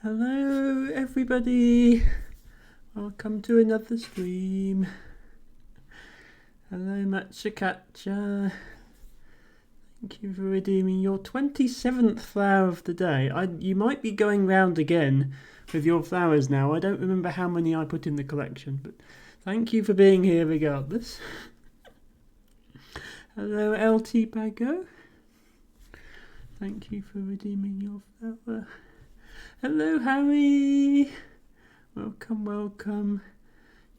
Hello everybody, welcome to another stream. Hello Matcha. Thank you for redeeming your 27th flower of the day. You might be going round again with your flowers now. I don't remember how many I put in the collection, but thank you for being here regardless. Hello LT Bago. Thank you for redeeming your flower. Hello Harry. Welcome.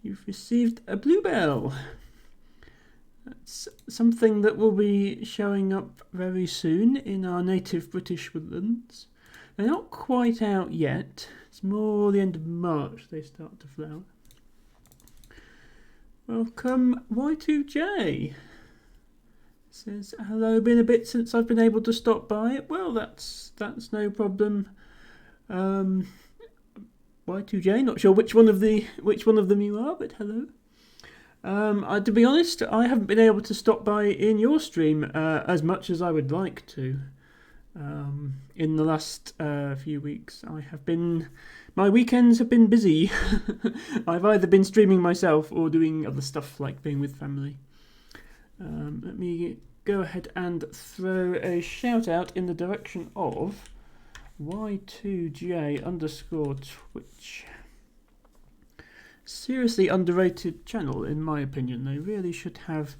You've received a bluebell. That's something that will be showing up very soon in our native British woodlands. They're not quite out yet. It's more the end of March they start to flower. Welcome Y2J. Says hello, been a bit since I've been able to stop by. Well, that's no problem. Y2J, not sure which one of them you are, but hello. To be honest, I haven't been able to stop by in your stream as much as I would like to. In the last few weeks, my weekends have been busy. I've either been streaming myself or doing other stuff like being with family. Let me go ahead and throw a shout out in the direction of Y2J_Twitch. Seriously underrated channel in my opinion. They really should have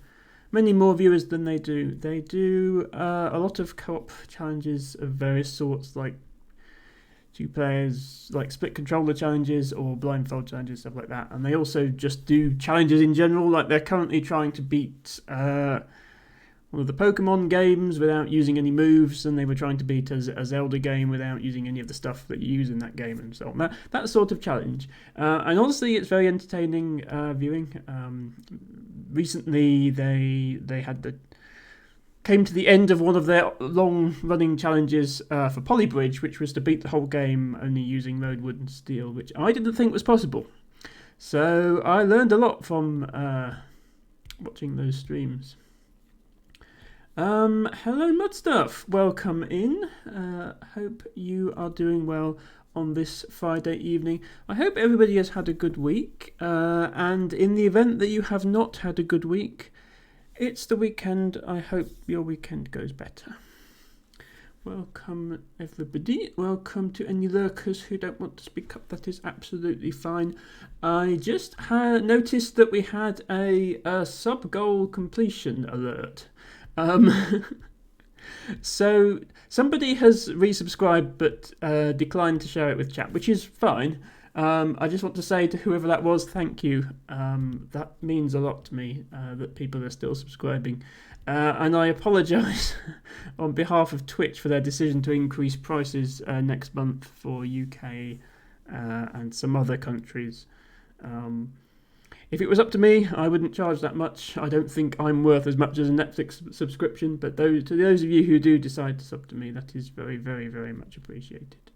many more viewers than they do. They do a lot of co-op challenges of various sorts, like 2 players, like split controller challenges or blindfold challenges, stuff like that. And they also just do challenges in general, like they're currently trying to beat one of the Pokemon games without using any moves, and they were trying to beat a Zelda game without using any of the stuff that you use in that game, and so on. That sort of challenge. And honestly, it's very entertaining viewing. Recently, they came to the end of one of their long-running challenges for Polybridge, which was to beat the whole game only using Road, Wood and Steel, which I didn't think was possible. So I learned a lot from watching those streams. Hello Mudstuff, welcome in. Hope you are doing well on this Friday evening. I hope everybody has had a good week, and in the event that you have not had a good week, it's the weekend. I hope your weekend goes better. Welcome everybody. Welcome to any lurkers who don't want to speak up. That is absolutely fine. I just noticed that we had a sub-goal completion alert. So somebody has resubscribed but declined to share it with chat, which is fine. I just want to say to whoever that was, thank you. That means a lot to me that people are still subscribing. And I apologise on behalf of Twitch for their decision to increase prices next month for UK and some other countries. If it was up to me, I wouldn't charge that much. I don't think I'm worth as much as a Netflix subscription, but to those of you who do decide to sub to me, that is very, very, very much appreciated.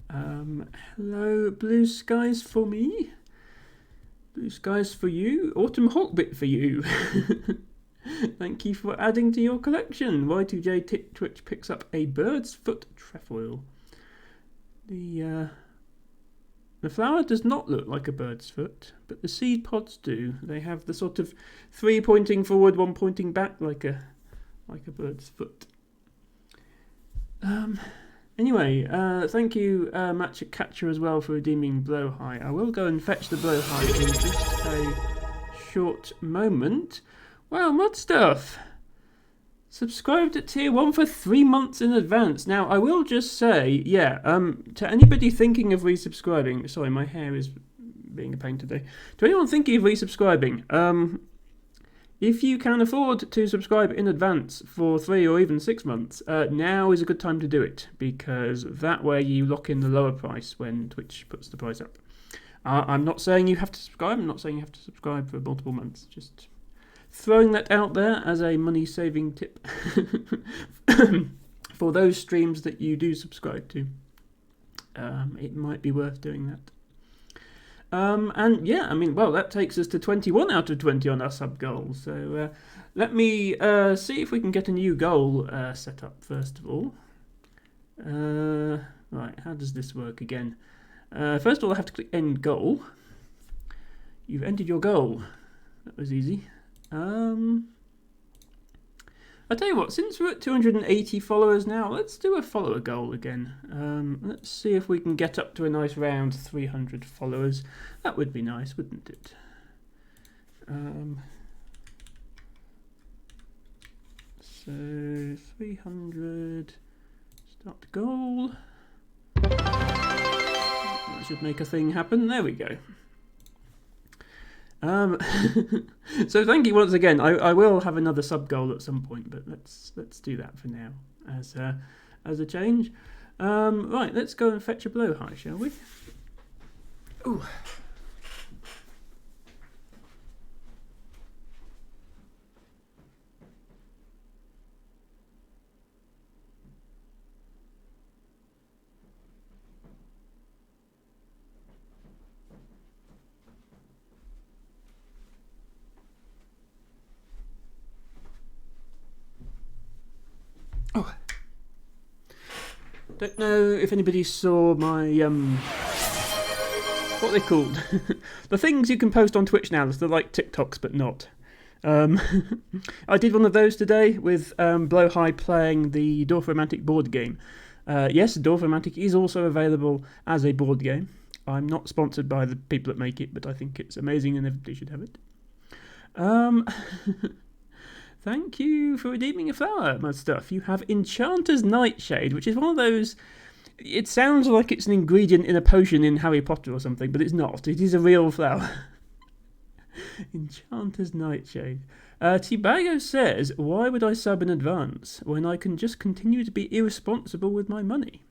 Hello, blue skies for me. Blue skies for you. Autumn Hawkbit for you. Thank you for adding to your collection. Y2J Twitch picks up a bird's foot trefoil. The flower does not look like a bird's foot, but the seed pods do. They have the sort of 3 pointing forward, 1 pointing back, like a bird's foot. Anyway, thank you, Matcha Catcher, as well for redeeming Blowhigh. I will go and fetch the Blowhigh in just a short moment. Wow, Mudstuff! Subscribed at tier 1 for 3 months in advance. Now, I will just say, to anybody thinking of resubscribing, sorry, my hair is being a pain today. To anyone thinking of resubscribing, if you can afford to subscribe in advance for 3 or even 6 months, now is a good time to do it, because that way you lock in the lower price when Twitch puts the price up. I'm not saying you have to subscribe. I'm not saying you have to subscribe for multiple months. Just throwing that out there as a money-saving tip for those streams that you do subscribe to. It might be worth doing that. And yeah, I mean, well, that takes us to 21 out of 20 on our sub goal. So let me see if we can get a new goal set up first of all. Right, how does this work again? First of all, I have to click end goal. You've entered your goal. That was easy. I tell you what, since we're at 280 followers now, let's do a follower goal again. Let's see if we can get up to a nice round 300 followers. That would be nice, wouldn't it? So 300, start the goal. That should make a thing happen. There we go. So thank you once again. I will have another sub goal at some point, but let's do that for now as a change. Right, let's go and fetch a blowhigh, shall we? Ooh. Oh, don't know if anybody saw my what are they called? The things you can post on Twitch now. They're like TikToks, but not. I did one of those today with Blowhigh playing the Dorf Romantic board game. Yes, Dorf Romantic is also available as a board game. I'm not sponsored by the people that make it, but I think it's amazing and everybody should have it. Thank you for redeeming a flower, my stuff. You have Enchanter's Nightshade, which is one of those... It sounds like it's an ingredient in a potion in Harry Potter or something, but it's not. It is a real flower. Enchanter's Nightshade. Tibago says, why would I sub in advance when I can just continue to be irresponsible with my money?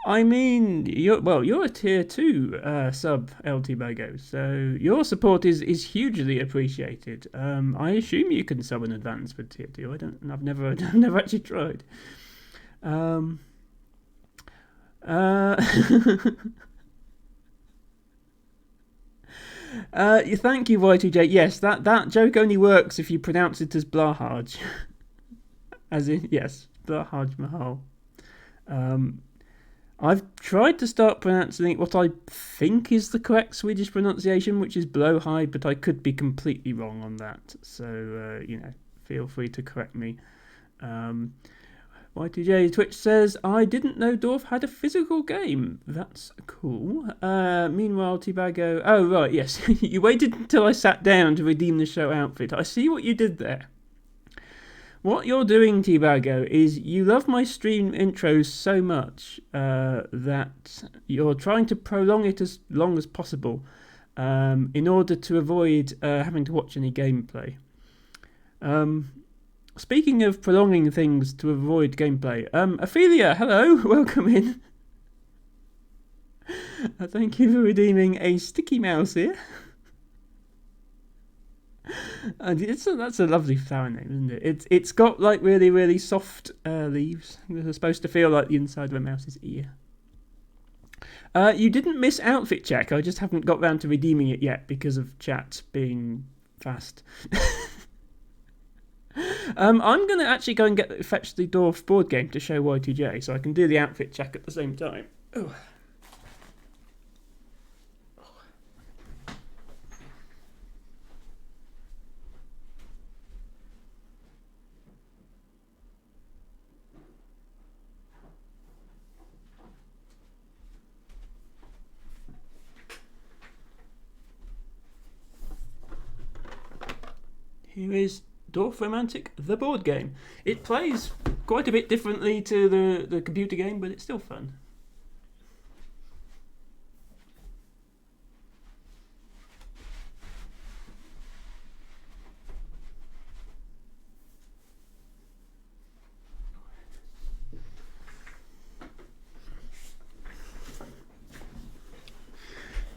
I mean, you're a tier 2 sub, El Tibago, so your support is hugely appreciated. I assume you can sub in advance for tier 2. I've never actually tried. Thank you, Y2J. Yes, that joke only works if you pronounce it as Blahaj. As in, yes, Blahaj Mahal. I've tried to start pronouncing what I think is the correct Swedish pronunciation, which is blowhigh, but I could be completely wrong on that. So, feel free to correct me. Y2J Twitch says, I didn't know Dorf had a physical game. That's cool. Meanwhile, Tibago... Oh, right, yes. You waited until I sat down to redeem the show outfit. I see what you did there. What you're doing, Tibago, is you love my stream intros so much that you're trying to prolong it as long as possible in order to avoid having to watch any gameplay. Speaking of prolonging things to avoid gameplay, Ophelia, hello, welcome in. Thank you for redeeming a sticky mouse here. And that's a lovely flower name, isn't it? It's got like really, really soft leaves. They're supposed to feel like the inside of a mouse's ear. You didn't miss outfit check. I just haven't got round to redeeming it yet because of chat being fast. I'm going to actually go and fetch the Dorf board game to show Y2J so I can do the outfit check at the same time. Oh. Here is Dorf Romantic, the board game. It plays quite a bit differently to the computer game, but it's still fun.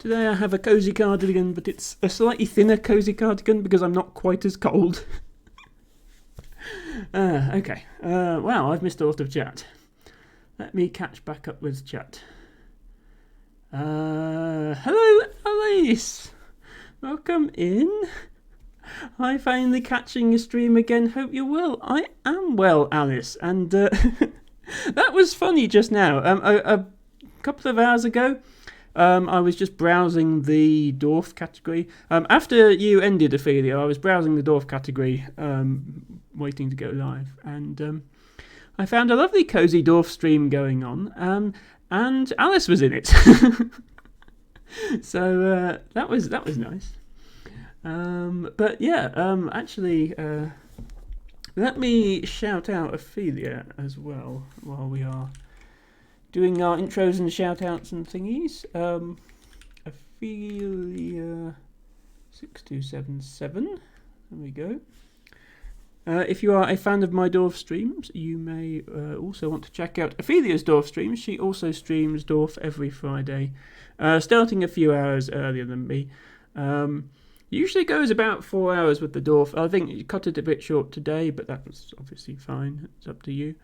Today I have a cosy cardigan, but it's a slightly thinner cosy cardigan because I'm not quite as cold. Okay. Wow, I've missed a lot of chat. Let me catch back up with chat. Hello, Alice. Welcome in. Hi, finally catching your stream again. Hope you're well. I am well, Alice. And That was funny just now. A couple of hours ago, I was just browsing the Dorf category. After you ended, Ophelia, I was browsing the Dorf category, waiting to go live, and I found a lovely cozy Dorf stream going on, and Alice was in it. So that was nice. But yeah, actually, let me shout out Ophelia as well while we are doing our intros and shout outs and thingies. Ophelia 6277. There we go. If you are a fan of my Dorf streams, you may also want to check out Ophelia's Dorf streams. She also streams Dorf every Friday, starting a few hours earlier than me. Usually goes about 4 hours with the Dorf. I think you cut it a bit short today, but that's obviously fine. It's up to you.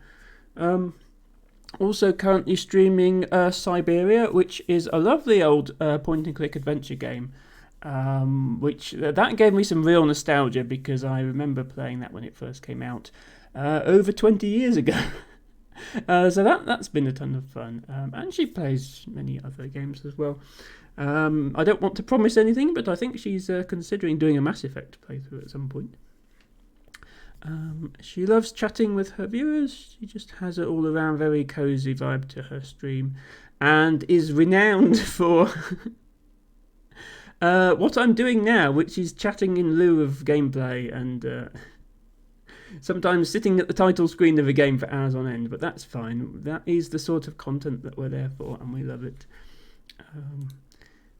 Also currently streaming Siberia, which is a lovely old point-and-click adventure game. Which that gave me some real nostalgia because I remember playing that when it first came out over 20 years ago. So that's been a ton of fun. And she plays many other games as well. I don't want to promise anything, but I think she's considering doing a Mass Effect playthrough at some point. She loves chatting with her viewers. She just has an all-around very cozy vibe to her stream and is renowned for what I'm doing now, which is chatting in lieu of gameplay and sometimes sitting at the title screen of a game for hours on end, but that's fine. That is the sort of content that we're there for, and we love it.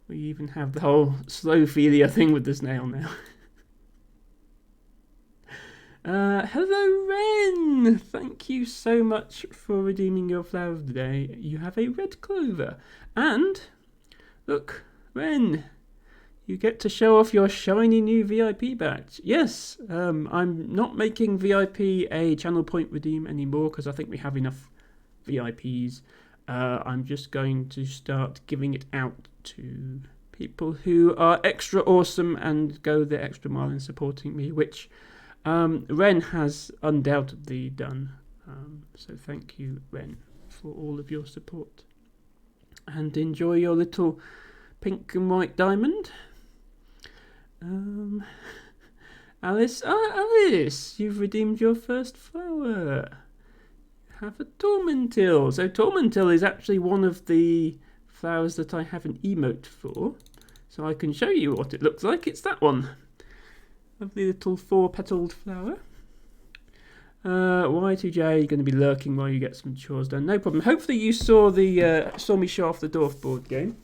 We even have the whole slowphilia thing with the snail now. Hello, Ren! Thank you so much for redeeming your flower of the day. You have a red clover. And, look, Ren, you get to show off your shiny new VIP badge. Yes, I'm not making VIP a channel point redeem anymore because I think we have enough VIPs. I'm just going to start giving it out to people who are extra awesome and go the extra mile in supporting me, which Ren has undoubtedly done. So thank you, Ren, for all of your support. And enjoy your little pink and white diamond. Alice, Alice, you've redeemed your first flower. Have a Tormentil. So Tormentil is actually one of the flowers that I have an emote for. So I can show you what it looks like. It's that one. Lovely little 4-petaled flower. Y2J, you're going to be lurking while you get some chores done. No problem. Hopefully you saw me show off the Dorf board game.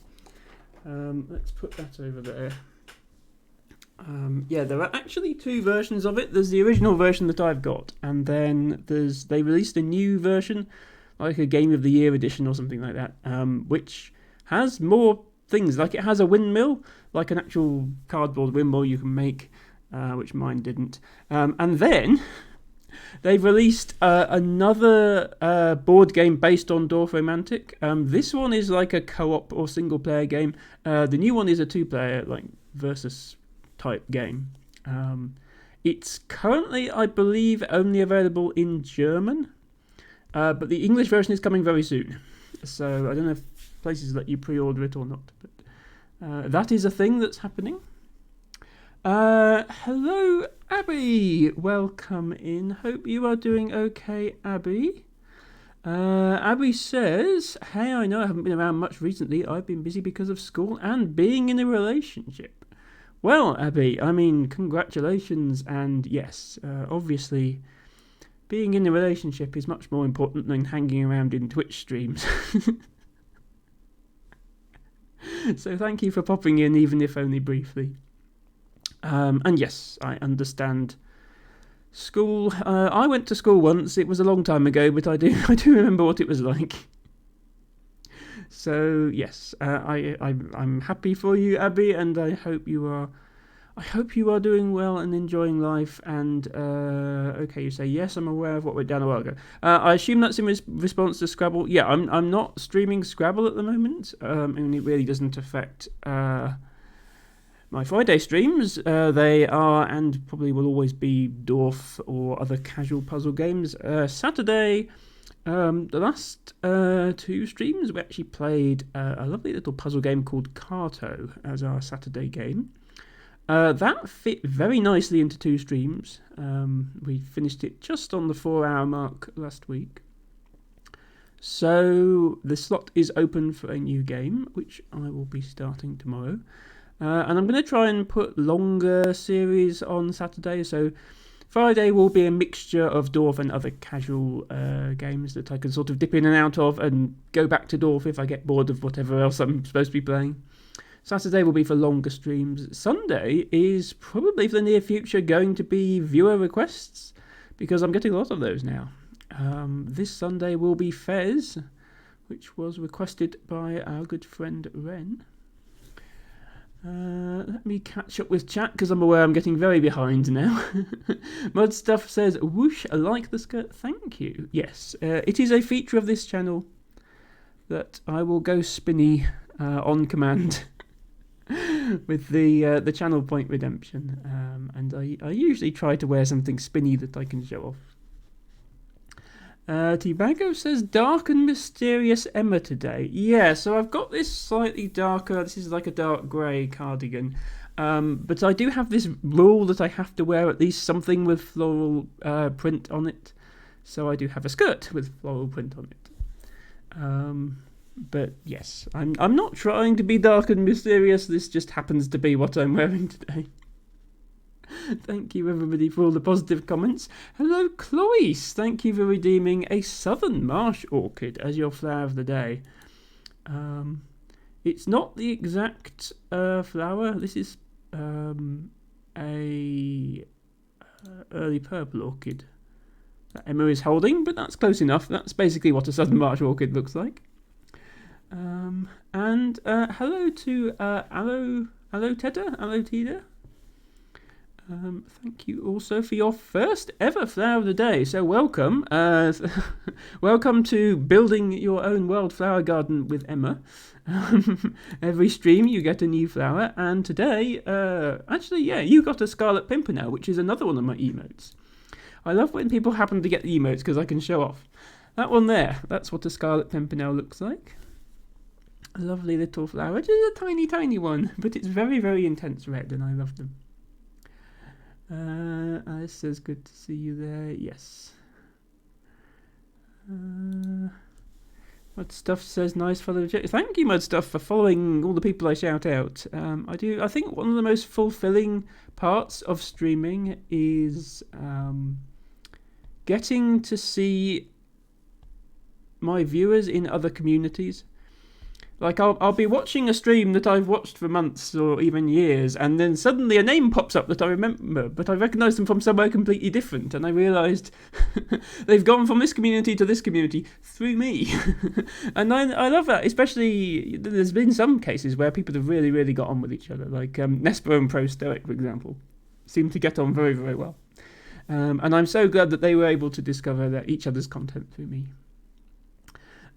Let's put that over there. Yeah, there are actually 2 versions of it. There's the original version that I've got, and then they released a new version, like a Game of the Year edition or something like that, which has more things. Like it has a windmill, like an actual cardboard windmill you can make, which mine didn't. And then they've released another board game based on Dorf Romantic. This one is like a co-op or single-player game. The new one is a 2-player, like versus type game. It's currently, I believe, only available in German, but the English version is coming very soon. So I don't know if places let you pre-order it or not, but that is a thing that's happening. Hello, Abby. Welcome in. Hope you are doing okay, Abby. Abby says, hey, I know I haven't been around much recently. I've been busy because of school and being in a relationship. Well, Abby, I mean, congratulations, and yes, obviously, being in a relationship is much more important than hanging around in Twitch streams. So thank you for popping in, even if only briefly. And yes, I understand school. I went to school once. It was a long time ago, but I do remember what it was like. So yes, I'm happy for you, Abby, and I hope you are doing well and enjoying life. And okay, you say yes, I'm aware of what went down a while ago. I assume that's in response to Scrabble. Yeah, I'm not streaming Scrabble at the moment, and it really doesn't affect my Friday streams. They are and probably will always be Dorf or other casual puzzle games. Saturday, The last two streams we actually played a lovely little puzzle game called Carto as our Saturday game. That fit very nicely into two streams. We finished it just on the 4-hour mark last week. So the slot is open for a new game, which I will be starting tomorrow. And I'm going to try and put longer series on Saturday. So Friday will be a mixture of Dorf and other casual games that I can sort of dip in and out of and go back to Dorf if I get bored of whatever else I'm supposed to be playing. Saturday will be for longer streams. Sunday is probably for the near future going to be viewer requests, because I'm getting a lot of those now. This Sunday will be Fez, which was requested by our good friend Ren. Let me catch up with chat, because I'm aware I'm getting very behind now. Mud Stuff says, whoosh, I like the skirt, thank you. Yes, it is a feature of this channel that I will go spinny on command. With the channel point redemption, and I usually try to wear something spinny that I can show off. Tibago says dark and mysterious Emma today. Yeah, so I've got this slightly darker, this is like a dark grey cardigan, but I do have this rule that I have to wear at least something with floral print on it, so I do have a skirt with floral print on it. But yes, I'm not trying to be dark and mysterious. This just happens to be what I'm wearing today. Thank you everybody for all the positive comments. Hello Clois, thank you for redeeming a southern marsh orchid as your flower of the day. It's not the exact flower. This is a early purple orchid that Emma is holding, but that's close enough. That's basically what a southern marsh orchid looks like. And hello to Allo Tedder. Thank you also for your first ever flower of the day. So welcome. Welcome to building your own wildflower garden with Emma. Every stream you get a new flower, and today, actually, yeah, you got a Scarlet Pimpernel, which is another one of my emotes. I love when people happen to get the emotes because I can show off. That one there, that's what a Scarlet Pimpernel looks like. A lovely little flower, just a tiny, tiny one, but it's very, very intense red, and I love them. Alice says, good to see you there. Yes. Mud Stuff says, nice follow. Thank you, Mud Stuff, for following all the people I shout out. I think one of the most fulfilling parts of streaming is getting to see my viewers in other communities. Like, I'll be watching a stream that I've watched for months or even years, and then suddenly a name pops up that I remember, but I recognise them from somewhere completely different, and I realised they've gone from this community to this community through me. And I love that, especially, there's been some cases where people have really, really got on with each other, like Nespo and Pro Stoic, for example, seem to get on very, very well. And I'm so glad that they were able to discover each other's content through me.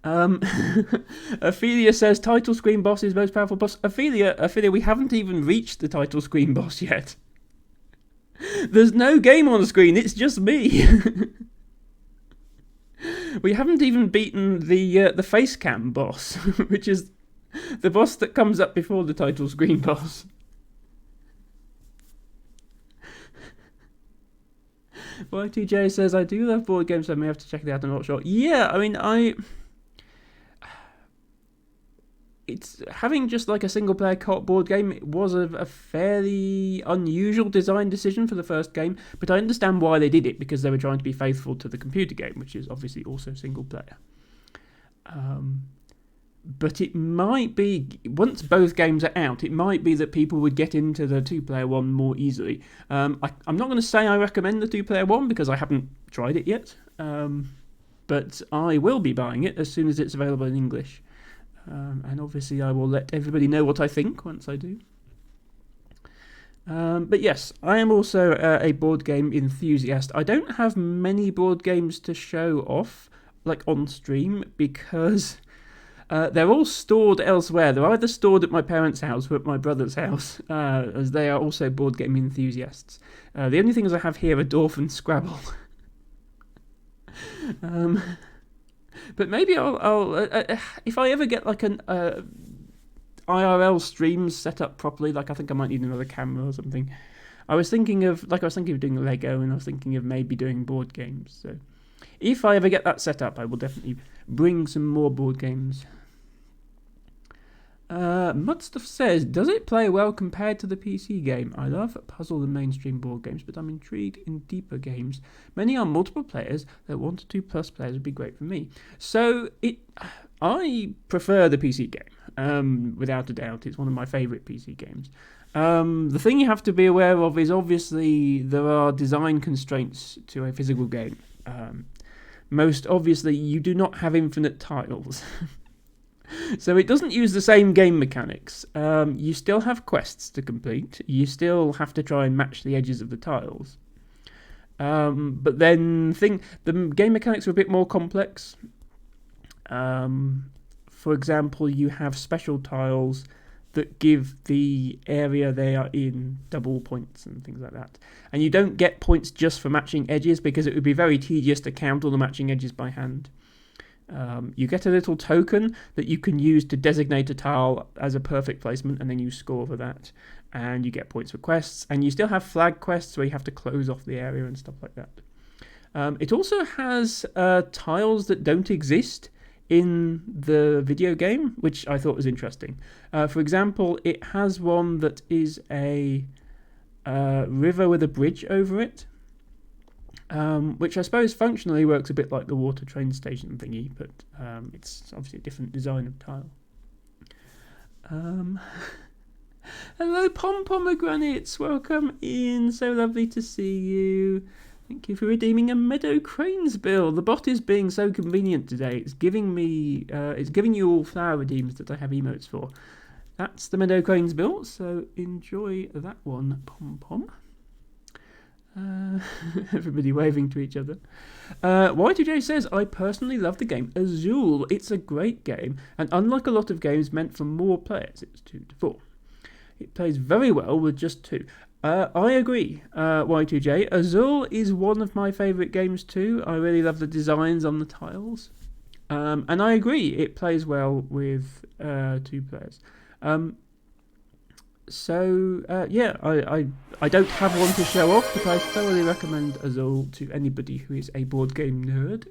Ophelia says title screen boss is most powerful boss. Ophelia, we haven't even reached the title screen boss yet. There's no game on the screen, it's just me. We haven't even beaten the face cam boss, which is the boss that comes up before the title screen boss. Y2J says, I do love board games, so I may have to check it out, I'm not sure. Yeah, I mean, it's having just like a single player co-op board game. It was a fairly unusual design decision for the first game, but I understand why they did it, because they were trying to be faithful to the computer game, which is obviously also single player. But it might be, once both games are out, it might be that people would get into the two-player one more easily. I'm not going to say I recommend the two-player one because I haven't tried it yet, but I will be buying it as soon as it's available in English. And obviously I will let everybody know what I think once I do. But yes, I am also a board game enthusiast. I don't have many board games to show off, like on stream, because they're all stored elsewhere. They're either stored at my parents' house or at my brother's house, as they are also board game enthusiasts. The only things I have here are Dorf and Scrabble. But maybe I'll if I ever get like an IRL streams set up properly, like I think I might need another camera or something. I was thinking of doing Lego, and I was thinking of maybe doing board games. So if I ever get that set up, I will definitely bring some more board games. Mudstuff says, does it play well compared to the PC game? I love puzzle and mainstream board games, but I'm intrigued in deeper games. Many are multiple players, that 1 to 2 plus players would be great for me. So I prefer the PC game, without a doubt. It's one of my favourite PC games. The thing you have to be aware of is obviously there are design constraints to a physical game. Most obviously, you do not have infinite tiles. So it doesn't use the same game mechanics. You still have quests to complete. You still have to try and match the edges of the tiles. But then the game mechanics are a bit more complex. For example, you have special tiles that give the area they are in double points and things like that. And you don't get points just for matching edges, because it would be very tedious to count all the matching edges by hand. You get a little token that you can use to designate a tile as a perfect placement, and then you score for that. And you get points for quests. And you still have flag quests where you have to close off the area and stuff like that. It also has tiles that don't exist in the video game, which I thought was interesting. For example, it has one that is a river with a bridge over it. Which I suppose functionally works a bit like the water train station thingy, but it's obviously a different design of tile. Hello, Pompomegranates, welcome in, so lovely to see you. Thank you for redeeming a Meadow Cranes bill. The bot is being so convenient today. It's giving you all flower redeems that I have emotes for. That's the Meadow Cranes bill, so enjoy that one, Pom. Everybody waving to each other. Y2J says, I personally love the game Azul. It's a great game, and unlike a lot of games meant for more players, it's 2 to 4. It plays very well with just 2. I agree, Y2J. Azul is one of my favourite games too. I really love the designs on the tiles. And I agree, it plays well with 2 players. I don't have one to show off, but I thoroughly recommend Azul to anybody who is a board game nerd.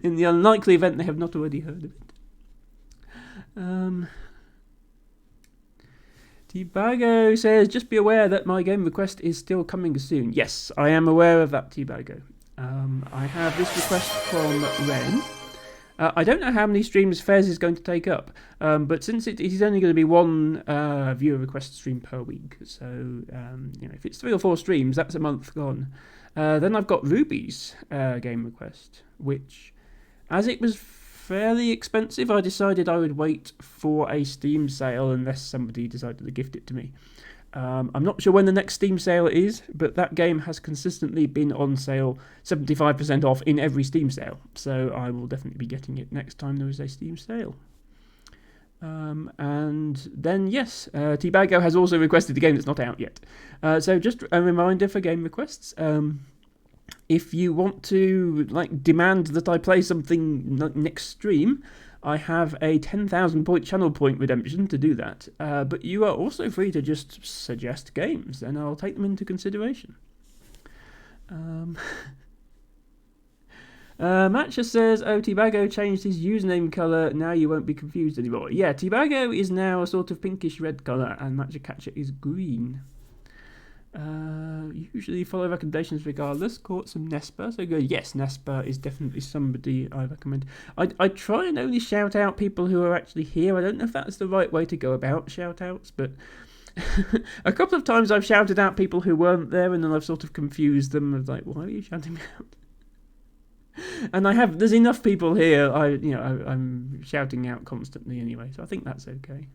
In the unlikely event they have not already heard of it. Tibago says, just be aware that my game request is still coming soon. Yes, I am aware of that, Tibago. I have this request from Ren. I don't know how many streams Fez is going to take up, but since it is only going to be one viewer request stream per week, so if it's 3 or 4 streams, that's a month gone. Then I've got Ruby's game request, which, as it was fairly expensive, I decided I would wait for a Steam sale unless somebody decided to gift it to me. I'm not sure when the next Steam sale is, but that game has consistently been on sale 75% off in every Steam sale, so I will definitely be getting it next time there is a Steam sale. And then, yes, Tibago has also requested a game that's not out yet. So just a reminder for game requests. If you want to demand that I play something next stream, I have a 10,000 point channel point redemption to do that, but you are also free to just suggest games, and I'll take them into consideration. Matcha says, oh, Tibago changed his username colour, now you won't be confused anymore. Yeah, Tibago is now a sort of pinkish red colour, and Matcha Catcher is green. Usually follow recommendations regardless. Caught some Nespa, so go. Yes, Nespa is definitely somebody I recommend. I try and only shout out people who are actually here. I don't know if that's the right way to go about shout outs, but a couple of times I've shouted out people who weren't there, and then I've sort of confused them of why are you shouting me out? And there's enough people here. I'm shouting out constantly anyway, so I think that's okay.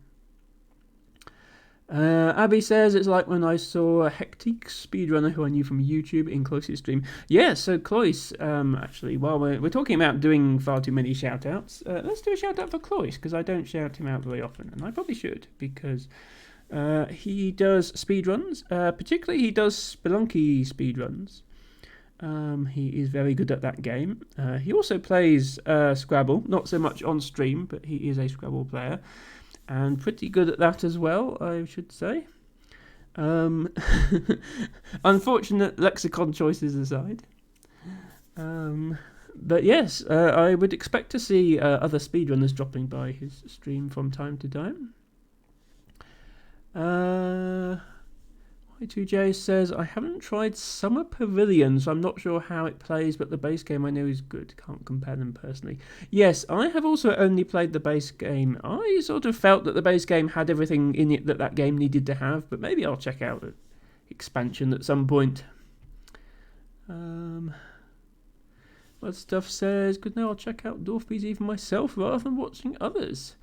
Abby says, it's like when I saw a Hectic speedrunner who I knew from YouTube in Cloyce's stream. Yeah, so Cloyce, actually, while we're talking about doing far too many shout-outs, let's do a shout-out for Cloyce, because I don't shout him out very often, and I probably should, because he does speedruns. Particularly, he does Spelunky speedruns. He is very good at that game. He also plays Scrabble, not so much on stream, but he is a Scrabble player, and pretty good at that as well, I should say. Unfortunate lexicon choices aside. But yes, I would expect to see other speedrunners dropping by his stream from time to time. Y2J says, I haven't tried Summer Pavilion, so I'm not sure how it plays, but the base game I know is good. Can't compare them personally. Yes, I have also only played the base game. I sort of felt that the base game had everything in it that game needed to have, but maybe I'll check out the expansion at some point. What stuff says, good now I'll check out Dorf BZ for myself rather than watching others.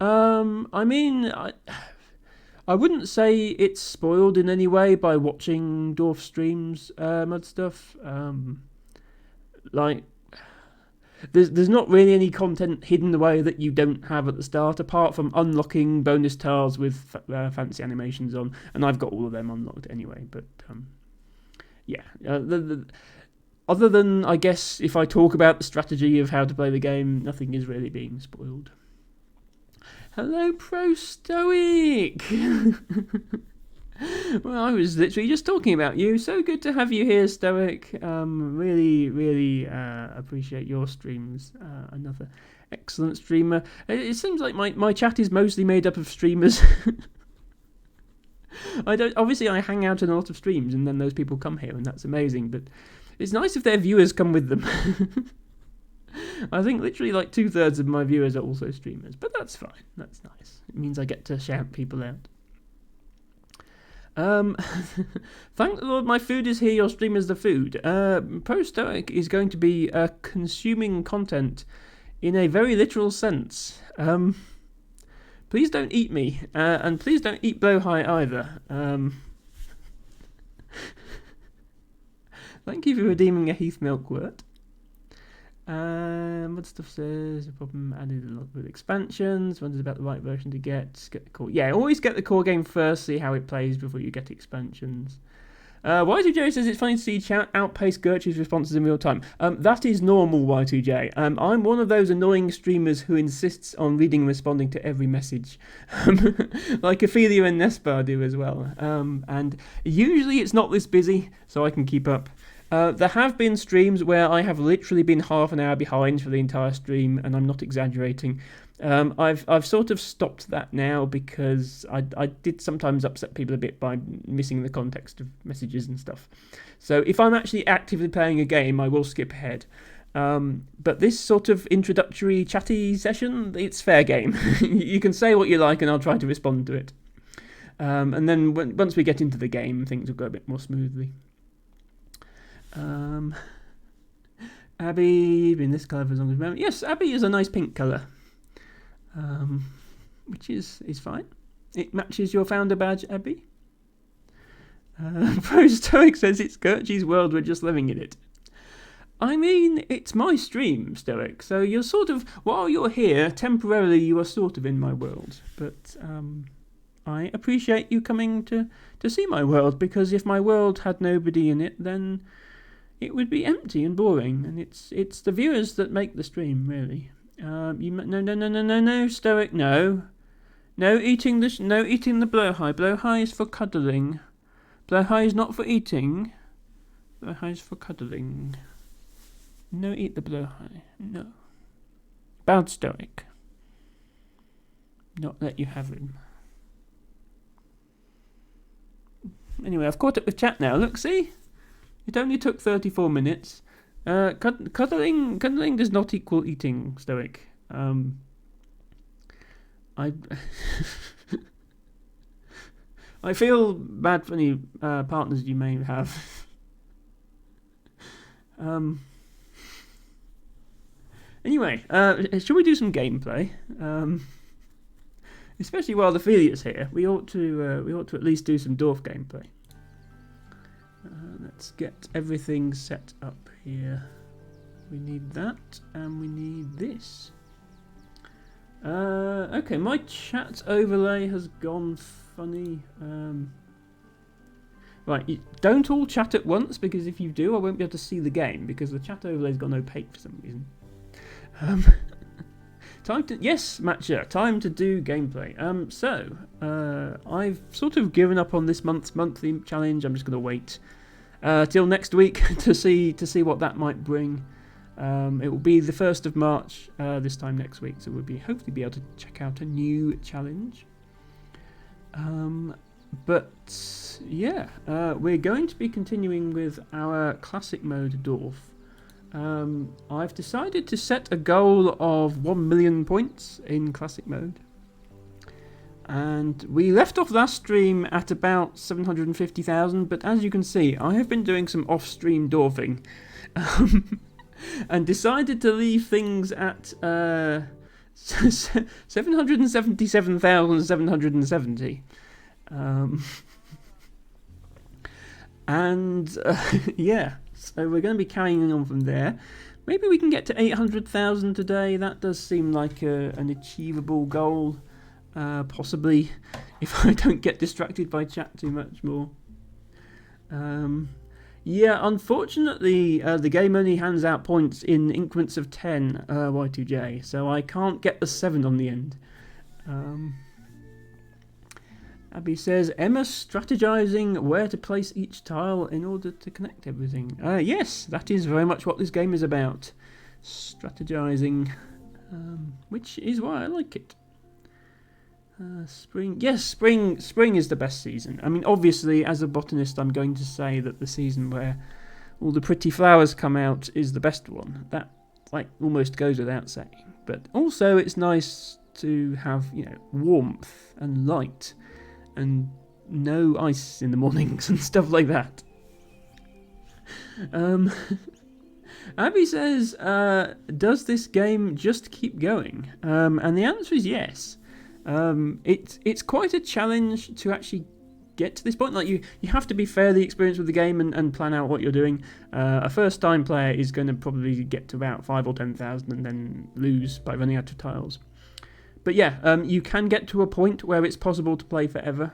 I mean, I wouldn't say it's spoiled in any way by watching Dorf streams, mud stuff. Like, there's not really any content hidden away that you don't have at the start, apart from unlocking bonus tiles with fancy animations on, and I've got all of them unlocked anyway. But yeah, other than, I guess, if I talk about the strategy of how to play the game, nothing is really being spoiled. Hello, Pro Stoic! Well, I was literally just talking about you. So good to have you here, Stoic. Really appreciate your streams. Another excellent streamer. It seems like my chat is mostly made up of streamers. Obviously, I hang out in a lot of streams, and then those people come here, and that's amazing. But it's nice if their viewers come with them. I think literally like 2/3 of my viewers are also streamers, but that's fine. That's nice. It means I get to shout people out. Thank the Lord my food is here, your stream is the food. Pro Stoic is going to be consuming content in a very literal sense. Please don't eat me, and please don't eat Blowhigh either. Thank you for redeeming a Heath Milk wort. What stuff says, a problem added a lot with expansions, wonders about the right version to get the core. Yeah, always get the core game first, see how it plays before you get expansions. Y2J says it's funny to see chat outpace Gertrude's responses in real time. That is normal, Y2J. I'm one of those annoying streamers who insists on reading and responding to every message. Like Ophelia and Nespar do as well. And usually it's not this busy, so I can keep up. There have been streams where I have literally been half an hour behind for the entire stream, and I'm not exaggerating. I've sort of stopped that now because I did sometimes upset people a bit by missing the context of messages and stuff. So if I'm actually actively playing a game, I will skip ahead. But this sort of introductory chatty session, it's fair game. You can say what you like and I'll try to respond to it. And then once we get into the game, things will go a bit more smoothly. Abby, been this colour for as long as I remember. Yes, Abby is a nice pink colour. Which is fine. It matches your founder badge, Abby. Pro Stoic says it's Gertie's world, we're just living in it. I mean, it's my stream, Stoic, so you're sort of, while you're here, temporarily you are sort of in my world. But I appreciate you coming to see my world, because if my world had nobody in it, then it would be empty and boring, and it's the viewers that make the stream, really. No, Stoic, no eating the Blowhigh. Blowhigh is for cuddling. Blowhigh is not for eating. Blowhigh is for cuddling. No, eat the Blowhigh. No. Bad Stoic. Not let you have him. Anyway, I've caught up with chat now. Look, see? It only took 34 minutes. Cuddling does not equal eating, Stoic. I feel bad for any partners you may have. Anyway, shall we do some gameplay? Especially while Ophelia's here, we ought to at least do some Dorf gameplay. Let's get everything set up here. We need that, and we need this. Okay, my chat overlay has gone funny. Right, don't all chat at once, because if you do, I won't be able to see the game, because the chat overlay's gone opaque for some reason. Yes, Matcha, time to do gameplay. I've sort of given up on this month's monthly challenge. I'm just going to wait till next week to see what that might bring. It will be the 1st of March this time next week, so we'll hopefully be able to check out a new challenge. But yeah, we're going to be continuing with our classic mode Dorf. I've decided to set a goal of 1 million points in classic mode. And we left off last stream at about 750,000, but as you can see, I have been doing some off-stream Dorfing. And decided to leave things at 777,770. Yeah, so we're going to be carrying on from there. Maybe we can get to 800,000 today. That does seem like an achievable goal, possibly, if I don't get distracted by chat too much more. Yeah, unfortunately, the game only hands out points in increments of 10 Y2J, so I can't get the 7 on the end. Abby says, Emma strategizing where to place each tile in order to connect everything. Yes, that is very much what this game is about. Strategizing, which is why I like it. Spring. Yes, spring is the best season. I mean, obviously, as a botanist, I'm going to say that the season where all the pretty flowers come out is the best one. That, almost goes without saying. But also, it's nice to have, warmth and light and no ice in the mornings and stuff like that. Abby says, does this game just keep going? And the answer is yes. It's quite a challenge to actually get to this point. You have to be fairly experienced with the game and plan out what you're doing. A first-time player is going to probably get to about 5 or 10,000 and then lose by running out of tiles. But yeah, you can get to a point where it's possible to play forever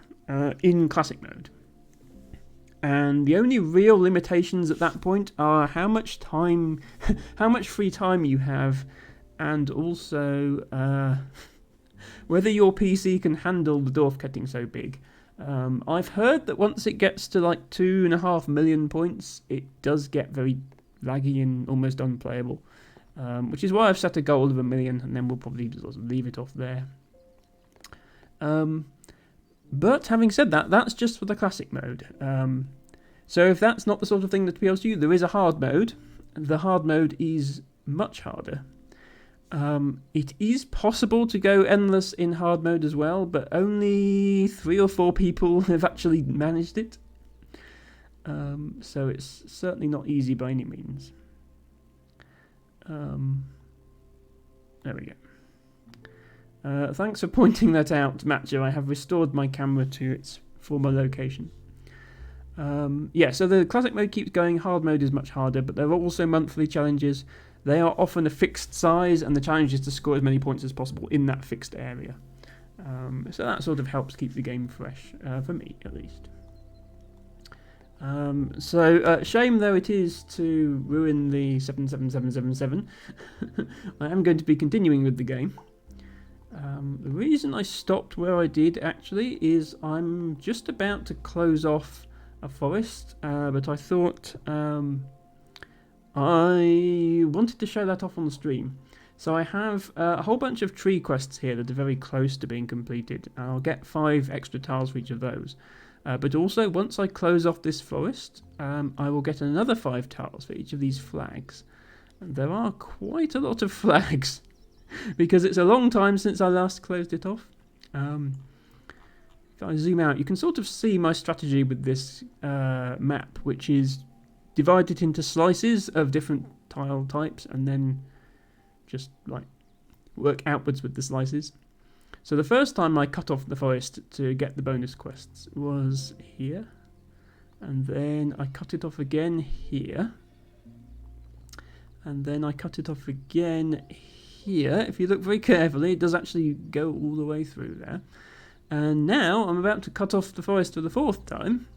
in classic mode. And the only real limitations at that point are how much free time you have, and also whether your PC can handle the Dorf getting so big. I've heard that once it gets to 2.5 million points, it does get very laggy and almost unplayable. Which is why I've set a goal of 1 million, and then we'll probably just leave it off there. But having said that, that's just for the classic mode. So if that's not the sort of thing that appeals to you, there is a hard mode. The hard mode is much harder. It is possible to go endless in hard mode as well, but only 3 or 4 people have actually managed it. So it's certainly not easy by any means. There we go. Thanks for pointing that out, Matcha. I have restored my camera to its former location. Yeah, so the classic mode keeps going. Hard mode is much harder, but there are also monthly challenges. They are often a fixed size, and the challenge is to score as many points as possible in that fixed area. So that sort of helps keep the game fresh, for me at least. Shame though it is to ruin the 77777. I am going to be continuing with the game. The reason I stopped where I did actually is I'm just about to close off a forest, but I thought I wanted to show that off on the stream. So I have a whole bunch of tree quests here that are very close to being completed. I'll get 5 extra tiles for each of those. But also, once I close off this forest, I will get another 5 tiles for each of these flags. And there are quite a lot of flags, because it's a long time since I last closed it off. If I zoom out, you can sort of see my strategy with this map, which is divided into slices of different tile types, and then just work outwards with the slices. So the first time I cut off the forest to get the bonus quests was here, and then I cut it off again here, and then I cut it off again here. If you look very carefully, it does actually go all the way through there. And now I'm about to cut off the forest for the 4th time,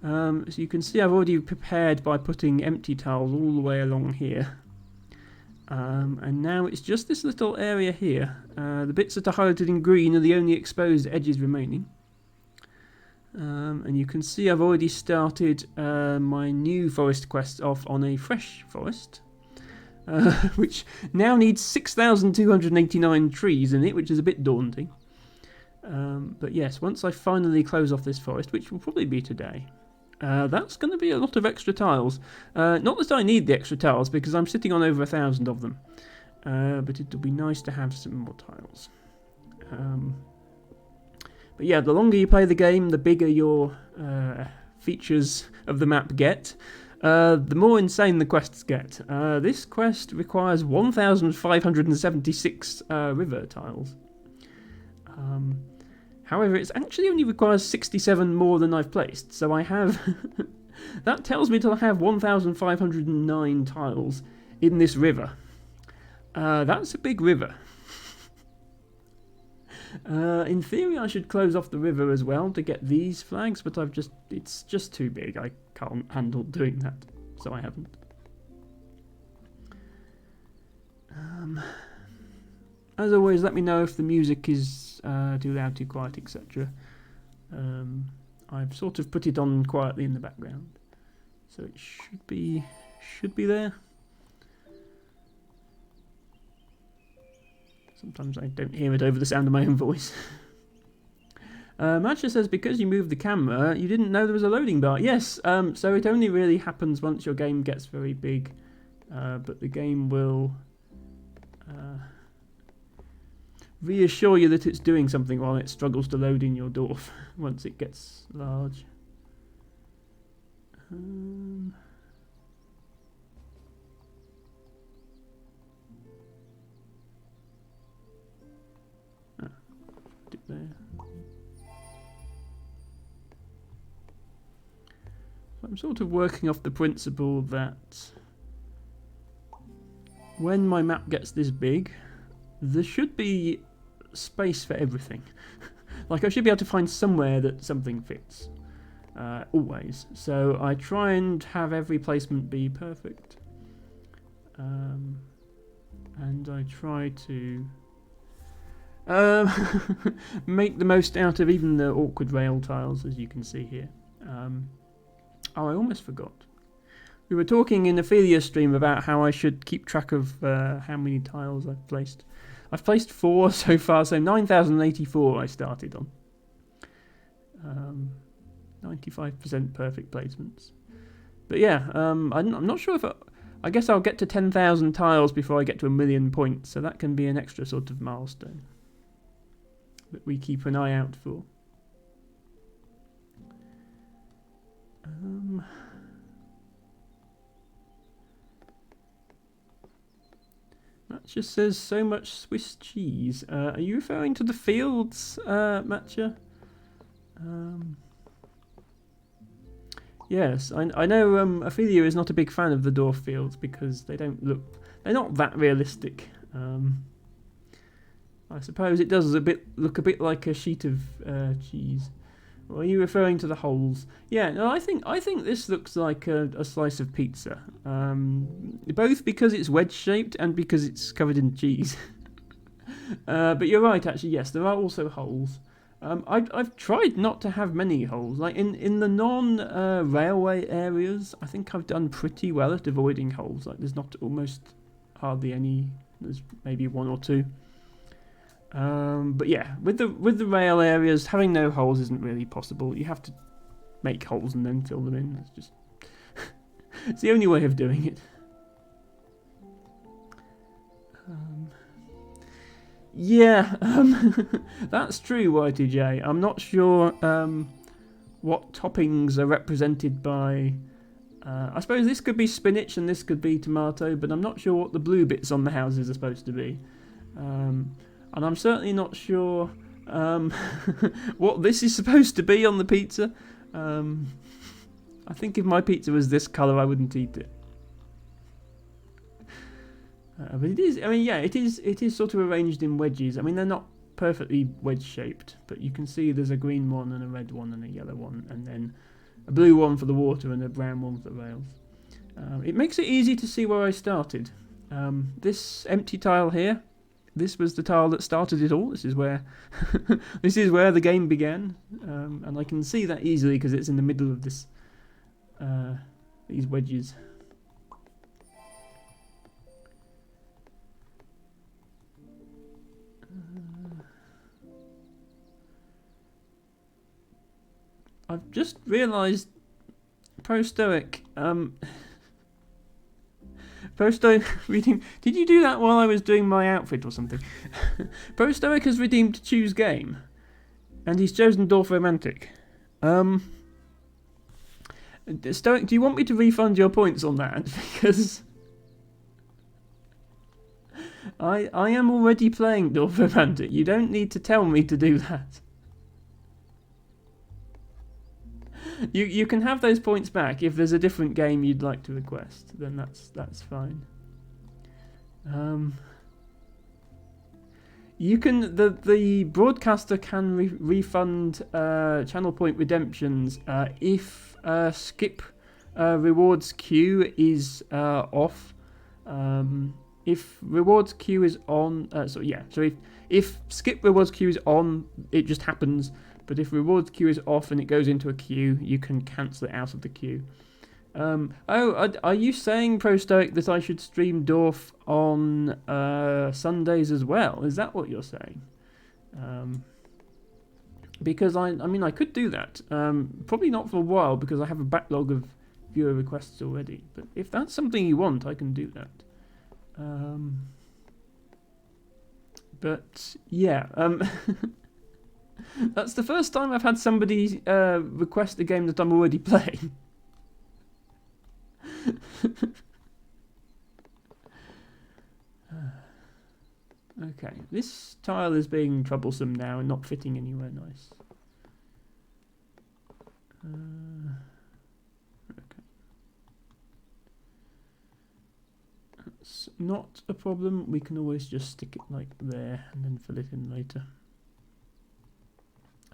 So you can see I've already prepared by putting empty tiles all the way along here. And now it's just this little area here. The bits that are highlighted in green are the only exposed edges remaining. And you can see I've already started my new forest quest off on a fresh forest, which now needs 6,289 trees in it, which is a bit daunting. But yes, once I finally close off this forest, which will probably be today, that's going to be a lot of extra tiles. Not that I need the extra tiles, because I'm sitting on over 1,000 of them. But it'll be nice to have some more tiles. But yeah, the longer you play the game, the bigger your features of the map get. The more insane the quests get. This quest requires 1,576 river tiles. However, it actually only requires 67 more than I've placed, so I have... that tells me to have 1,509 tiles in this river. That's a big river. In theory, I should close off the river as well to get these flags, but it's just too big. I can't handle doing that, so I haven't. As always, let me know if the music is too loud, too quiet, etc. I've sort of put it on quietly in the background, so it should be there. Sometimes I don't hear it over the sound of my own voice. Matcha says, because you moved the camera, you didn't know there was a loading bar. Yes, so it only really happens once your game gets very big. But the game will reassure you that it's doing something while it struggles to load in your Dorf once it gets large. There. I'm sort of working off the principle that when my map gets this big, there should be space for everything. Like I should be able to find somewhere that something fits, always. So I try and have every placement be perfect, and I try to make the most out of even the awkward rail tiles, as you can see here. Oh, I almost forgot. We were talking in Ophelia's stream about how I should keep track of how many tiles I've placed. I've placed 4 so far, so 9,084 I started on. 95% perfect placements. But yeah, I'm not sure if... I guess I'll get to 10,000 tiles before I get to 1,000,000 points, so that can be an extra sort of milestone that we keep an eye out for. Matcha says, so much Swiss cheese. Are you referring to the fields, Matcha? Yes, I know Ophelia is not a big fan of the Dorf fields because they're not that realistic. I suppose it does look a bit like a sheet of cheese. Or are you referring to the holes? Yeah, no, I think this looks like a slice of pizza. Both because it's wedge shaped and because it's covered in cheese. But you're right, actually. Yes, there are also holes. I've tried not to have many holes. Like in the non-railway areas, I think I've done pretty well at avoiding holes. Like there's not almost hardly any. There's maybe 1 or 2. But yeah, with the rail areas, having no holes isn't really possible. You have to make holes and then fill them in. It's just it's the only way of doing it. Yeah, that's true, YTJ. I'm not sure what toppings are represented by... I suppose this could be spinach and this could be tomato, but I'm not sure what the blue bits on the houses are supposed to be. And I'm certainly not sure what this is supposed to be on the pizza. I think if my pizza was this colour, I wouldn't eat it. But it is, I mean, yeah, it is sort of arranged in wedges. I mean, they're not perfectly wedge-shaped, but you can see there's a green one and a red one and a yellow one, and then a blue one for the water and a brown one for the rails. It makes it easy to see where I started. This empty tile here, this was the tile that started it all. This is where this is where the game began, and I can see that easily because it's in the middle of this these wedges. I've just realised Pro Stoic. Pro Stoic redeemed. Did you do that while I was doing my outfit or something? Pro Stoic has redeemed to choose game, and he's chosen Dorf Romantic. Stoic, do you want me to refund your points on that? Because I am already playing Dorf Romantic. You don't need to tell me to do that. You can have those points back if there's a different game you'd like to request. Then that's fine. You can the broadcaster can refund channel point redemptions if skip rewards queue is off. If rewards queue is on, so if skip rewards queue is on, it just happens. But if rewards queue is off and it goes into a queue, you can cancel it out of the queue. Are you saying, Pro Stoic, that I should stream Dorf on Sundays as well? Is that what you're saying? Because I mean, I could do that. Probably not for a while because I have a backlog of viewer requests already. But if that's something you want, I can do that. But yeah. That's the first time I've had somebody request a game that I'm already playing. Okay, this tile is being troublesome now and not fitting anywhere nice. Okay. That's not a problem. We can always just stick it like there and then fill it in later.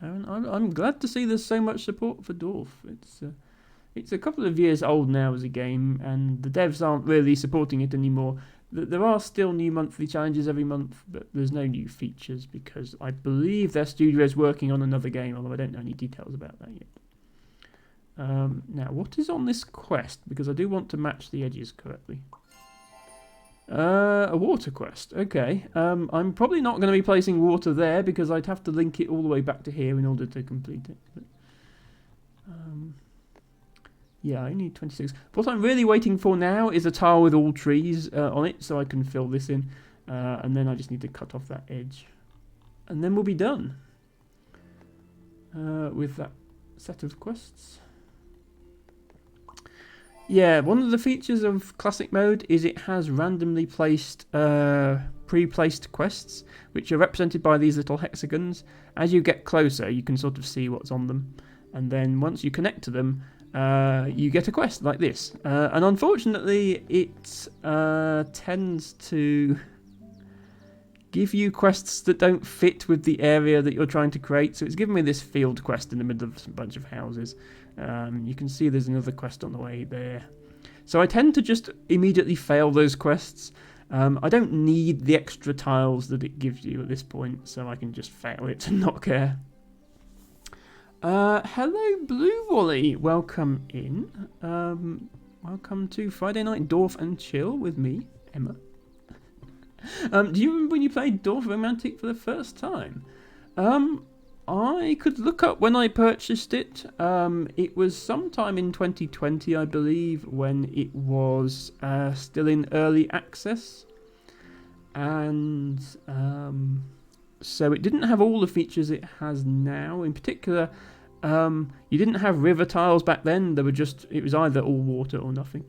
I'm glad to see there's so much support for Dorf. It's a couple of years old now as a game, and the devs aren't really supporting it anymore. There are still new monthly challenges every month, but there's no new features because I believe their studio is working on another game, although I don't know any details about that yet. Now, what is on this quest? Because I do want to match the edges correctly. A water quest. Okay. I'm probably not going to be placing water there because I'd have to link it all the way back to here in order to complete it. But, yeah, I need 26. What I'm really waiting for now is a tile with all trees on it so I can fill this in. And then I just need to cut off that edge. And then we'll be done with that set of quests. Yeah, one of the features of Classic Mode is it has randomly placed, pre-placed quests, which are represented by these little hexagons. As you get closer, you can sort of see what's on them. And then once you connect to them, you get a quest like this. And unfortunately, it tends to give you quests that don't fit with the area that you're trying to create. So it's given me this field quest in the middle of a bunch of houses. You can see there's another quest on the way there. So I tend to just immediately fail those quests. I don't need the extra tiles that it gives you at this point, so I can just fail it and not care. Hello, Blue Wally. Welcome in. Welcome to Friday Night Dorf and Chill with me, Emma. Do you remember when you played Dorf Romantic for the first time? I could look up when I purchased it. It was sometime in 2020, I believe, when it was still in early access. And so it didn't have all the features it has now. In particular, you didn't have river tiles back then. They were it was either all water or nothing.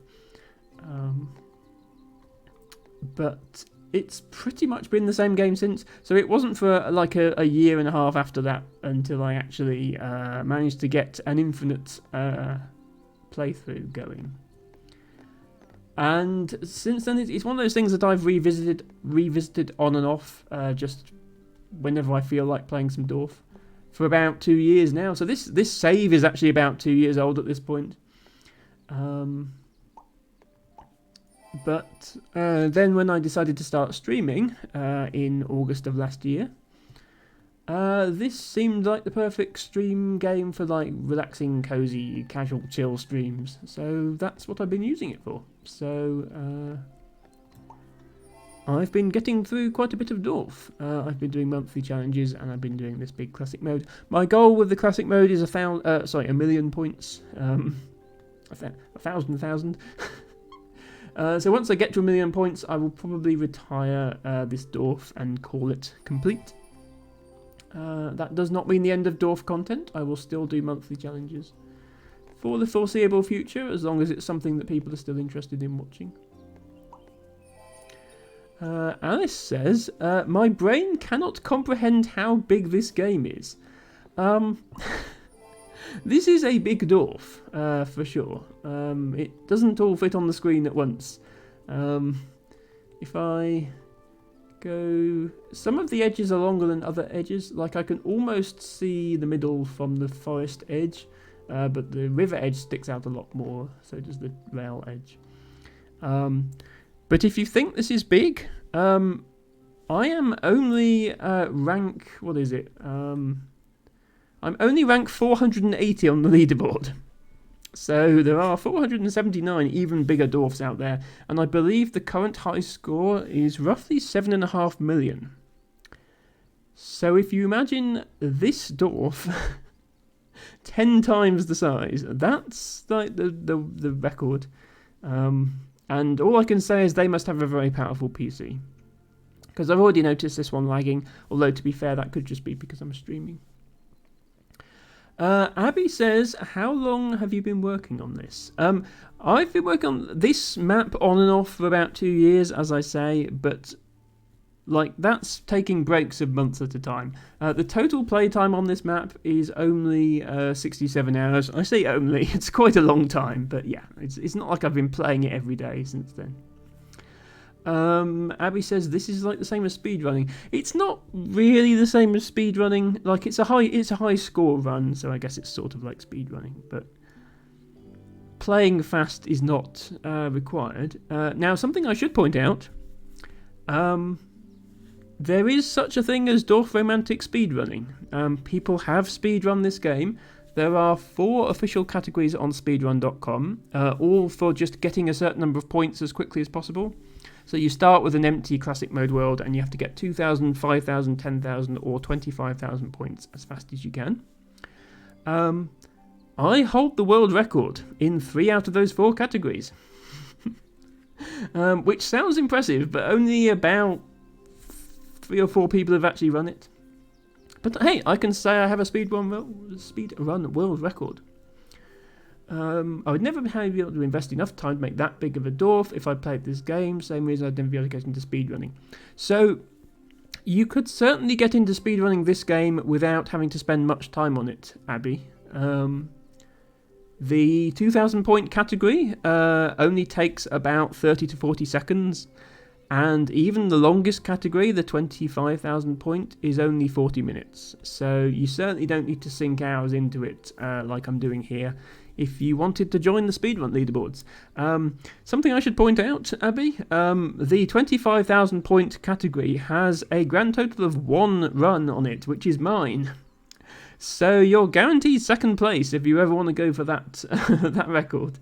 But it's pretty much been the same game since. So it wasn't for like a year and a half after that until I actually managed to get an infinite playthrough going. And since then, it's one of those things that I've revisited on and off, just whenever I feel like playing some Dorf. for about 2 years now. So this save is actually about 2 years old at this point. But then when I decided to start streaming in August of last year, this seemed like the perfect stream game for like relaxing, cozy, casual, chill streams. So that's what I've been using it for. So I've been getting through quite a bit of Dorf. I've been doing monthly challenges and I've been doing this big classic mode. My goal with the classic mode is a million points. 1,000. So once I get to 1 million points, I will probably retire this Dorf and call it complete. That does not mean the end of Dorf content. I will still do monthly challenges for the foreseeable future, as long as it's something that people are still interested in watching. Alice says, my brain cannot comprehend how big this game is. This is a big Dorf, for sure. It doesn't all fit on the screen at once. If I go... Some of the edges are longer than other edges. Like, I can almost see the middle from the forest edge, but the river edge sticks out a lot more, so does the rail edge. But if you think this is big, I am only rank... What is it? I'm only rank 480 on the leaderboard. So there are 479 even bigger Dorfs out there, and I believe the current high score is roughly 7.5 million. So if you imagine this Dorf 10 times the size, that's like the record. And all I can say is they must have a very powerful PC. Because I've already noticed this one lagging, although to be fair, that could just be because I'm streaming. Abby says, how long have you been working on this? I've been working on this map on and off for about 2 years, as I say, but like that's taking breaks of months at a time. The total playtime on this map is only 67 hours. I say only, it's quite a long time, but yeah, it's not like I've been playing it every day since then. Abby says this is like the same as speedrunning. It's not really the same as speedrunning. Like it's a high score run, so I guess it's sort of like speedrunning. But playing fast is not required. Now, something I should point out: there is such a thing as Dorf Romantic speedrunning. People have speedrun this game. There are 4 official categories on speedrun.com, all for just getting a certain number of points as quickly as possible. So you start with an empty classic mode world and you have to get 2,000, 5,000, 10,000 or 25,000 points as fast as you can. I hold the world record in 3 out of those 4 categories. Which sounds impressive, but only about 3 or 4 people have actually run it. But hey, I can say I have a speedrun world record. I would never be able to invest enough time to make that big of a Dorf if I played this game, same reason I'd never be able to get into speedrunning. So, you could certainly get into speedrunning this game without having to spend much time on it, Abby. The 2,000 point category only takes about 30 to 40 seconds, and even the longest category, the 25,000 point, is only 40 minutes. So you certainly don't need to sink hours into it like I'm doing here if you wanted to join the speedrun leaderboards. Something I should point out, Abby, the 25,000 point category has a grand total of 1 run on it, which is mine. So you're guaranteed second place if you ever want to go for that that record.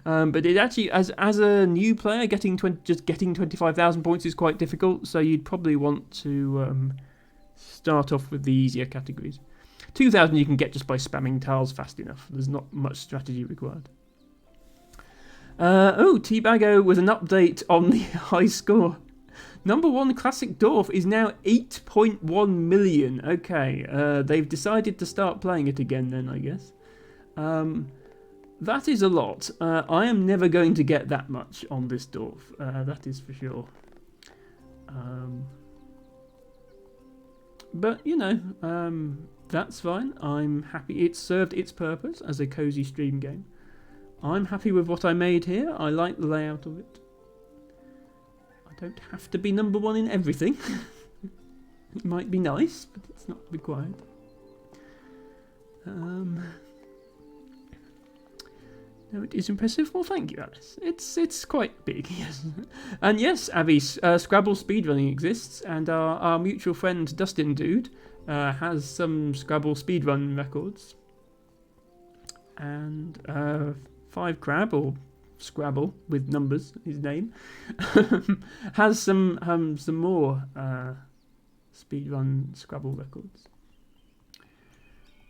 But it actually, as a new player, getting 25,000 points is quite difficult, so you'd probably want to start off with the easier categories. 2,000 you can get just by spamming tiles fast enough. There's not much strategy required. Teabago with an update on the high score. Number 1 Classic Dorf is now 8.1 million. Okay, they've decided to start playing it again then, I guess. That is a lot. I am never going to get that much on this Dorf. That is for sure. But, you know, that's fine. I'm happy. It served its purpose as a cozy stream game. I'm happy with what I made here. I like the layout of it. I don't have to be number 1 in everything. It might be nice, but it's not required. No, it is impressive. Well, thank you, Alice. It's quite big, yes. And yes, Abby, Scrabble speedrunning exists, and our mutual friend Dustin Dude has some Scrabble speedrun records. And 5Crab, or Scrabble with numbers, his name, has some more speedrun Scrabble records.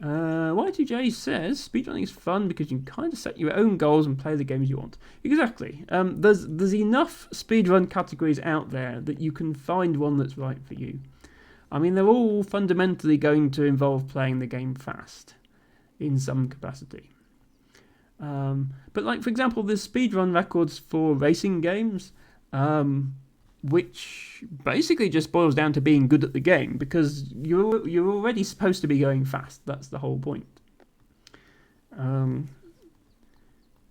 Y2J says speedrunning is fun because you can kind of set your own goals and play the games you want. Exactly. There's enough speedrun categories out there that you can find one that's right for you. I mean, they're all fundamentally going to involve playing the game fast in some capacity. But like, for example, there's speedrun records for racing games, which basically just boils down to being good at the game, because you're already supposed to be going fast. That's the whole point. And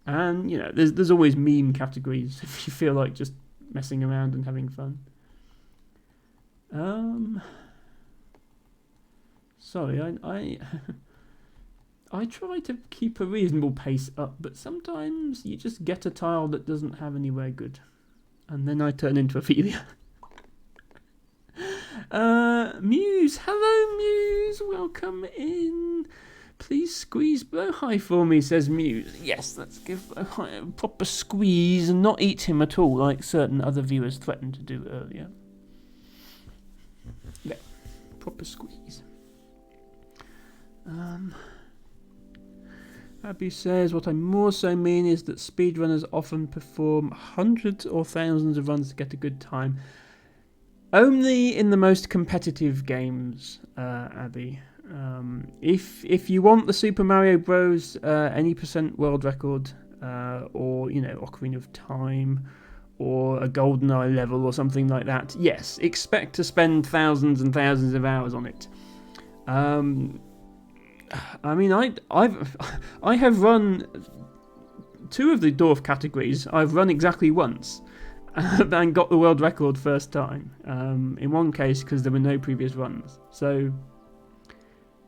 you know, there's always meme categories if you feel like just messing around and having fun. Sorry, I try to keep a reasonable pace up, but sometimes you just get a tile that doesn't have anywhere good. And then I turn into Ophelia. Muse, hello Muse, welcome in. Please squeeze Blowhigh for me, says Muse. Yes, let's give Blowhigh a proper squeeze and not eat him at all, like certain other viewers threatened to do earlier. Yeah, proper squeeze. Abby says, what I more so mean is that speedrunners often perform hundreds or thousands of runs to get a good time. Only in the most competitive games, Abby. If you want the Super Mario Bros. Any percent world record, or, you know, Ocarina of Time, or a GoldenEye level or something like that, yes, expect to spend thousands and thousands of hours on it. I mean, I have run 2 of the Dorf categories. I've run exactly once and got the world record first time. In one case, because there were no previous runs. So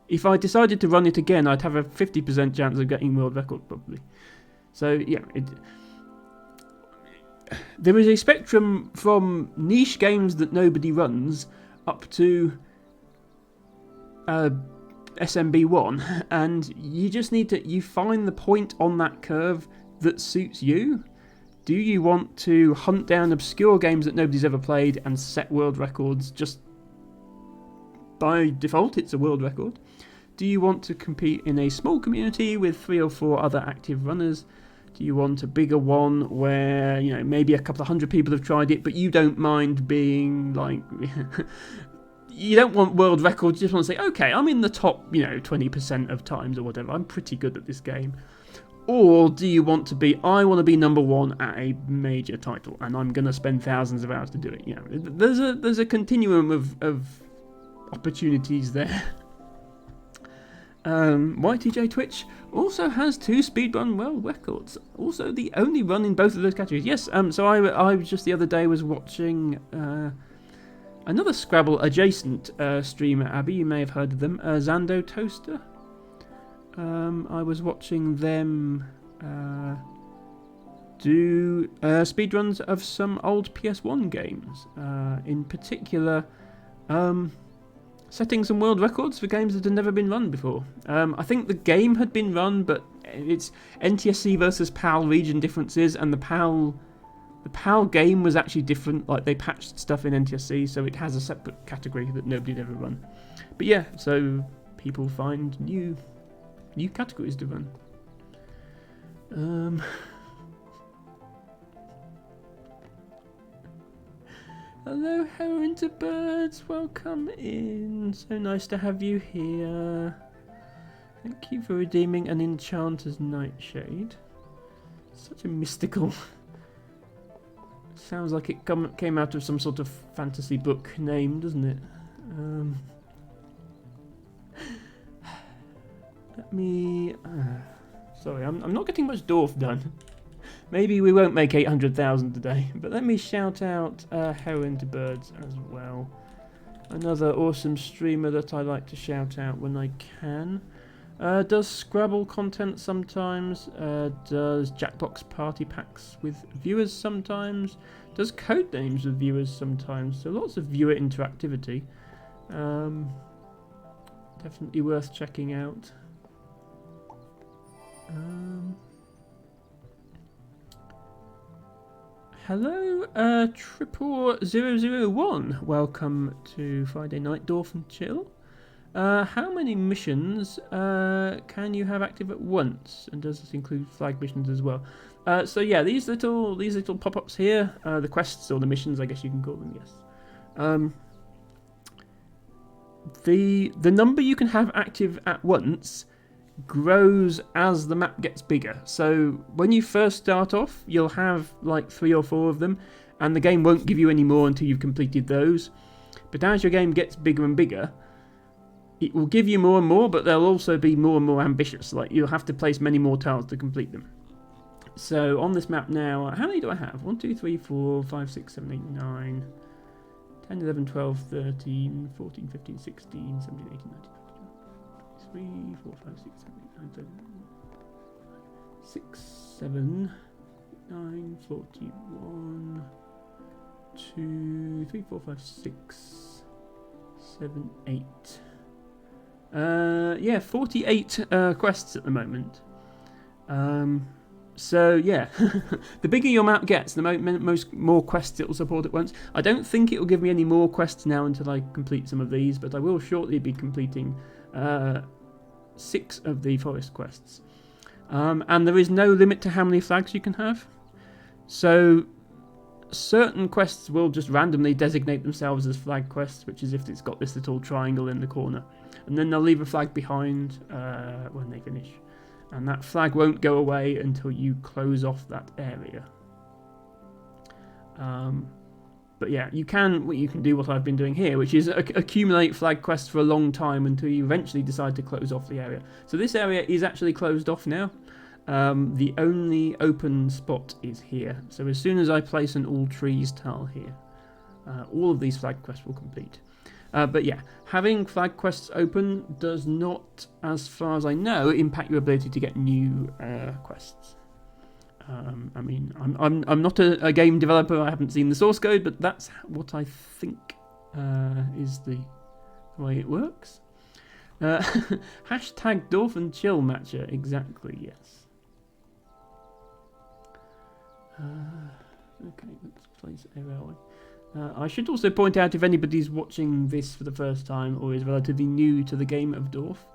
if I decided to run it again, I'd have a 50% chance of getting world record probably. So yeah, there is a spectrum from niche games that nobody runs up to SMB1, and you just need to, you find the point on that curve that suits you. Do you want to hunt down obscure games that nobody's ever played and set world records just by default? It's a world record. Do you want to compete in a small community with 3 or 4 other active runners? Do you want a bigger one where, you know, maybe a couple of 100 people have tried it, but you don't mind being like you don't want world records, you just want to say, okay, I'm in the top, 20% of times or whatever. I'm pretty good at this game. Or do you want to be, I want to be number 1 at a major title, and I'm going to spend thousands of hours to do it. There's a continuum of opportunities there. YTJ Twitch also has 2 speedrun world records. Also the only run in both of those categories. Yes, so I just the other day was watching another Scrabble adjacent streamer, Abby, you may have heard of them, Zando Toaster. I was watching them do speedruns of some old PS1 games, in particular setting some world records for games that had never been run before. I think the game had been run, but it's NTSC versus PAL region differences, and the PAL game was actually different. Like, they patched stuff in NTSC, so it has a separate category that nobody had ever run. But yeah, so people find new categories to run. Hello, Heron to Birds, welcome in. So nice to have you here. Thank you for redeeming an Enchanter's Nightshade. Such a mystical... Sounds like it came out of some sort of fantasy book name, doesn't it? Let me... sorry, I'm not getting much Dorf done. Maybe we won't make 800,000 today, but let me shout out Heron to Birds as well. Another awesome streamer that I like to shout out when I can. Does Scrabble content sometimes. Does Jackbox party packs with viewers sometimes. Does code names with viewers sometimes. So lots of viewer interactivity. Definitely worth checking out. Hello, 00001. Welcome to Friday Night Dorf and Chill. How many missions can you have active at once? And does this include flag missions as well? So yeah, these little pop-ups here, the quests or the missions, I guess you can call them. Yes. The number you can have active at once grows as the map gets bigger. So when you first start off, you'll have like 3 or 4 of them, and the game won't give you any more until you've completed those. But as your game gets bigger and bigger, it will give you more and more, but they'll also be more and more ambitious. Like you'll have to place many more tiles to complete them. So on this map now, how many do I have? 1, 2, 3, 4, 5, 6, 7, 8, 9, 10, 11, 12, 13, 14, 15, 16, 17, 18, 19, 3, 4, 5, 6, 7, 8, 9, 10, 6, 7, 9, 41, 2, 3, 4, 5, 6, 7, 8. Yeah, 48 quests at the moment. So yeah, the bigger your map gets, the more quests it will support at once. I don't think it will give me any more quests now until I complete some of these, but I will shortly be completing 6 of the forest quests. And there is no limit to how many flags you can have. So certain quests will just randomly designate themselves as flag quests, which is if it's got this little triangle in the corner. And then they'll leave a flag behind when they finish. And that flag won't go away until you close off that area. But yeah, what you can do what I've been doing here, which is accumulate flag quests for a long time until you eventually decide to close off the area. So this area is actually closed off now. The only open spot is here. So as soon as I place an all trees tile here, all of these flag quests will complete. But yeah, having flag quests open does not, as far as I know, impact your ability to get new quests. I mean, I'm not a game developer. I haven't seen the source code, but that's what I think is the way it works. Hashtag Dorf and Chill matcher. Exactly, yes. Okay, let's place a railway. I should also point out, if anybody's watching this for the first time or is relatively new to the game of Dorf,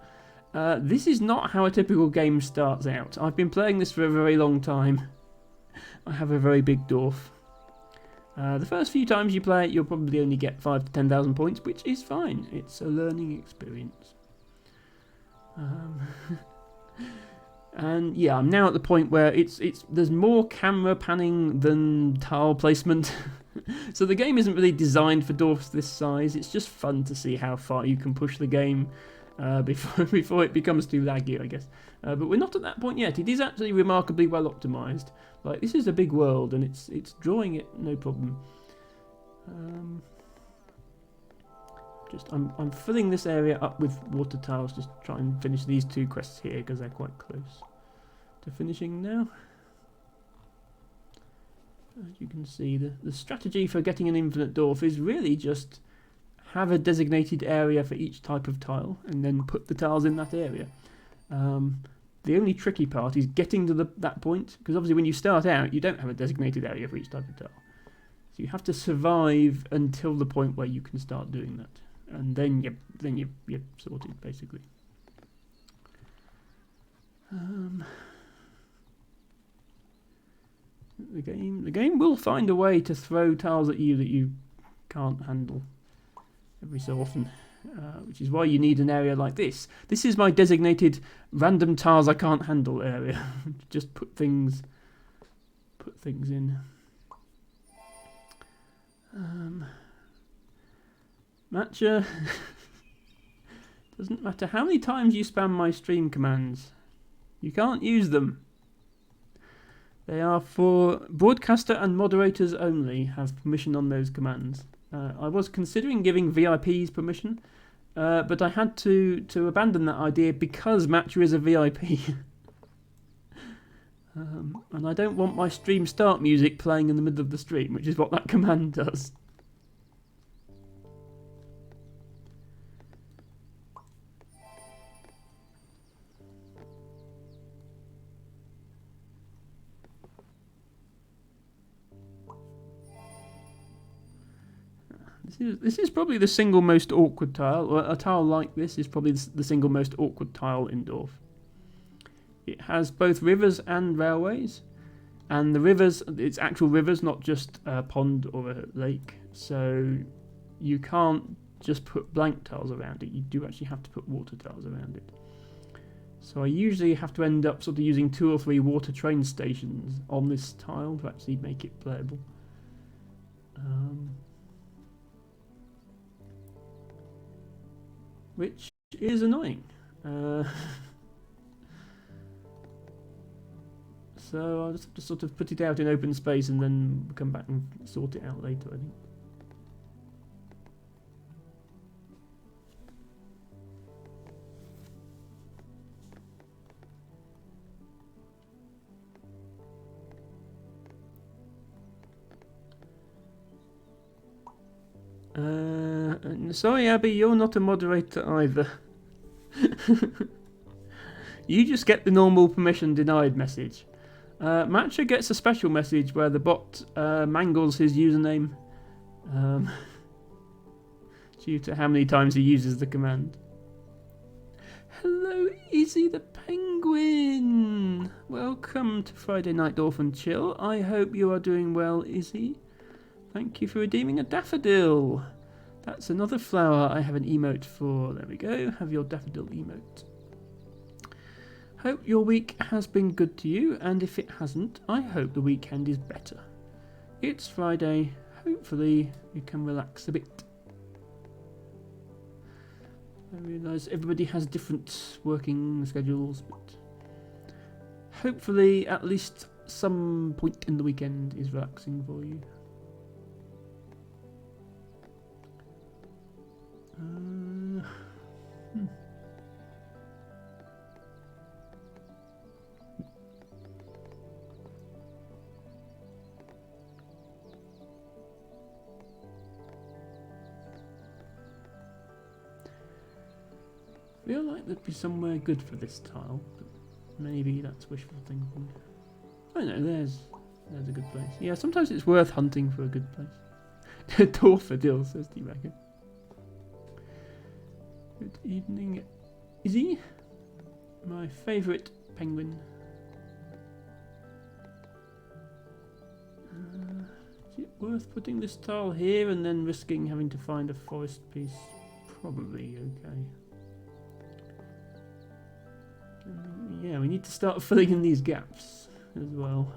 this is not how a typical game starts out. I've been playing this for a very long time. I have a very big Dorf. The first few times you play it, you'll probably only get 5,000 to 10,000 points, which is fine. It's a learning experience. And yeah, I'm now at the point where there's more camera panning than tile placement. So the game isn't really designed for dwarfs this size. It's just fun to see how far you can push the game before it becomes too laggy, I guess. But we're not at that point yet. It is actually remarkably well optimized. Like, this is a big world, and it's drawing it no problem. I'm filling this area up with water tiles. Just try and finish these 2 quests here because they're quite close to finishing now. As you can see, the strategy for getting an infinite dwarf is really just have a designated area for each type of tile and then put the tiles in that area. The only tricky part is getting to that point, because obviously when you start out you don't have a designated area for each type of tile. So you have to survive until the point where you can start doing that, and then you're sorted basically. The game will find a way to throw tiles at you that you can't handle every so often, which is why you need an area like this. This is my designated random tiles I can't handle area. Just put things in. Matcha. Doesn't matter how many times you spam my stream commands, you can't use them. They are for broadcaster and moderators only have permission on those commands. I was considering giving VIPs permission, but I had to abandon that idea because Matcha is a VIP. And I don't want my stream start music playing in the middle of the stream, which is what that command does. This is probably the single most awkward tile. Or a tile like this is probably the single most awkward tile in Dorf. It has both rivers and railways, and the rivers, it's actual rivers, not just a pond or a lake. So you can't just put blank tiles around it. You do actually have to put water tiles around it. So I usually have to end up sort of using 2 or 3 water train stations on this tile to actually make it playable. Which is annoying. So I'll just have to sort of put it out in open space and then come back and sort it out later, I think. Sorry, Abby, you're not a moderator either. You just get the normal permission denied message. Matcha gets a special message where the bot mangles his username due to how many times he uses the command. Hello, Izzy the Penguin! Welcome to Friday Night Dorf and Chill. I hope you are doing well, Izzy. Thank you for redeeming a daffodil. That's another flower I have an emote for. There we go. Have your daffodil emote. Hope your week has been good to you, and if it hasn't, I hope the weekend is better. It's Friday. Hopefully you can relax a bit. I realise everybody has different working schedules, but hopefully at least some point in the weekend is relaxing for you. I feel like there'd be somewhere good for this tile, but maybe that's wishful thinking. Oh no, there's a good place. Yeah, sometimes it's worth hunting for a good place. Daffodil, says T-Wagon. Good evening, Izzy. My favourite penguin. Is it worth putting this tile here and then risking having to find a forest piece? Probably okay. Yeah, we need to start filling in these gaps as well.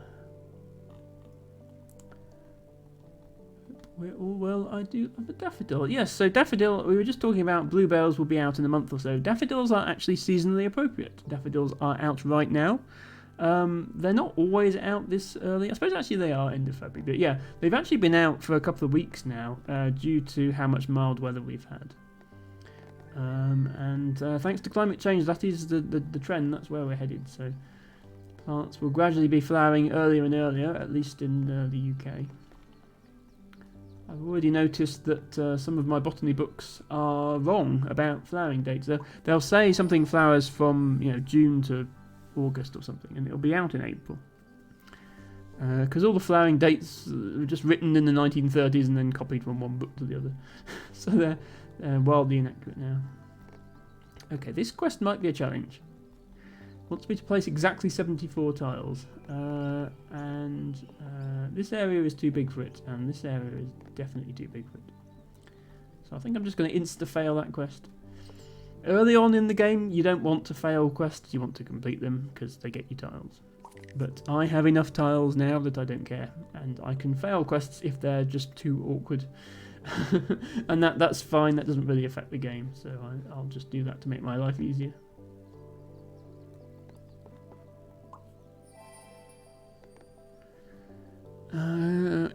We're all well. I do love a daffodil. Yes, so daffodil, we were just talking about bluebells will be out in a month or so. Daffodils are actually seasonally appropriate. Daffodils are out right now. They're not always out this early. I suppose actually they are end of February. But yeah, they've actually been out for a couple of weeks now due to how much mild weather we've had. And thanks to climate change, that is the trend. That's where we're headed. So plants will gradually be flowering earlier and earlier, at least in the UK. I've already noticed that some of my botany books are wrong about flowering dates. They'll say something flowers from June to August or something, and it'll be out in April. Because all the flowering dates were just written in the 1930s and then copied from one book to the other. So they're wildly inaccurate now. Okay, this quest might be a challenge. Wants me to place exactly 74 tiles. And this area is too big for it, and this area is definitely too big for it. So I think I'm just going to insta-fail that quest. Early on in the game, you don't want to fail quests, you want to complete them, because they get you tiles. But I have enough tiles now that I don't care, and I can fail quests if they're just too awkward. And that's fine, that doesn't really affect the game, so I'll just do that to make my life easier.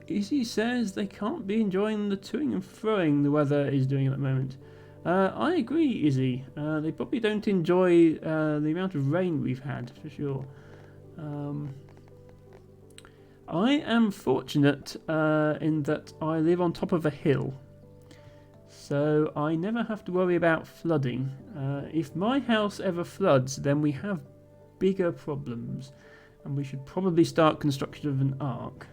Izzy says they can't be enjoying the toing and froing the weather is doing at the moment. I agree, Izzy. They probably don't enjoy the amount of rain we've had, for sure. I am fortunate in that I live on top of a hill, so I never have to worry about flooding. If my house ever floods, then we have bigger problems, and we should probably start construction of an ark.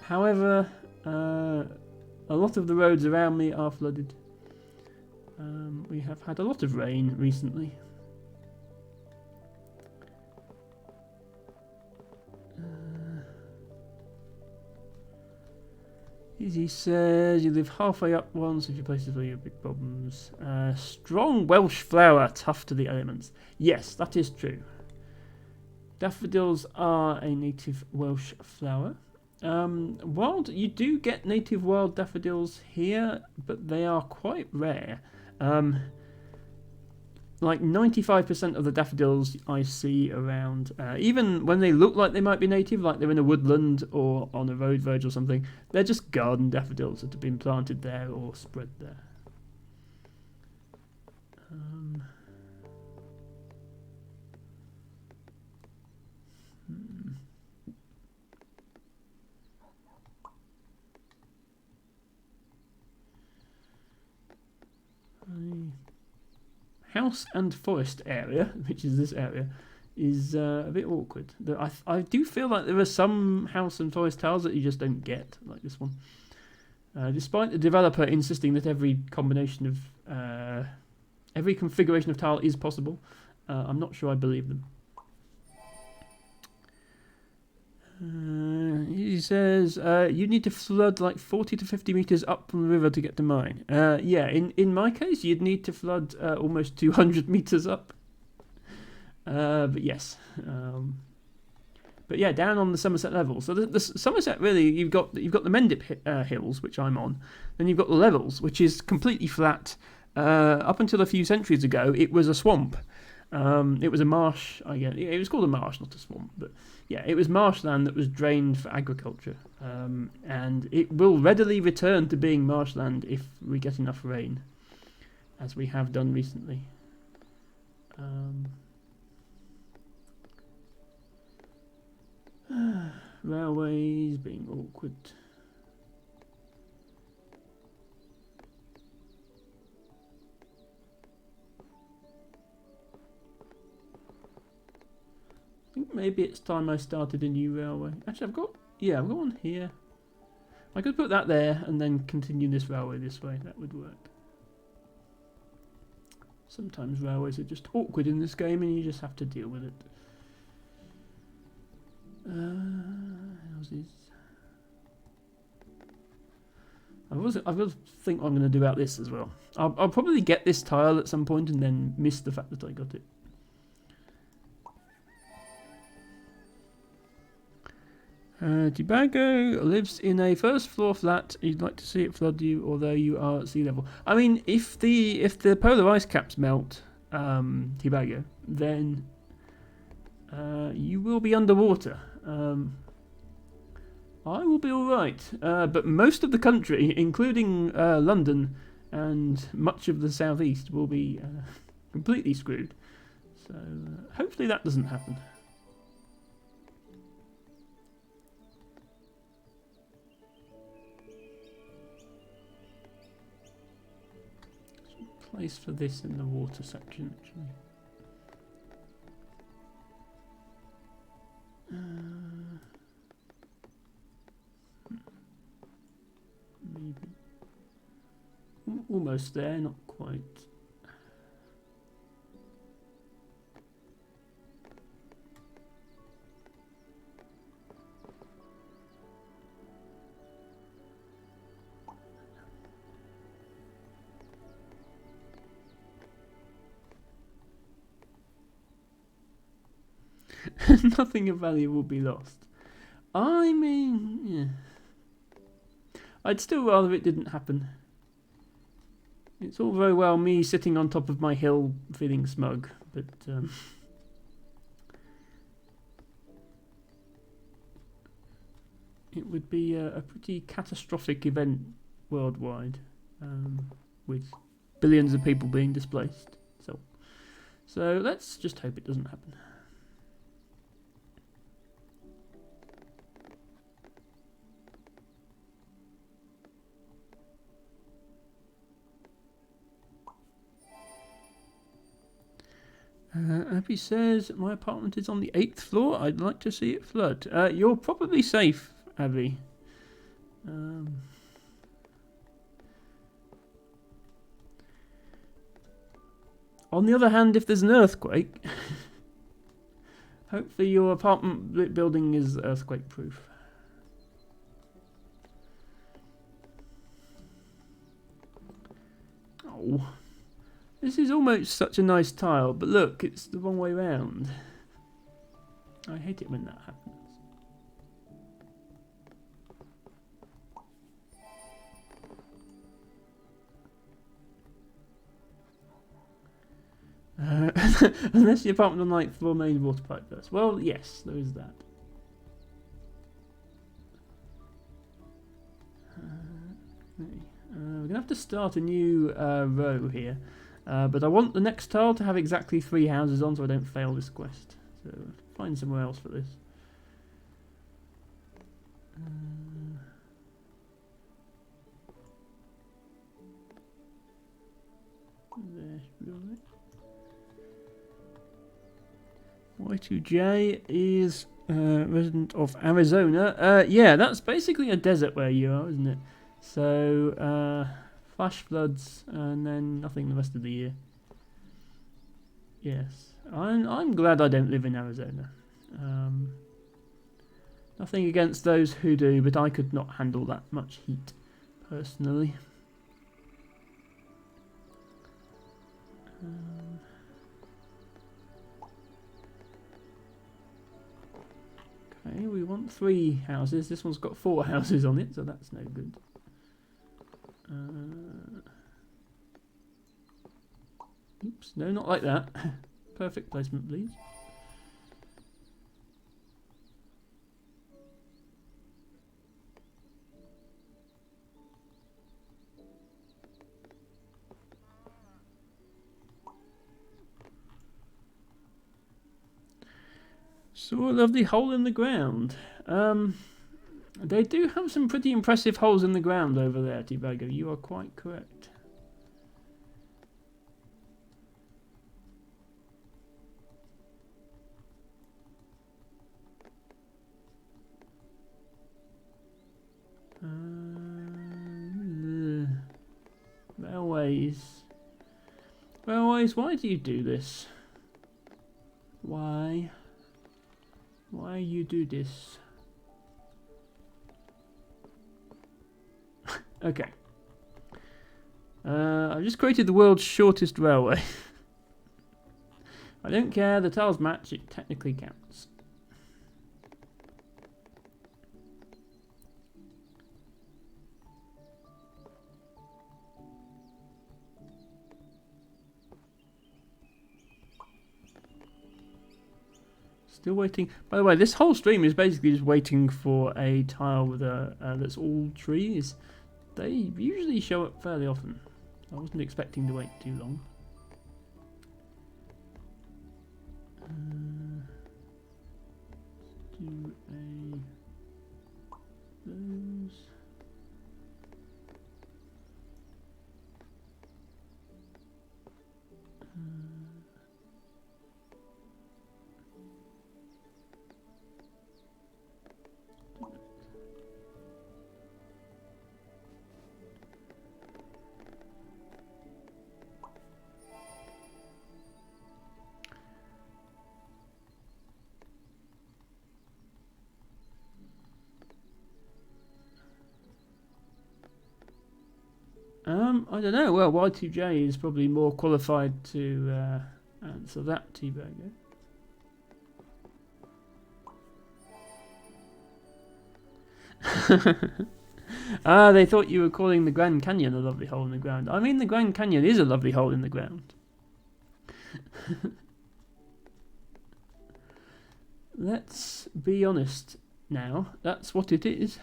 However, a lot of the roads around me are flooded. We have had a lot of rain recently. Izzy says you live halfway up once if you places where you have big problems. Strong Welsh flower, tough to the elements. Yes, that is true. Daffodils are a native Welsh flower. You do get native wild daffodils here, but they are quite rare. Like 95% of the daffodils I see around, even when they look like they might be native, like they're in a woodland or on a road verge or something, they're just garden daffodils that have been planted there or spread there. House and forest area, which is this area, is a bit awkward. I do feel like there are some house and forest tiles that you just don't get, like this one. Despite the developer insisting that every configuration of tile is possible, I'm not sure I believe them. He says you need to flood like 40 to 50 meters up from the river to get to mine. Yeah, in my case, you'd need to flood almost 200 meters up. But yes, but yeah, down on the Somerset level. So the Somerset, really, you've got the Mendip hills, which I'm on. Then you've got the levels, which is completely flat. Up until a few centuries ago, it was a swamp. It was a marsh, I guess. It was called a marsh, not a swamp, but yeah, it was marshland that was drained for agriculture, and it will readily return to being marshland if we get enough rain, as we have done recently. Railways being awkward. I think maybe it's time I started a new railway. Actually, I've got one here. I could put that there and then continue this railway this way. That would work. Sometimes railways are just awkward in this game and you just have to deal with it. How's this? I will think what I'm going to do about this as well. I'll probably get this tile at some point and then miss the fact that I got it. Tobago lives in a first floor flat. You'd like to see it flood you, although you are at sea level. I mean, if the polar ice caps melt, Tobago, then you will be underwater. I will be all right, but most of the country, including London and much of the southeast, will be completely screwed. So hopefully that doesn't happen. Place for this in the water section, actually. Maybe. Almost there, not quite. Nothing of value will be lost. I mean, yeah. I'd still rather it didn't happen. It's all very well me sitting on top of my hill feeling smug, but it would be a pretty catastrophic event worldwide. with billions of people being displaced. So let's just hope it doesn't happen. Abby says, my apartment is on the 8th floor. I'd like to see it flood. You're probably safe, Abby. On the other hand, if there's an earthquake, hopefully your apartment building is earthquake proof. Oh, this is almost such a nice tile, but look, it's the wrong way round. I hate it when that happens. Unless the apartment on 9th floor main water pipe burst. Well, yes, there is that. We're going to have to start a new row here. But I want the next tile to have exactly 3 houses on so I don't fail this quest. So find somewhere else for this. There should be all right. Y2J is resident of Arizona. Yeah, that's basically a desert where you are, isn't it? So, flash floods and then nothing the rest of the year. Yes, I'm glad I don't live in Arizona. Nothing against those who do, but I could not handle that much heat, personally. Okay, we want 3 houses. This one's got 4 houses on it, so that's no good. Oops, no, not like that. Perfect placement, please. Saw a lovely hole in the ground. They do have some pretty impressive holes in the ground over there, T-Bagger. You are quite correct. Railways. Railways, why do you do this? Why? Why you do this? Okay. I've just created the world's shortest railway. I don't care, the tiles match, it technically counts. Still waiting. By the way, this whole stream is basically just waiting for a tile with a that's all trees. They usually show up fairly often. I wasn't expecting to wait too long. Do those. I don't know. Well, Y2J is probably more qualified to answer that, T-Bagger. They thought you were calling the Grand Canyon a lovely hole in the ground. I mean, the Grand Canyon is a lovely hole in the ground. Let's be honest now. That's what it is.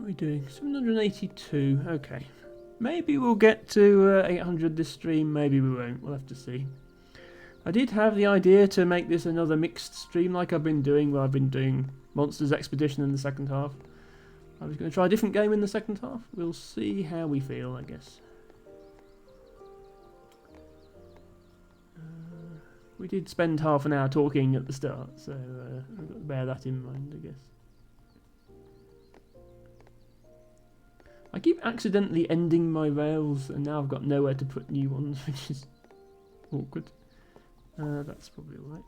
What are we doing? 782. Okay. Maybe we'll get to 800 this stream. Maybe we won't. We'll have to see. I did have the idea to make this another mixed stream like I've been doing, where I've been doing Monsters Expedition in the second half. I was going to try a different game in the second half. We'll see how we feel, I guess. We did spend half an hour talking at the start, so I've got to bear that in mind, I guess. I keep accidentally ending my rails, and now I've got nowhere to put new ones, which is awkward. That's probably alright.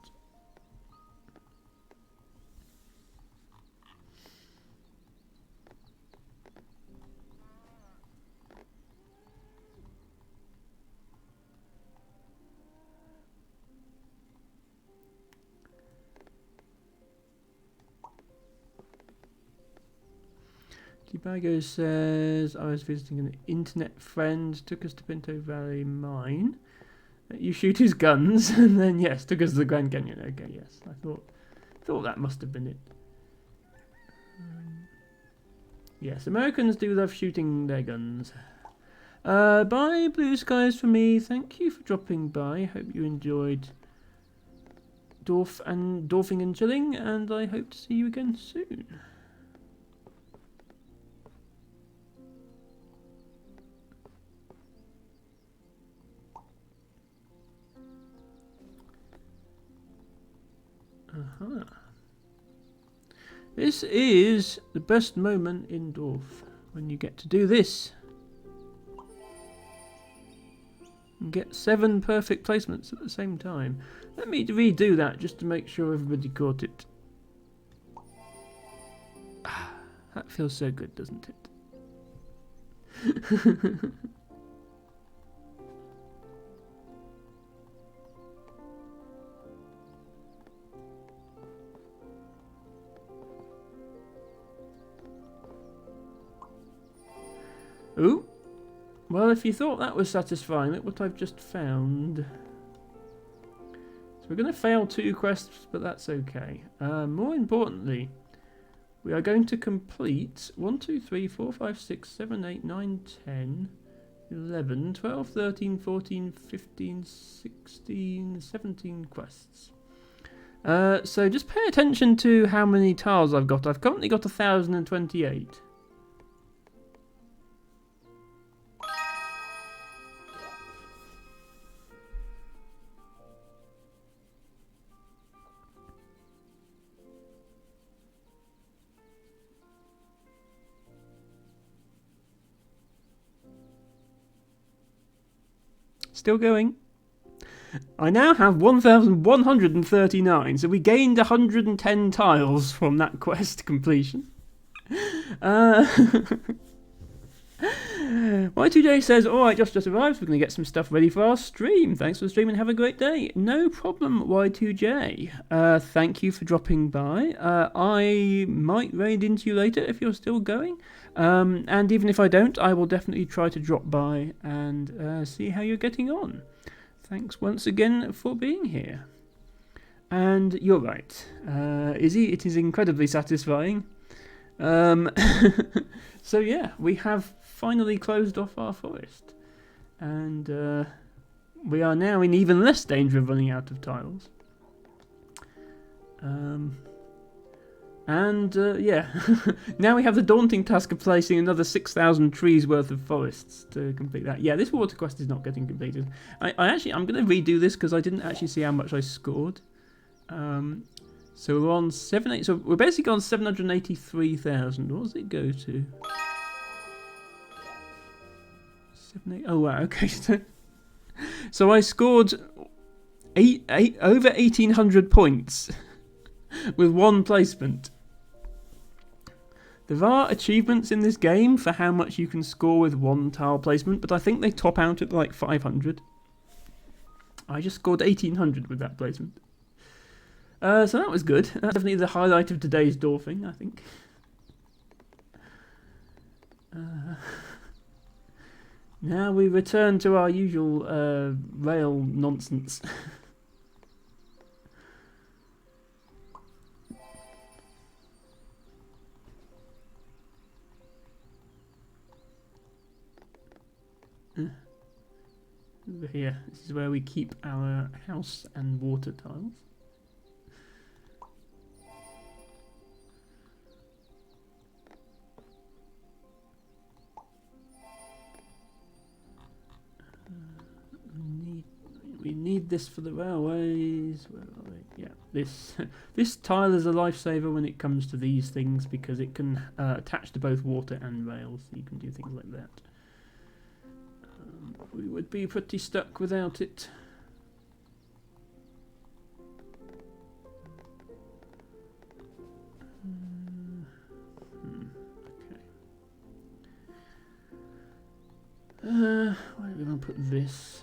Debago says, I was visiting an internet friend, took us to Pinto Valley Mine. You shoot his guns, and then, yes, took us to the Grand Canyon. Okay, yes, I thought that must have been it. Yes, Americans do love shooting their guns. Bye, blue skies for me. Thank you for dropping by. Hope you enjoyed Dorfing and chilling, and I hope to see you again soon. This is the best moment in Dorf, when you get to do this. And get 7 perfect placements at the same time. Let me redo that just to make sure everybody caught it. That feels so good, doesn't it? Ooh. Well, if you thought that was satisfying, look what I've just found. So we're going to fail 2 quests, but that's okay. More importantly, we are going to complete 1, 2, 3, 4, 5, 6, 7, 8, 9, 10, 11, 12, 13, 14, 15, 16, 17 quests. So just pay attention to how many tiles I've got. I've currently got 1,028. Still going. I now have 1,139, so we gained 110 tiles from that quest completion. Y2J says, alright, just arrived, we're going to get some stuff ready for our stream. Thanks for the stream and have a great day. No problem, Y2J. Thank you for dropping by. I might raid into you later if you're still going. And even if I don't, I will definitely try to drop by and see how you're getting on. Thanks once again for being here. And you're right, Izzy, it is incredibly satisfying. So yeah, we have finally closed off our forest. And we are now in even less danger of running out of tiles. Yeah, now we have the daunting task of placing another 6,000 trees worth of forests to complete that. Yeah, this water quest is not getting completed. I'm going to redo this because I didn't actually see how much I scored. So we're on 7, so we're basically on 783,000. What does it go to? 7, 8, oh wow, okay. So I scored over 1,800 points with 1 placement. There are achievements in this game for how much you can score with 1 tile placement, but I think they top out at like 500. I just scored 1,800 with that placement. So that was good. That's definitely the highlight of today's Dorfing, I think. Now we return to our usual rail nonsense. over here. This is where we keep our house and water tiles. We need this for the railways. Where are they? Yeah, this tile is a lifesaver when it comes to these things because it can attach to both water and rails. So you can do things like that. We would be pretty stuck without it. Okay. Where are we going to put this?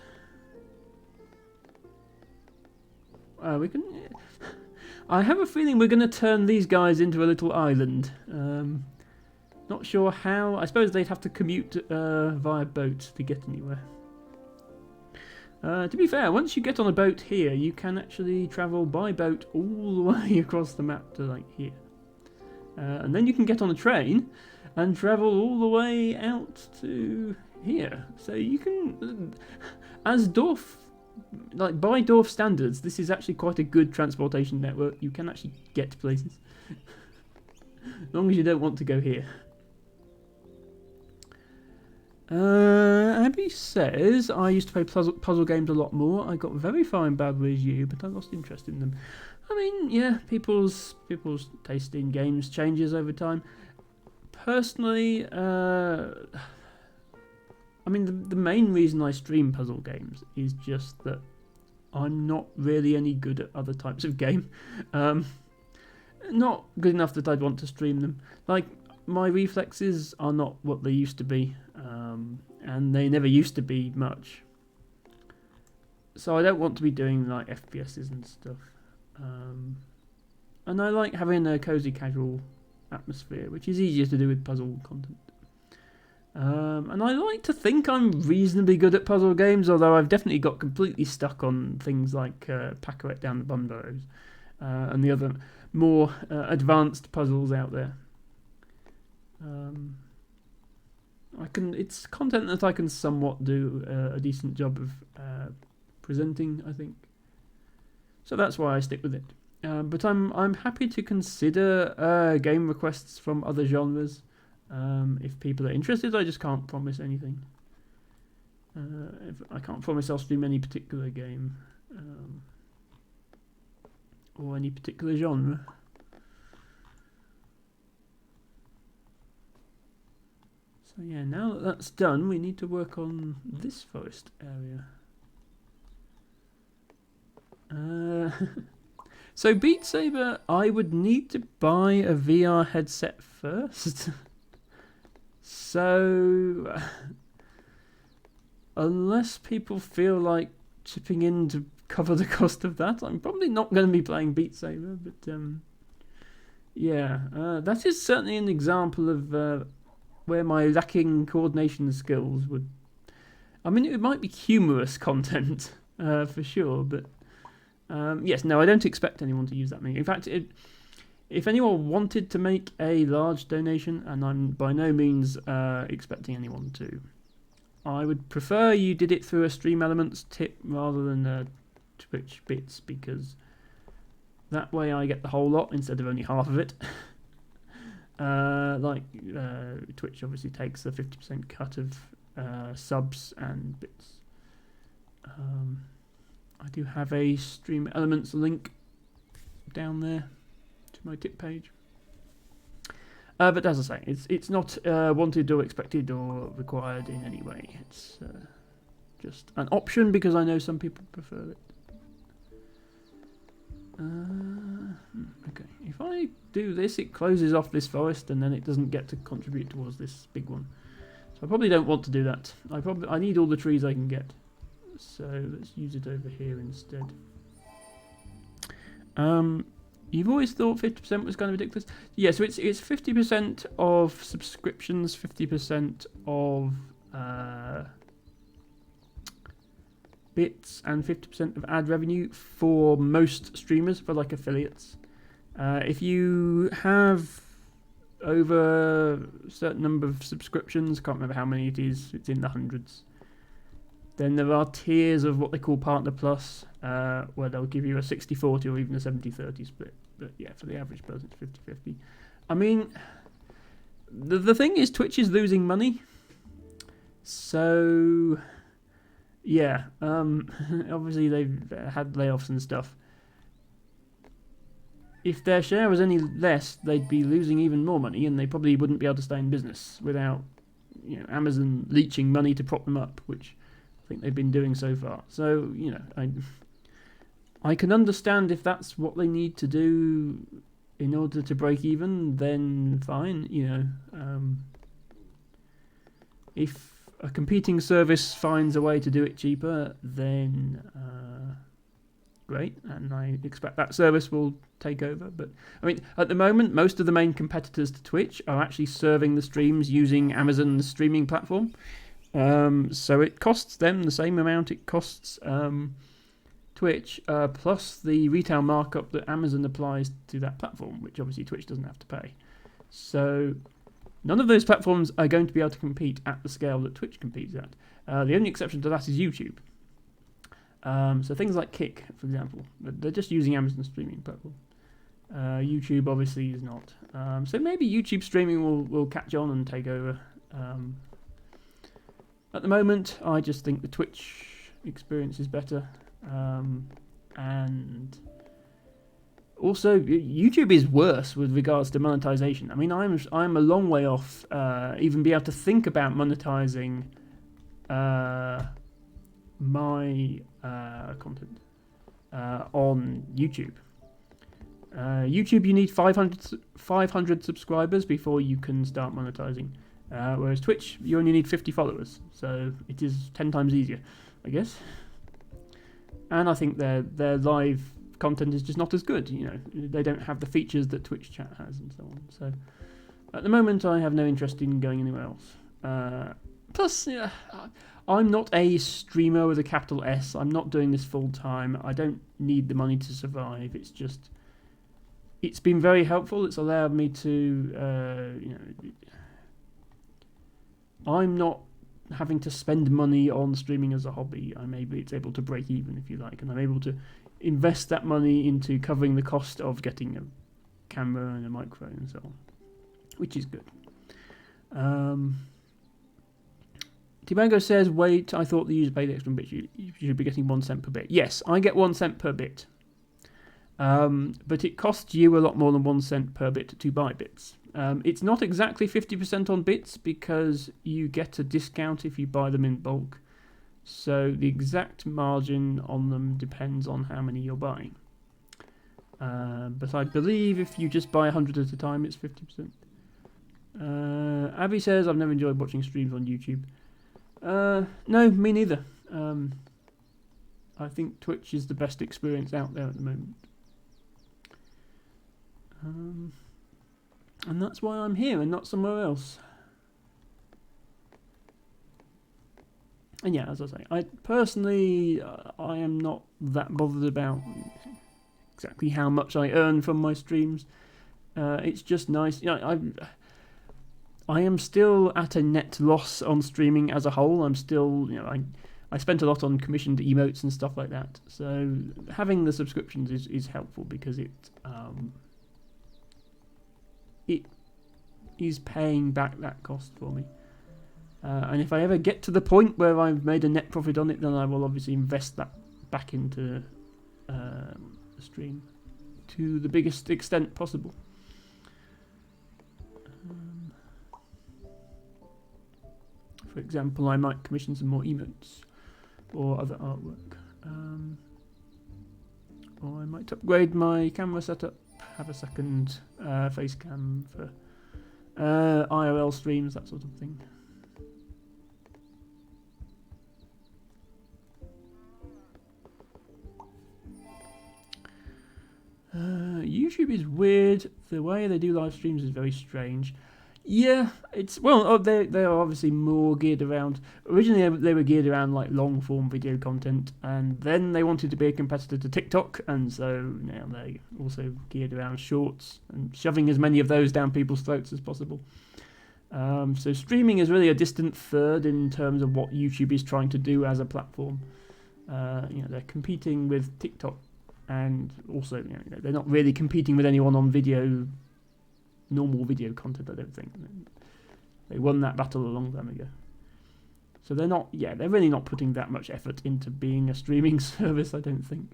We can. I have a feeling we're going to turn these guys into a little island. Not sure how. I suppose they'd have to commute via boat to get anywhere. To be fair, once you get on a boat here, you can actually travel by boat all the way across the map to like here. And then you can get on a train and travel all the way out to here. So you can, as Dorf, like by Dorf standards, this is actually quite a good transportation network. You can actually get to places. As long as you don't want to go here. Abby says, I used to play puzzle games a lot more. I got very far in Bad Ways U, but I lost interest in them. I mean, yeah, people's taste in games changes over time. Personally, I mean, the main reason I stream puzzle games is just that I'm not really any good at other types of game. Not good enough that I'd want to stream them. Like, my reflexes are not what they used to be, and they never used to be much. So I don't want to be doing like FPSs and stuff. And I like having a cozy casual atmosphere, which is easier to do with puzzle content. And I like to think I'm reasonably good at puzzle games, although I've definitely got completely stuck on things like Pack-A-Wet Down the Bum Burrows and the other more advanced puzzles out there. It's content that I can somewhat do a decent job of presenting, I think. So that's why I stick with it. But I'm happy to consider game requests from other genres. If people are interested, I just can't promise anything. I can't promise I'll stream any particular game or any particular genre. So yeah, now that that's done, we need to work on this forest area. So Beat Saber, I would need to buy a VR headset first. So unless people feel like chipping in to cover the cost of that, I'm probably not going to be playing Beat Saber. But yeah, that is certainly an example of where my lacking coordination skills would. I mean, it might be humorous content for sure, but yes, no, I don't expect anyone to use that many. In fact, if anyone wanted to make a large donation, and I'm by no means expecting anyone to, I would prefer you did it through a Stream Elements tip rather than a Twitch bits, because that way I get the whole lot instead of only half of it. Twitch obviously takes a 50% cut of subs and bits. I do have a Stream Elements link down there to my tip page. But as I say, it's not wanted or expected or required in any way. It's just an option because I know some people prefer it. Okay, if I do this, it closes off this forest and then it doesn't get to contribute towards this big one. So I probably don't want to do that. I need all the trees I can get. So let's use it over here instead. You've always thought 50% was kind of ridiculous. Yeah, so it's 50% of subscriptions, 50% of bits, and 50% of ad revenue for most streamers, for like affiliates. If you have over a certain number of subscriptions, can't remember how many it is, it's in the hundreds, Then there are tiers of what they call Partner Plus, where they'll give you a 60-40 or even a 70-30 split. But yeah, for the average person, it's 50-50. I mean, the thing is, Twitch is losing money. So, yeah, obviously they've had layoffs and stuff. If their share was any less, they'd be losing even more money, and they probably wouldn't be able to stay in business without, Amazon leeching money to prop them up, which I think they've been doing so far. So, I can understand if that's what they need to do in order to break even, then fine, if a competing service finds a way to do it cheaper, then great, and I expect that service will take over. But I mean, at the moment, most of the main competitors to Twitch are actually serving the streams using Amazon's streaming platform. So it costs them the same amount it costs Twitch, plus the retail markup that Amazon applies to that platform, which obviously Twitch doesn't have to pay. So none of those platforms are going to be able to compete at the scale that Twitch competes at. The only exception to that is YouTube. So things like Kick, for example, they're just using Amazon's streaming platform. YouTube obviously is not. So maybe YouTube streaming will catch on and take over. At the moment, I just think the Twitch experience is better. And also, YouTube is worse with regards to monetization. I mean, I'm a long way off even be able to think about monetizing my content on YouTube. YouTube, you need 500 subscribers before you can start monetizing. Whereas Twitch, you only need 50 followers. So it is 10 times easier, I guess. And I think their live content is just not as good. They don't have the features that Twitch chat has and so on. So at the moment, I have no interest in going anywhere else. Plus, I'm not a streamer with a capital S. I'm not doing this full time. I don't need the money to survive. It's been very helpful. It's allowed me to, I'm not having to spend money on streaming as a hobby. It's able to break even, if you like, and I'm able to invest that money into covering the cost of getting a camera and a microphone and so on, which is good. Tibango says, wait, I thought the user paid the extra bit. You should be getting 1 cent per bit. Yes, I get 1 cent per bit. But it costs you a lot more than 1 cent per bit to buy bits. It's not exactly 50% on bits because you get a discount if you buy them in bulk. So the exact margin on them depends on how many you're buying. But I believe if you just buy 100 at a time, it's 50%. Abby says, I've never enjoyed watching streams on YouTube. No, me neither. I think Twitch is the best experience out there at the moment. And that's why I'm here and not somewhere else. And yeah, as I say, I personally, I am not that bothered about exactly how much I earn from my streams. It's just nice. I am still at a net loss on streaming as a whole. I'm still, I spent a lot on commissioned emotes and stuff like that. So having the subscriptions is helpful because it is paying back that cost for me. And if I ever get to the point where I've made a net profit on it, then I will obviously invest that back into the stream to the biggest extent possible. For example, I might commission some more emotes or other artwork. Or I might upgrade my camera setup, have a second face cam for IRL streams, that sort of thing. YouTube is weird. The way they do live streams is very strange. Yeah, they are obviously more geared around. Originally, they were geared around like long form video content, and then they wanted to be a competitor to TikTok, and so now they also geared around shorts and shoving as many of those down people's throats as possible. So streaming is really a distant third in terms of what YouTube is trying to do as a platform. They're competing with TikTok, and also they're not really competing with anyone on normal video content. I don't think they won that battle a long time ago. So they're really not putting that much effort into being a streaming service, I don't think.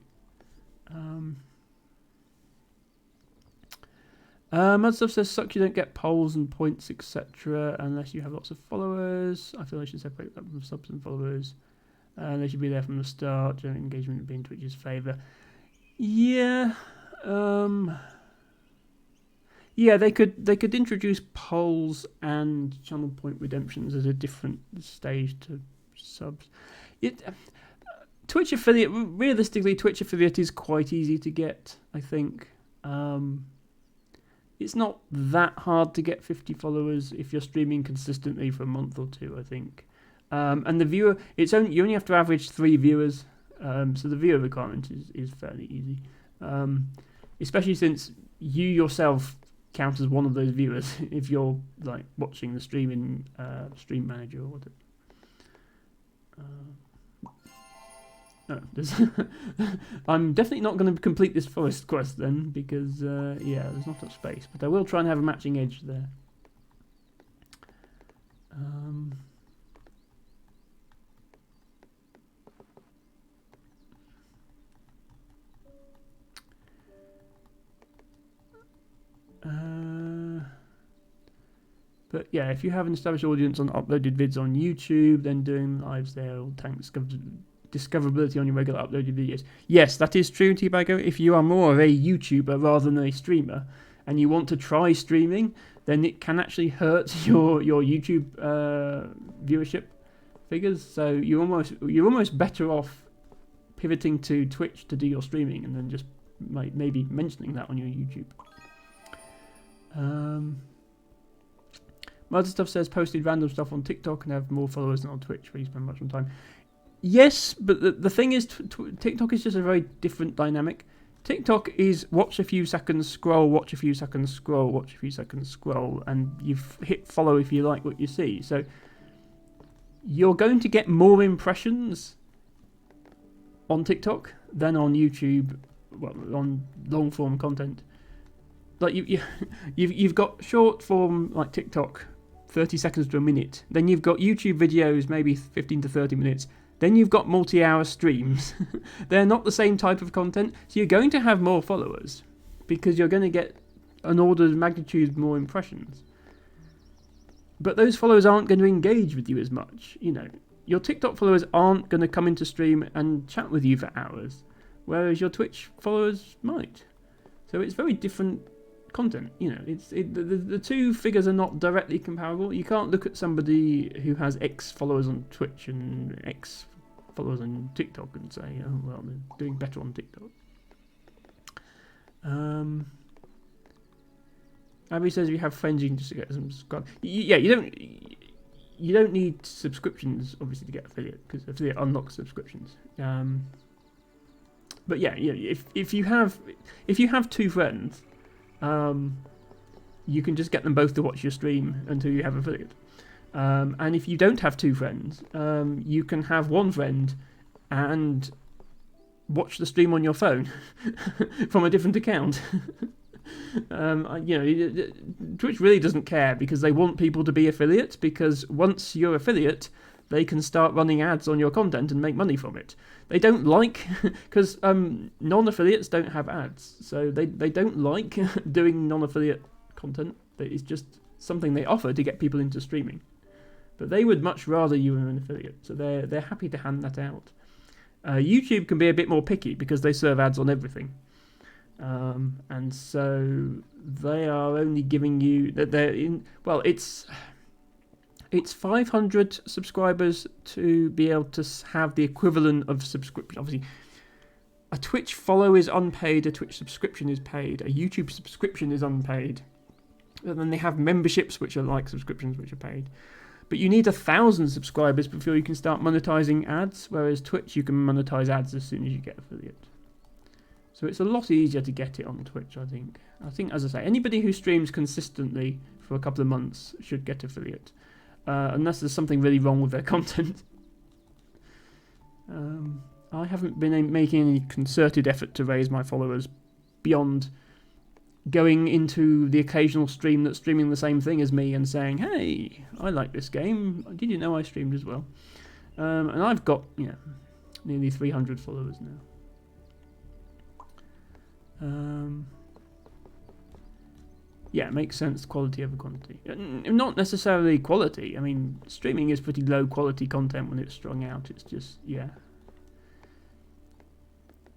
Mud Stuff says, sucks you don't get polls and points, etc. unless you have lots of followers. I feel I should separate that from subs and followers. They should be there from the start. General engagement would be in Twitch's favour. Yeah. Yeah, they could introduce polls and channel point redemptions as a different stage to subs. Twitch affiliate, realistically, Twitch affiliate is quite easy to get, I think. It's not that hard to get 50 followers if you're streaming consistently for a month or two, I think. And the viewer, you only have to average 3 viewers, so the viewer requirement is fairly easy. Especially since you yourself count as one of those viewers if you're like watching the stream in Stream Manager or whatever. I'm definitely not going to complete this forest quest then, because there's not enough space, but I will try and have a matching edge there. But yeah, if you have an established audience on uploaded vids on YouTube, then doing lives there will tank discoverability on your regular uploaded videos. Yes, that is true, T-Bago. If you are more of a YouTuber rather than a streamer, and you want to try streaming, then it can actually hurt your YouTube viewership figures. So you're almost better off pivoting to Twitch to do your streaming, and then just maybe mentioning that on your YouTube. Other stuff says posted random stuff on TikTok and have more followers than on Twitch, where you spend much more time. Yes, but the thing is, TikTok is just a very different dynamic. TikTok is watch a few seconds, scroll, watch a few seconds, scroll, watch a few seconds, scroll, and you've hit follow if you like what you see. So you're going to get more impressions on TikTok than on YouTube, on long form content. Like you've got short form like TikTok, 30 seconds to a minute. Then you've got YouTube videos, maybe 15 to 30 minutes. Then you've got multi-hour streams. They're not the same type of content, so you're going to have more followers because you're going to get an order of magnitude more impressions. But those followers aren't going to engage with you as much. Your TikTok followers aren't going to come into stream and chat with you for hours, whereas your Twitch followers might. So it's very different content. The two figures are not directly comparable. You can't look at somebody who has X followers on Twitch and X followers on TikTok and say, oh well, they're doing better on TikTok. Abby says if you have friends, you can just get some subscribe. Yeah, you don't need subscriptions obviously to get affiliate, because affiliate unlocks subscriptions. But yeah, if you have 2 friends, you can just get them both to watch your stream until you have affiliate. And if you don't have 2 friends, you can have 1 friend and watch the stream on your phone from a different account. Twitch really doesn't care, because they want people to be affiliates, because once you're affiliate, they can start running ads on your content and make money from it. They don't like, because non-affiliates don't have ads, so they don't like doing non-affiliate content. It's just something they offer to get people into streaming. But they would much rather you were an affiliate, so they're happy to hand that out. YouTube can be a bit more picky because they serve ads on everything. And so they are only giving you that it's 500 subscribers to be able to have the equivalent of subscription. Obviously, a Twitch follow is unpaid, a Twitch subscription is paid, a YouTube subscription is unpaid. And then they have memberships, which are like subscriptions, which are paid. But you need 1,000 subscribers before you can start monetizing ads, whereas Twitch, you can monetize ads as soon as you get affiliate. So it's a lot easier to get it on Twitch, I think. I think, as I say, anybody who streams consistently for a couple of months should get affiliate, unless there's something really wrong with their content. I haven't been making any concerted effort to raise my followers beyond going into the occasional stream that's streaming the same thing as me and saying, hey, I like this game. Did you know I streamed as well? And I've got, nearly 300 followers now. Yeah, it makes sense, quality over quantity. Not necessarily quality. I mean, streaming is pretty low quality content when it's strung out. It's just, yeah.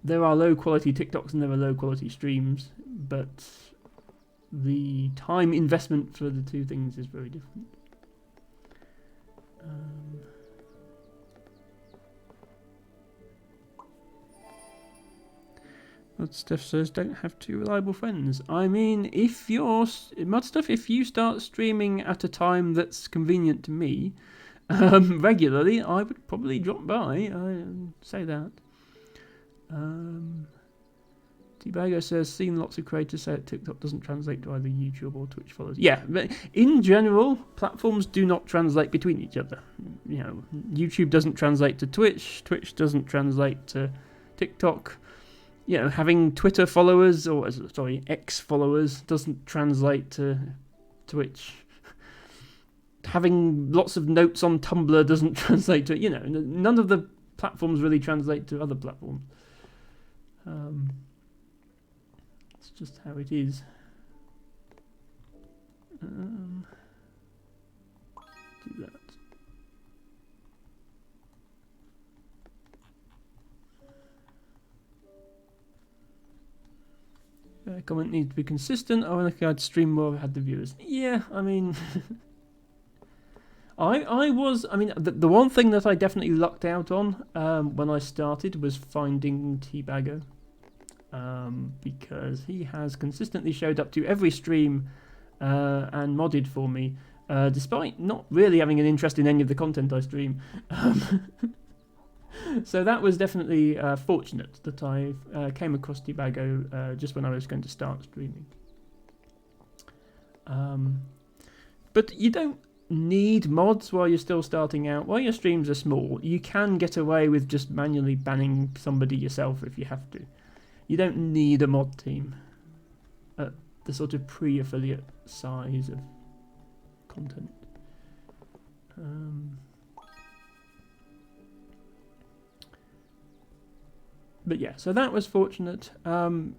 There are low quality TikToks and there are low quality streams, but the time investment for the two things is very different. Mudstuff says, don't have two reliable friends. I mean, if you're... Mudstuff, if you start streaming at a time that's convenient to me, regularly, I would probably drop by. I say that. T-Bago says, seen lots of creators say that TikTok doesn't translate to either YouTube or Twitch followers. Yeah, but in general, platforms do not translate between each other. YouTube doesn't translate to Twitch. Twitch doesn't translate to TikTok. Having Twitter followers, X followers, doesn't translate to Twitch. Having lots of notes on Tumblr doesn't translate to, none of the platforms really translate to other platforms. It's just how it is. Do that. Comment needs to be consistent. I think I'd stream more if I had the viewers. Yeah, I mean... the one thing that I definitely lucked out on when I started was finding T-Bago. Because he has consistently showed up to every stream and modded for me, despite not really having an interest in any of the content I stream. So that was definitely fortunate that I came across T-Bago just when I was going to start streaming. But you don't need mods while you're still starting out. While your streams are small, you can get away with just manually banning somebody yourself if you have to. You don't need a mod team at the sort of pre-affiliate size of content. But yeah, so that was fortunate. And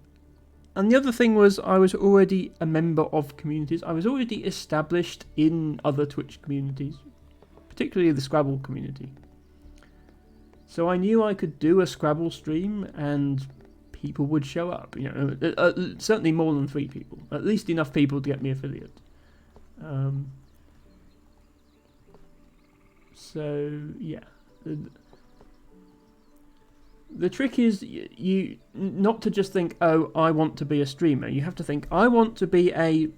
the other thing was I was already a member of communities. I was already established in other Twitch communities, particularly the Scrabble community. So I knew I could do a Scrabble stream and people would show up. Certainly more than 3 people. At least enough people to get me affiliate. So yeah. The trick is you not to just think, oh, I want to be a streamer. You have to think, I want to be a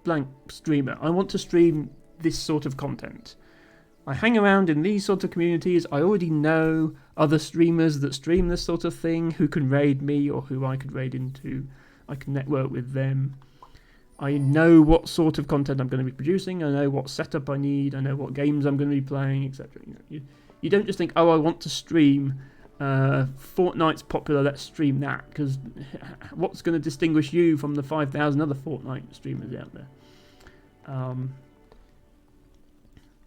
blank streamer. I want to stream this sort of content. I hang around in these sort of communities. I already know other streamers that stream this sort of thing who can raid me or who I could raid into. I can network with them. I know what sort of content I'm going to be producing. I know what setup I need. I know what games I'm going to be playing, etc. You don't just think, oh, I want to stream... Fortnite's popular, let's stream that, because what's going to distinguish you from the 5,000 other Fortnite streamers out there?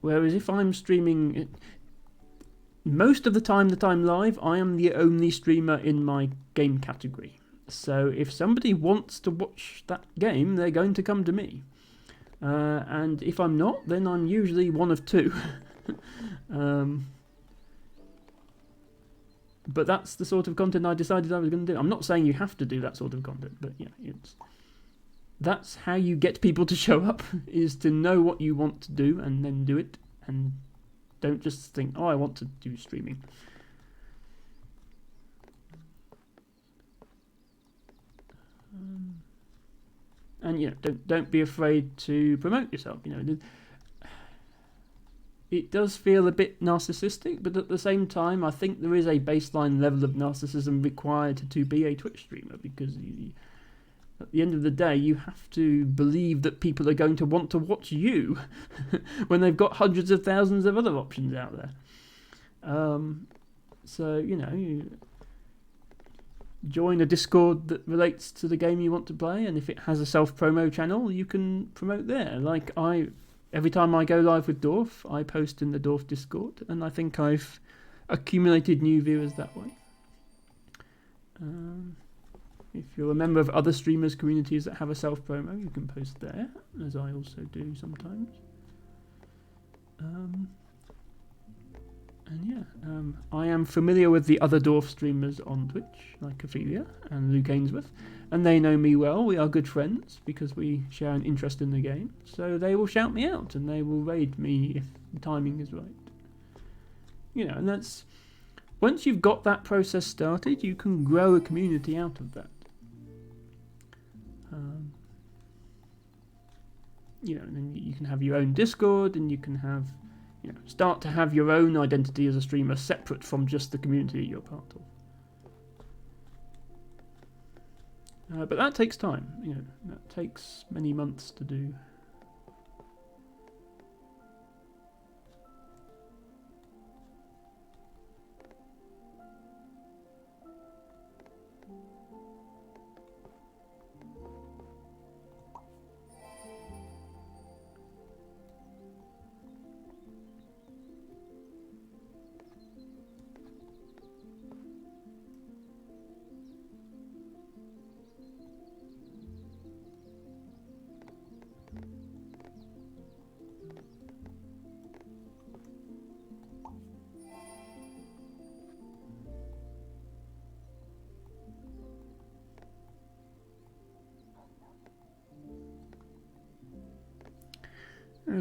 Whereas if I'm streaming, most of the time that I'm live, I am the only streamer in my game category. So if somebody wants to watch that game, they're going to come to me. And if I'm not, then I'm usually one of 2. But that's the sort of content I decided I was going to do. I'm not saying you have to do that sort of content, but yeah, that's how you get people to show up, is to know what you want to do and then do it, and don't just think, oh, I want to do streaming. And don't be afraid to promote yourself. it does feel a bit narcissistic, but at the same time, I think there is a baseline level of narcissism required to be a Twitch streamer, because at the end of the day, you have to believe that people are going to want to watch you when they've got hundreds of thousands of other options out there. So, you join a Discord that relates to the game you want to play, and if it has a self-promo channel, you can promote there. Like every time I go live with Dorf, I post in the Dorf Discord, and I think I've accumulated new viewers that way. If you're a member of other streamers' communities that have a self-promo, you can post there, as I also do sometimes. I am familiar with the other Dorf streamers on Twitch, like Ophelia and Luke Ainsworth, and they know me well. We are good friends because we share an interest in the game, so they will shout me out and they will raid me if the timing is right. And that's... Once you've got that process started, you can grow a community out of that. And then you can have your own Discord, and you can have... start to have your own identity as a streamer separate from just the community you're part of. But that takes time. That takes many months to do.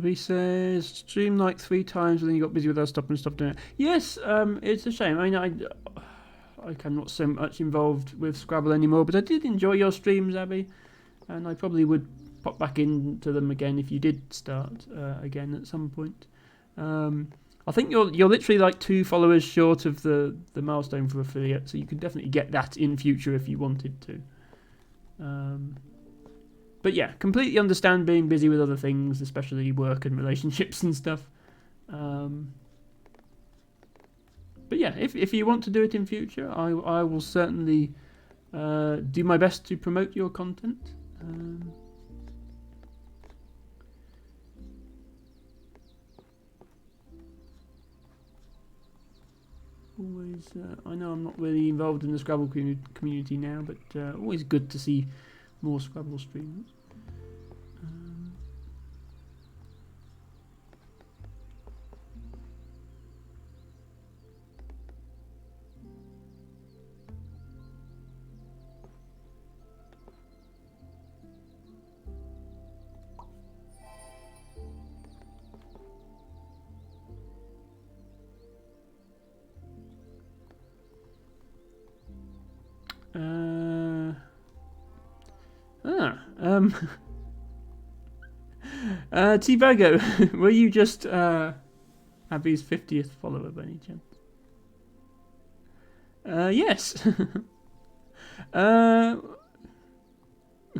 He says, stream like 3 times and then you got busy with other stuff and stopped doing it. Yes, it's a shame. I mean, I'm not so much involved with Scrabble anymore, but I did enjoy your streams, Abby, and I probably would pop back into them again if you did start again at some point. I think you're literally like 2 followers short of the milestone for affiliate, so you can definitely get that in future if you wanted to. But yeah, completely understand being busy with other things, especially work and relationships and stuff. But yeah, if you want to do it in future, I will certainly do my best to promote your content. Always, I know I'm not really involved in the Scrabble community now, but always good to see more Scrabble streamers. T-Bago, were you just Abby's 50th follower by any chance? Yes.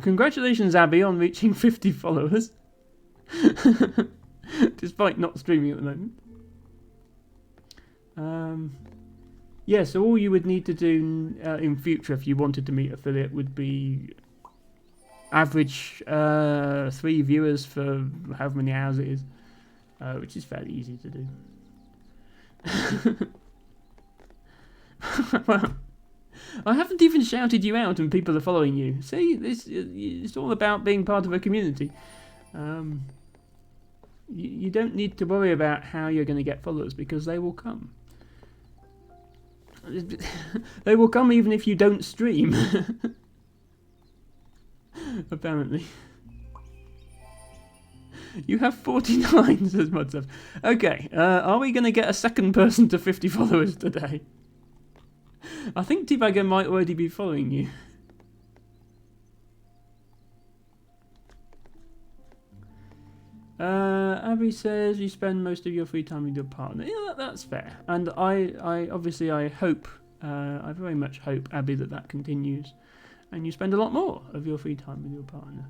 Congratulations, Abby, on reaching 50 followers. Despite not streaming at the moment. Yeah, so all you would need to do in future if you wanted to meet affiliate would be average 3 viewers for however many hours it is, which is fairly easy to do. Well, I haven't even shouted you out and people are following you. See, it's all about being part of a community. You don't need to worry about how you're going to get followers, because they will come. They will come even if you don't stream. Apparently. You have 49, says Mudstuff. Okay, are we going to get a second person to 50 followers today? I think T-Bagger might already be following you. Abby says you spend most of your free time with your partner. Yeah, that's fair. And I obviously I hope, I very much hope, Abby, that continues, and you spend a lot more of your free time with your partner.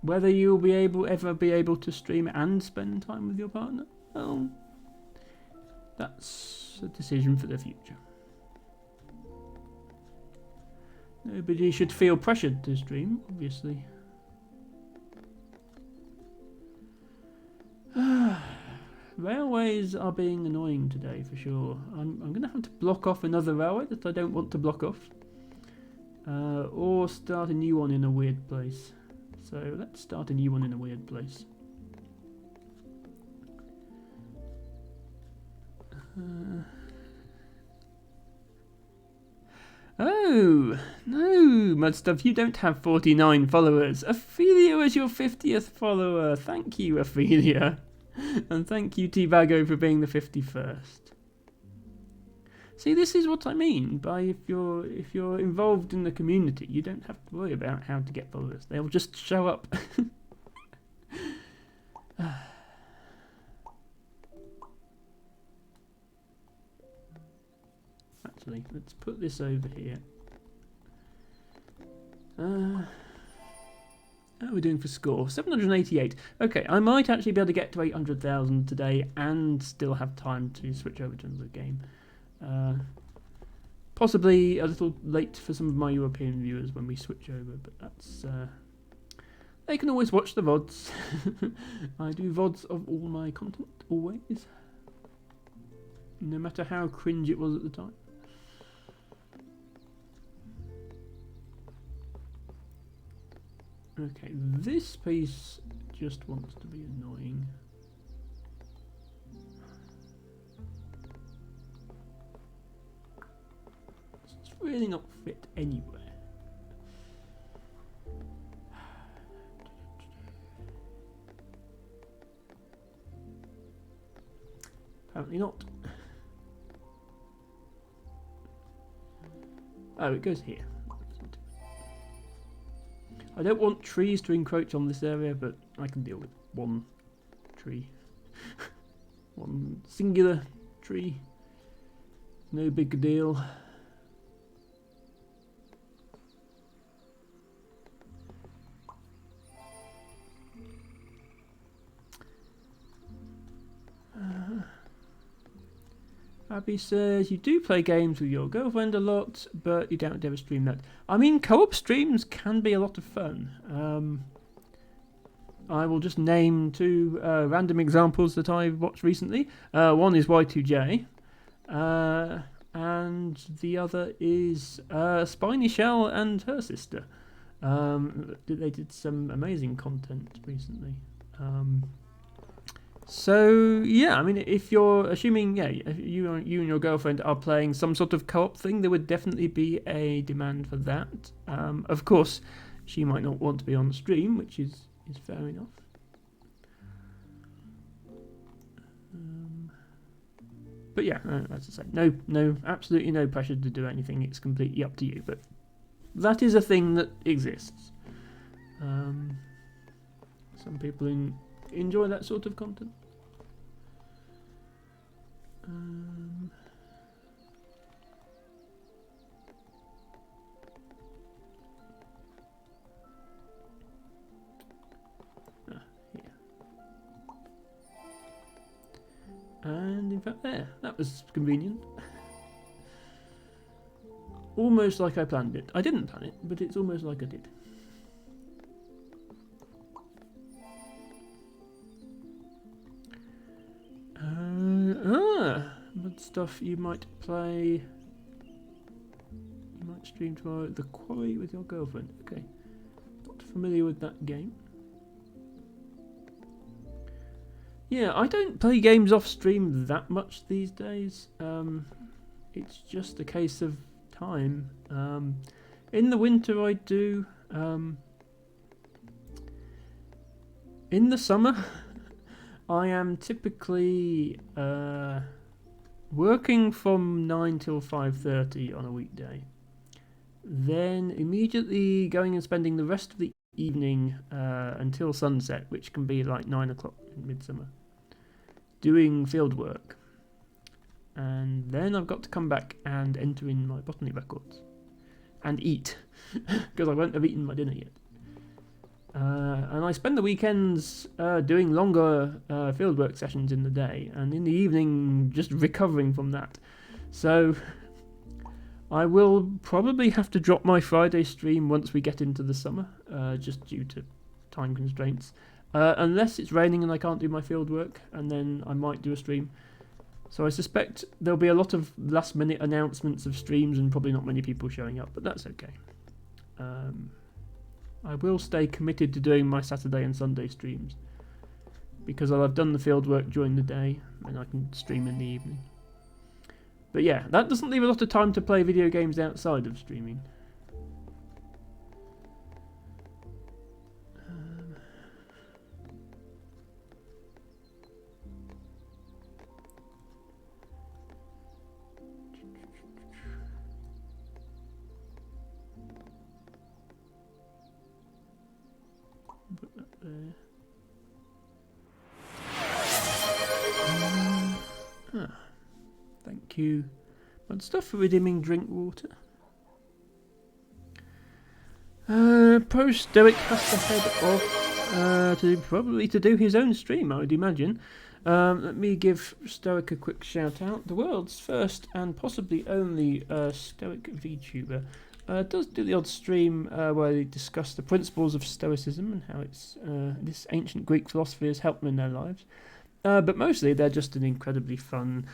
Whether you'll ever be able to stream and spend time with your partner, well, that's a decision for the future. Nobody should feel pressured to stream, obviously. Railways are being annoying today for sure. I'm going to have to block off another railway that I don't want to block off. Or start a new one in a weird place. So let's start a new one in a weird place. Oh, no, Mudstuff, you don't have 49 followers. Ophelia is your 50th follower. Thank you, Ophelia. And thank you, T-Bago, for being the 51st. See, this is what I mean by if you're involved in the community, you don't have to worry about how to get followers. They'll just show up. Actually, let's put this over here. How are we doing for score? 788. Okay, I might actually be able to get to 800,000 today and still have time to switch over to another game. Possibly a little late for some of my European viewers when we switch over, but that's... they can always watch the VODs. I do VODs of all my content, always. No matter how cringe it was at the time. Okay, this piece just wants to be annoying. It's really not fit anywhere. Apparently not. Oh, it goes here. I don't want trees to encroach on this area, but I can deal with one tree. One singular tree. No big deal. Abby says, you do play games with your girlfriend a lot, but you don't ever stream that. I mean, co-op streams can be a lot of fun. I will just name two random examples that I've watched recently. One is Y2J, and the other is Spiny Shell and her sister. They did some amazing content recently. So yeah, I mean, if you're assuming, if you and your girlfriend are playing some sort of co-op thing, there would definitely be a demand for that. Of course, she might not want to be on the stream, which is fair enough. But yeah, as I say, no, absolutely no pressure to do anything. It's completely up to you. But that is a thing that exists. Some people enjoy that sort of content. Here. And in fact there, that was convenient. Almost like I planned it. I didn't plan it, but it's almost like I did. But stuff you might play. You might stream tomorrow. The Quarry with your girlfriend. Okay. Not familiar with that game. Yeah, I don't play games off stream that much these days. It's just a case of time. In the winter I do. In the summer I am typically working from 9 till 5:30 on a weekday. Then immediately going and spending the rest of the evening until sunset, which can be like 9 o'clock in midsummer, doing field work. And then I've got to come back and enter in my botany records and eat, because I won't have eaten my dinner yet. And I spend the weekends doing longer fieldwork sessions in the day, and in the evening just recovering from that. So I will probably have to drop my Friday stream once we get into the summer, just due to time constraints. Unless it's raining and I can't do my fieldwork, and then I might do a stream. So I suspect there'll be a lot of last minute announcements of streams and probably not many people showing up, but that's okay. I will stay committed to doing my Saturday and Sunday streams, because I'll have done the field work during the day and I can stream in the evening. But yeah, that doesn't leave a lot of time to play video games outside of streaming. Put that there. Thank you. But stuff for redeeming drink water. Post Stoic has to head off probably to do his own stream, I would imagine. Let me give Stoic a quick shout out. The world's first and possibly only Stoic VTuber. Does do the odd stream where they discuss the principles of Stoicism and how it's this ancient Greek philosophy has helped them in their lives. But mostly they're just an incredibly fun,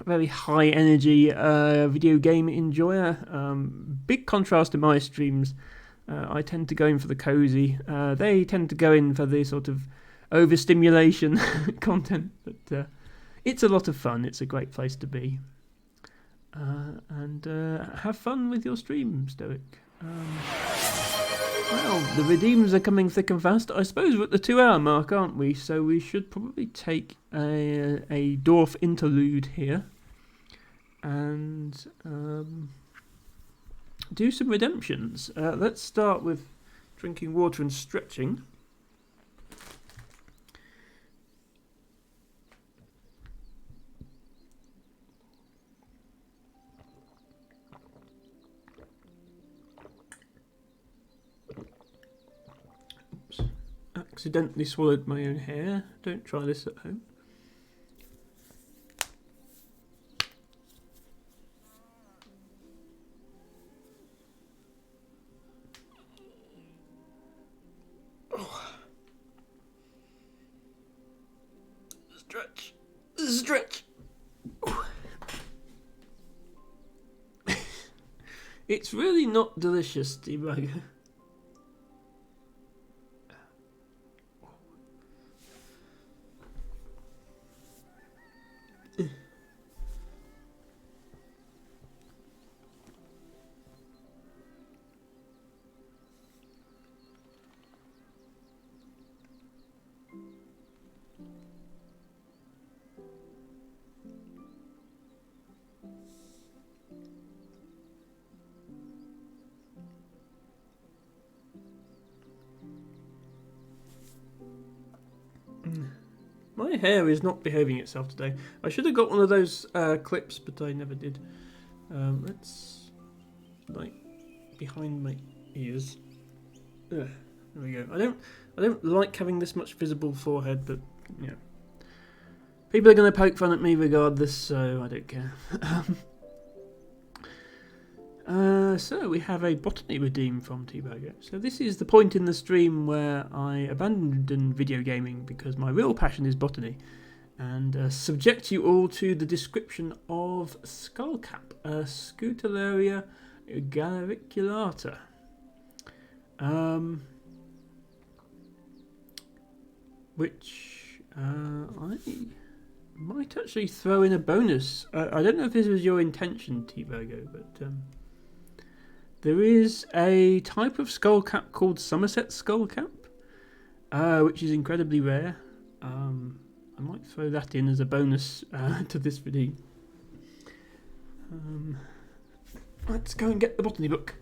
very high energy video game enjoyer. Big contrast to my streams. I tend to go in for the cozy. They tend to go in for the sort of overstimulation content. But it's a lot of fun. It's a great place to be. And have fun with your stream, Stoic. Well, the redeems are coming thick and fast. I suppose we're at the 2-hour mark, aren't we? So we should probably take a Dorf interlude here and do some redemptions. Let's start with drinking water and stretching. Accidentally swallowed my own hair. Don't try this at home. Oh. Stretch. Stretch. It's really not delicious, debugger. My hair is not behaving itself today. I should have got one of those clips, but I never did. Let's, like, behind my ears. There we go. I don't like having this much visible forehead, but you know, people are going to poke fun at me regardless, so I don't care. So we have a botany redeem from T-Bagger. So this is the point in the stream where I abandoned video gaming because my real passion is botany, and subject you all to the description of skullcap, Scutellaria galliculata. Which I might actually throw in a bonus. I don't know if this was your intention, T-Virgo, but there is a type of skullcap called Somerset skullcap, which is incredibly rare. I might throw that in as a bonus to this video. Let's go and get the botany book.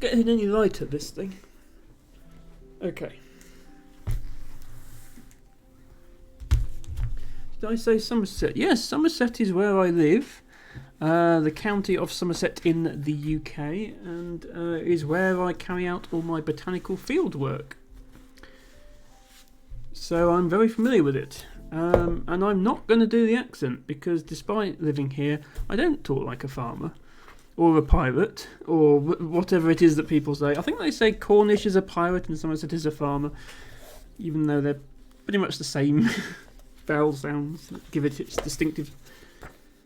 getting any lighter, this thing. Okay. Did I say Somerset? Yes, Somerset is where I live. The county of Somerset in the UK, and is where I carry out all my botanical field work. So I'm very familiar with it. And I'm not going to do the accent, because despite living here, I don't talk like a farmer, or a pirate, or whatever it is that people say. I think they say Cornish is a pirate and Somerset is a farmer, even though they're pretty much the same vowel sounds that give it its distinctive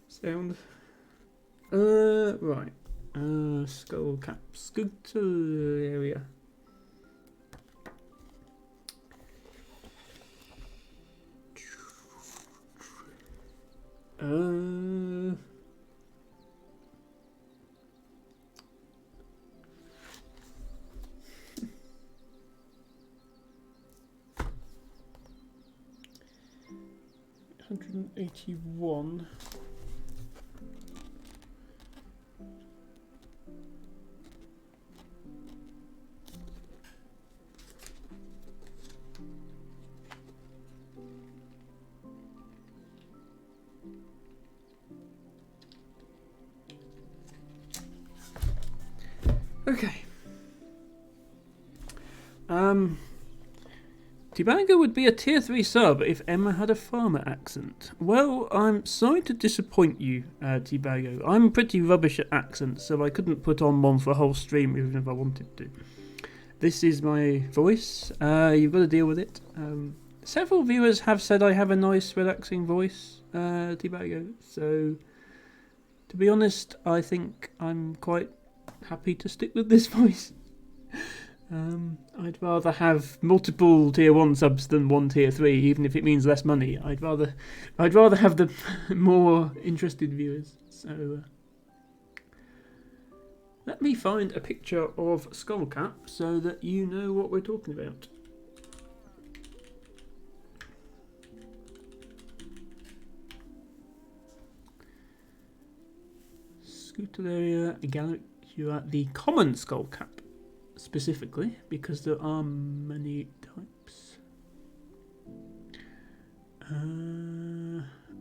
sound. Right. Skull cap scooter area. $181. Okay. Tibago would be a tier 3 sub if Emma had a farmer accent. Well, I'm sorry to disappoint you, Tibago. I'm pretty rubbish at accents, so I couldn't put on one for a whole stream even if I wanted to. This is my voice. You've got to deal with it. Several viewers have said I have a nice, relaxing voice, Tibago. So, to be honest, I think I'm quite happy to stick with this voice. I'd rather have multiple tier 1 subs than one tier 3, even if it means less money. I'd rather have the more interested viewers. So let me find a picture of Skullcap so that you know what we're talking about. Scutularia gallicula, the common skullcap. Specifically, because there are many types.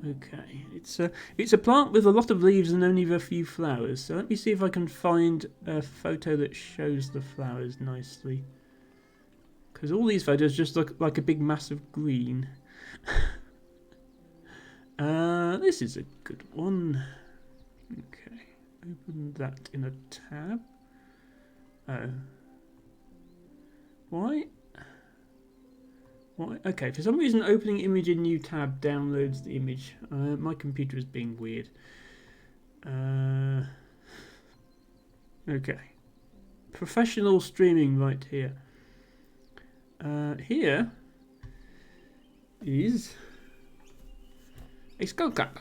Okay, it's a plant with a lot of leaves and only a few flowers. So let me see if I can find a photo that shows the flowers nicely. Because all these photos just look like a big mass of green. This is a good one. Okay, open that in a tab. Oh. Why? Okay, for some reason opening image in new tab downloads the image. My computer is being weird. Okay. Professional streaming right here. Here is a skullcap.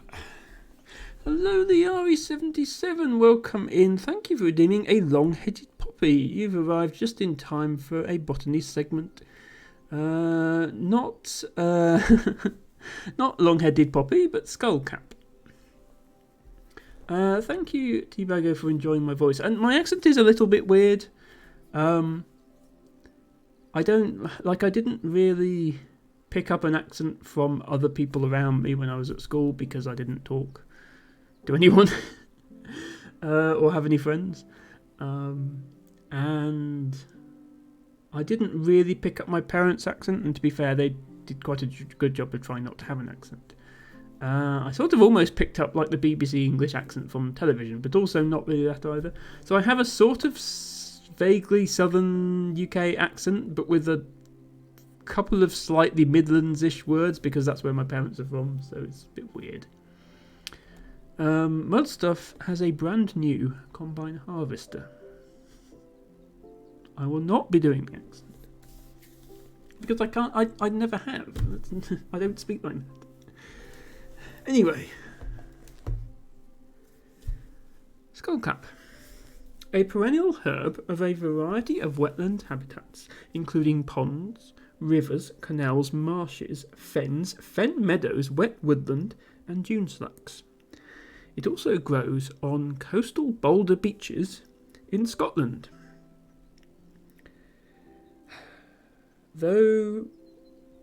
Hello, the RE77. Welcome in. Thank you for redeeming a long-headed poppy. You've arrived just in time for a botany segment. Not long-headed poppy, but skullcap. Thank you, Tibago, for enjoying my voice. And my accent is a little bit weird. I didn't really pick up an accent from other people around me when I was at school because I didn't talk to anyone or have any friends. And I didn't really pick up my parents' accent, and to be fair, they did quite a good job of trying not to have an accent. I sort of almost picked up like the BBC English accent from television, but also not really that either. So I have a sort of vaguely southern UK accent, but with a couple of slightly Midlands-ish words, because that's where my parents are from, so it's a bit weird. Mudstuff has a brand new combine harvester. I will not be doing the accent. Because I can't, I never have. I don't speak like that. Anyway. Skullcap. A perennial herb of a variety of wetland habitats, including ponds, rivers, canals, marshes, fens, fen meadows, wet woodland, and dune slacks. It also grows on coastal boulder beaches in Scotland. Though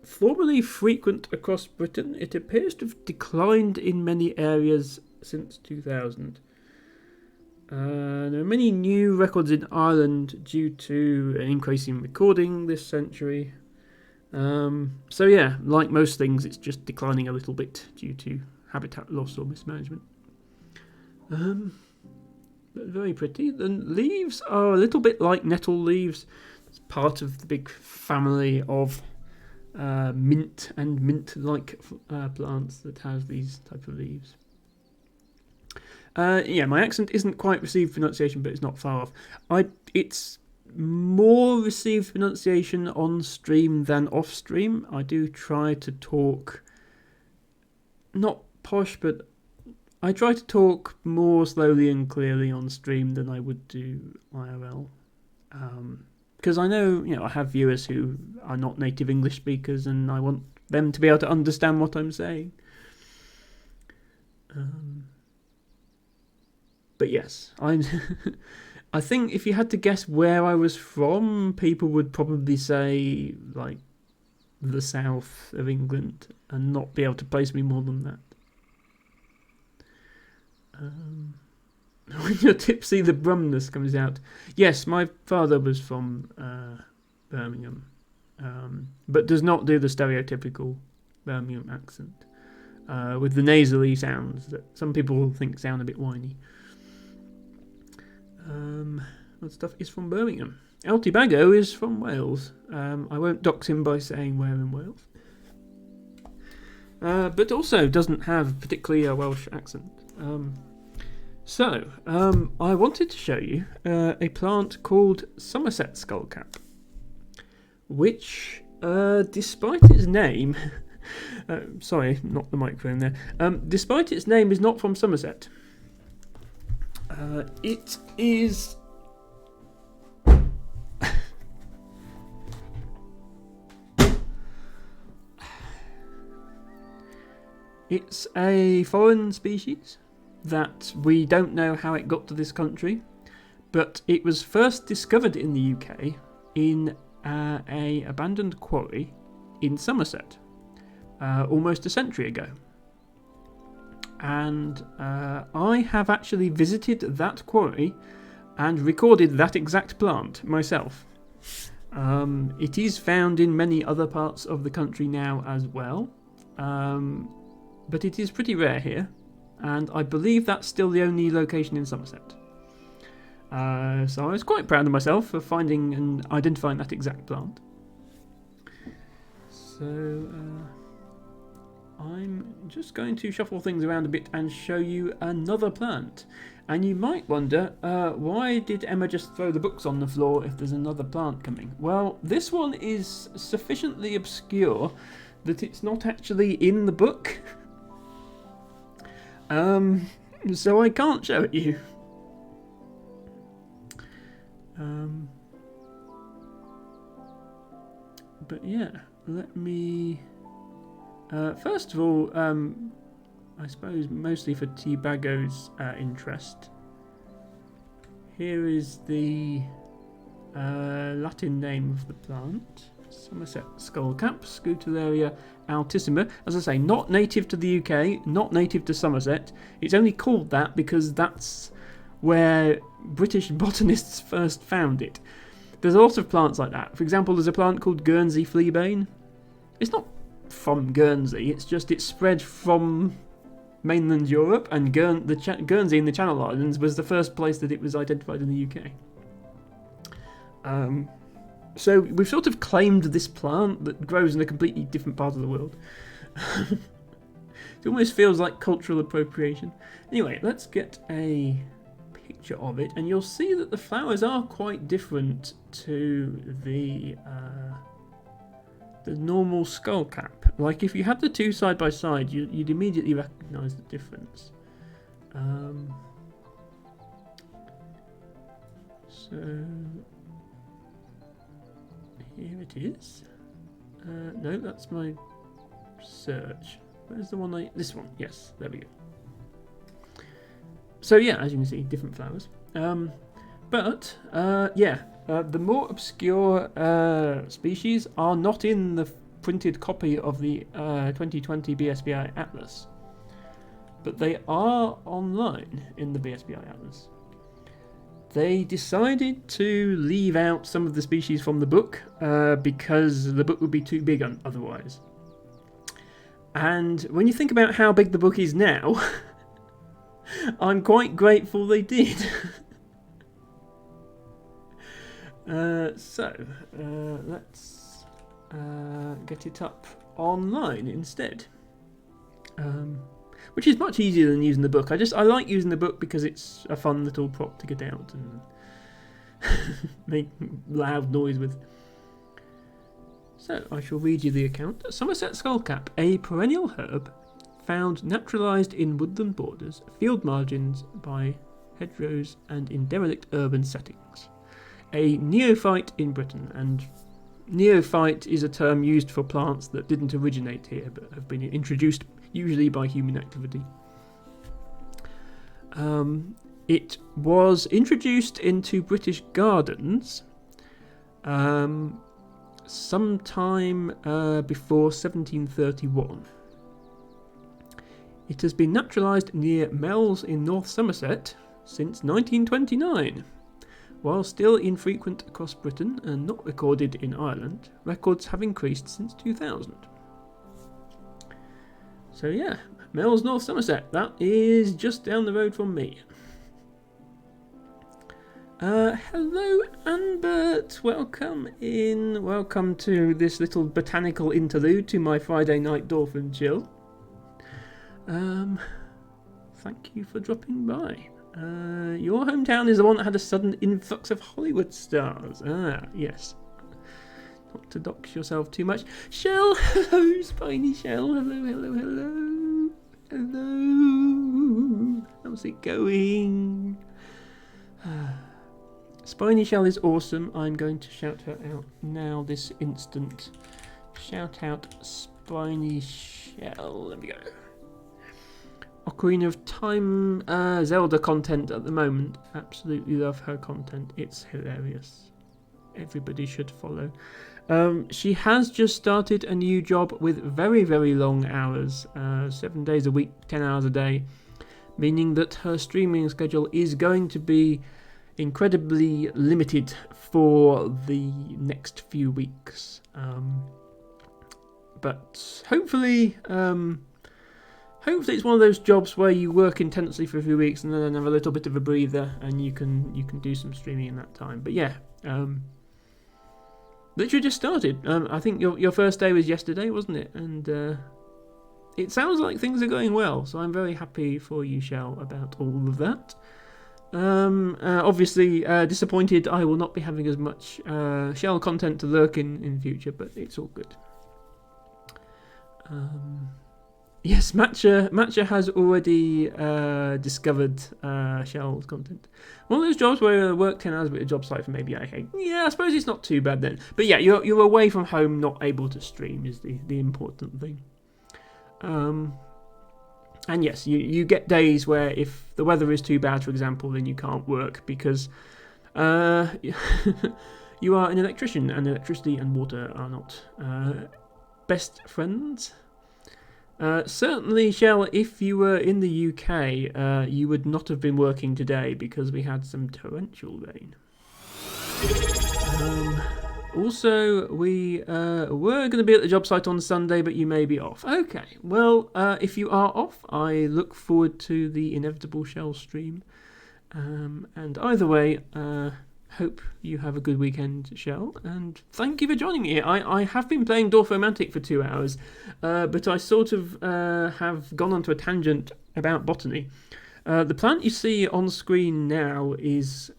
formerly frequent across Britain, it appears to have declined in many areas since 2000. There are many new records in Ireland due to an increase in recording this century. So yeah, like most things, it's just declining a little bit due to habitat loss or mismanagement. But very pretty. The leaves are a little bit like nettle leaves. It's part of the big family of mint and mint-like plants that have these type of leaves. My accent isn't quite received pronunciation, but it's not far off. It's more received pronunciation on stream than off stream. I do try to talk, not posh, but I try to talk more slowly and clearly on stream than I would do IRL. Because I know, I have viewers who are not native English speakers, and I want them to be able to understand what I'm saying. But yes, I think if you had to guess where I was from, people would probably say, like, the south of England, and not be able to place me more than that. When you're tipsy, the brumness comes out. Yes, my father was from Birmingham, but does not do the stereotypical Birmingham accent, with the nasally sounds that some people think sound a bit whiny. That stuff is from Birmingham. El Tibago is from Wales. I won't dox him by saying where in Wales. But also doesn't have particularly a Welsh accent. I wanted to show you a plant called Somerset skullcap, which, despite its name... sorry, not the microphone there. Despite its name, is not from Somerset. It is... It's a foreign species that we don't know how it got to this country, but it was first discovered in the UK in a abandoned quarry in Somerset almost a century ago. And I have actually visited that quarry and recorded that exact plant myself. It is found in many other parts of the country now as well, but it is pretty rare here, and I believe that's still the only location in Somerset. So I was quite proud of myself for finding and identifying that exact plant. So I'm just going to shuffle things around a bit and show you another plant. And you might wonder, why did Emma just throw the books on the floor if there's another plant coming? Well, this one is sufficiently obscure that it's not actually in the book. So I can't show it you. But yeah, let me... first of all, I suppose mostly for Tibago's interest, here is the Latin name of the plant. Somerset skullcap, Scutellaria altissima. As I say, not native to the UK, not native to Somerset. It's only called that because that's where British botanists first found it. There's a lot of plants like that. For example, there's a plant called Guernsey fleabane. It's not from Guernsey, it's just it's spread from mainland Europe, and Guernsey in the Channel Islands was the first place that it was identified in the UK. So we've sort of claimed this plant that grows in a completely different part of the world. It almost feels like cultural appropriation. Anyway, let's get a picture of it, and you'll see that the flowers are quite different to the normal skullcap. Like if you had the two side by side, you'd immediately recognise the difference. So here it is. No, that's my search. Where's the one this one? Yes, there we go. So yeah, as you can see, different flowers. Yeah, The more obscure species are not in the printed copy of the 2020 BSBI Atlas, but they are online in the BSBI Atlas. They decided to leave out some of the species from the book because the book would be too big otherwise. And when you think about how big the book is now, I'm quite grateful they did. So let's get it up online instead, which is much easier than using the book. I like using the book because it's a fun little prop to get out and make loud noise with. So I shall read you the account. Somerset skullcap, a perennial herb found naturalised in woodland borders, field margins, by hedgerows and in derelict urban settings. A neophyte in Britain, and neophyte is a term used for plants that didn't originate here but have been introduced usually by human activity. It was introduced into British gardens sometime before 1731. It has been naturalised near Mells in North Somerset since 1929. While still infrequent across Britain and not recorded in Ireland, records have increased since 2000. So yeah, Mells, North Somerset, that is just down the road from me. Hello Anbert, welcome in, welcome to this little botanical interlude to my Friday night Dorf and chill. Thank you for dropping by. Your hometown is the one that had a sudden influx of Hollywood stars. Ah, yes. Not to dox yourself too much. Shell, hello, Spiny Shell, hello. How's it going? Spiny Shell is awesome. I'm going to shout her out now this instant. Shout out Spiny Shell. There we go. Ocarina of Time Zelda content at the moment. Absolutely love her content. It's hilarious. Everybody should follow. She has just started a new job with very, very long hours. 7 days a week, 10 hours a day. Meaning that her streaming schedule is going to be incredibly limited for the next few weeks. But hopefully it's one of those jobs where you work intensely for a few weeks and then have a little bit of a breather and you can do some streaming in that time. But yeah, literally just started. I think your first day was yesterday, wasn't it? And it sounds like things are going well, so I'm very happy for you, Shell, about all of that. Obviously disappointed I will not be having as much Shell content to lurk in future, but it's all good. Yes, Matcha has already discovered Shell's content. One of those jobs where I work 10 hours at a job site for maybe I suppose it's not too bad then. But yeah, you're away from home, not able to stream is the important thing. And yes, you get days where if the weather is too bad, for example, then you can't work because you are an electrician, and electricity and water are not best friends. Certainly, Shell, if you were in the UK, you would not have been working today because we had some torrential rain. Also, we were going to be at the job site on Sunday, but you may be off. Okay, well, if you are off, I look forward to the inevitable Shell stream. And either way, hope you have a good weekend, Shell, and thank you for joining me. I have been playing Dorf Romantic for 2 hours, but I sort of have gone onto a tangent about botany. The plant you see on screen now is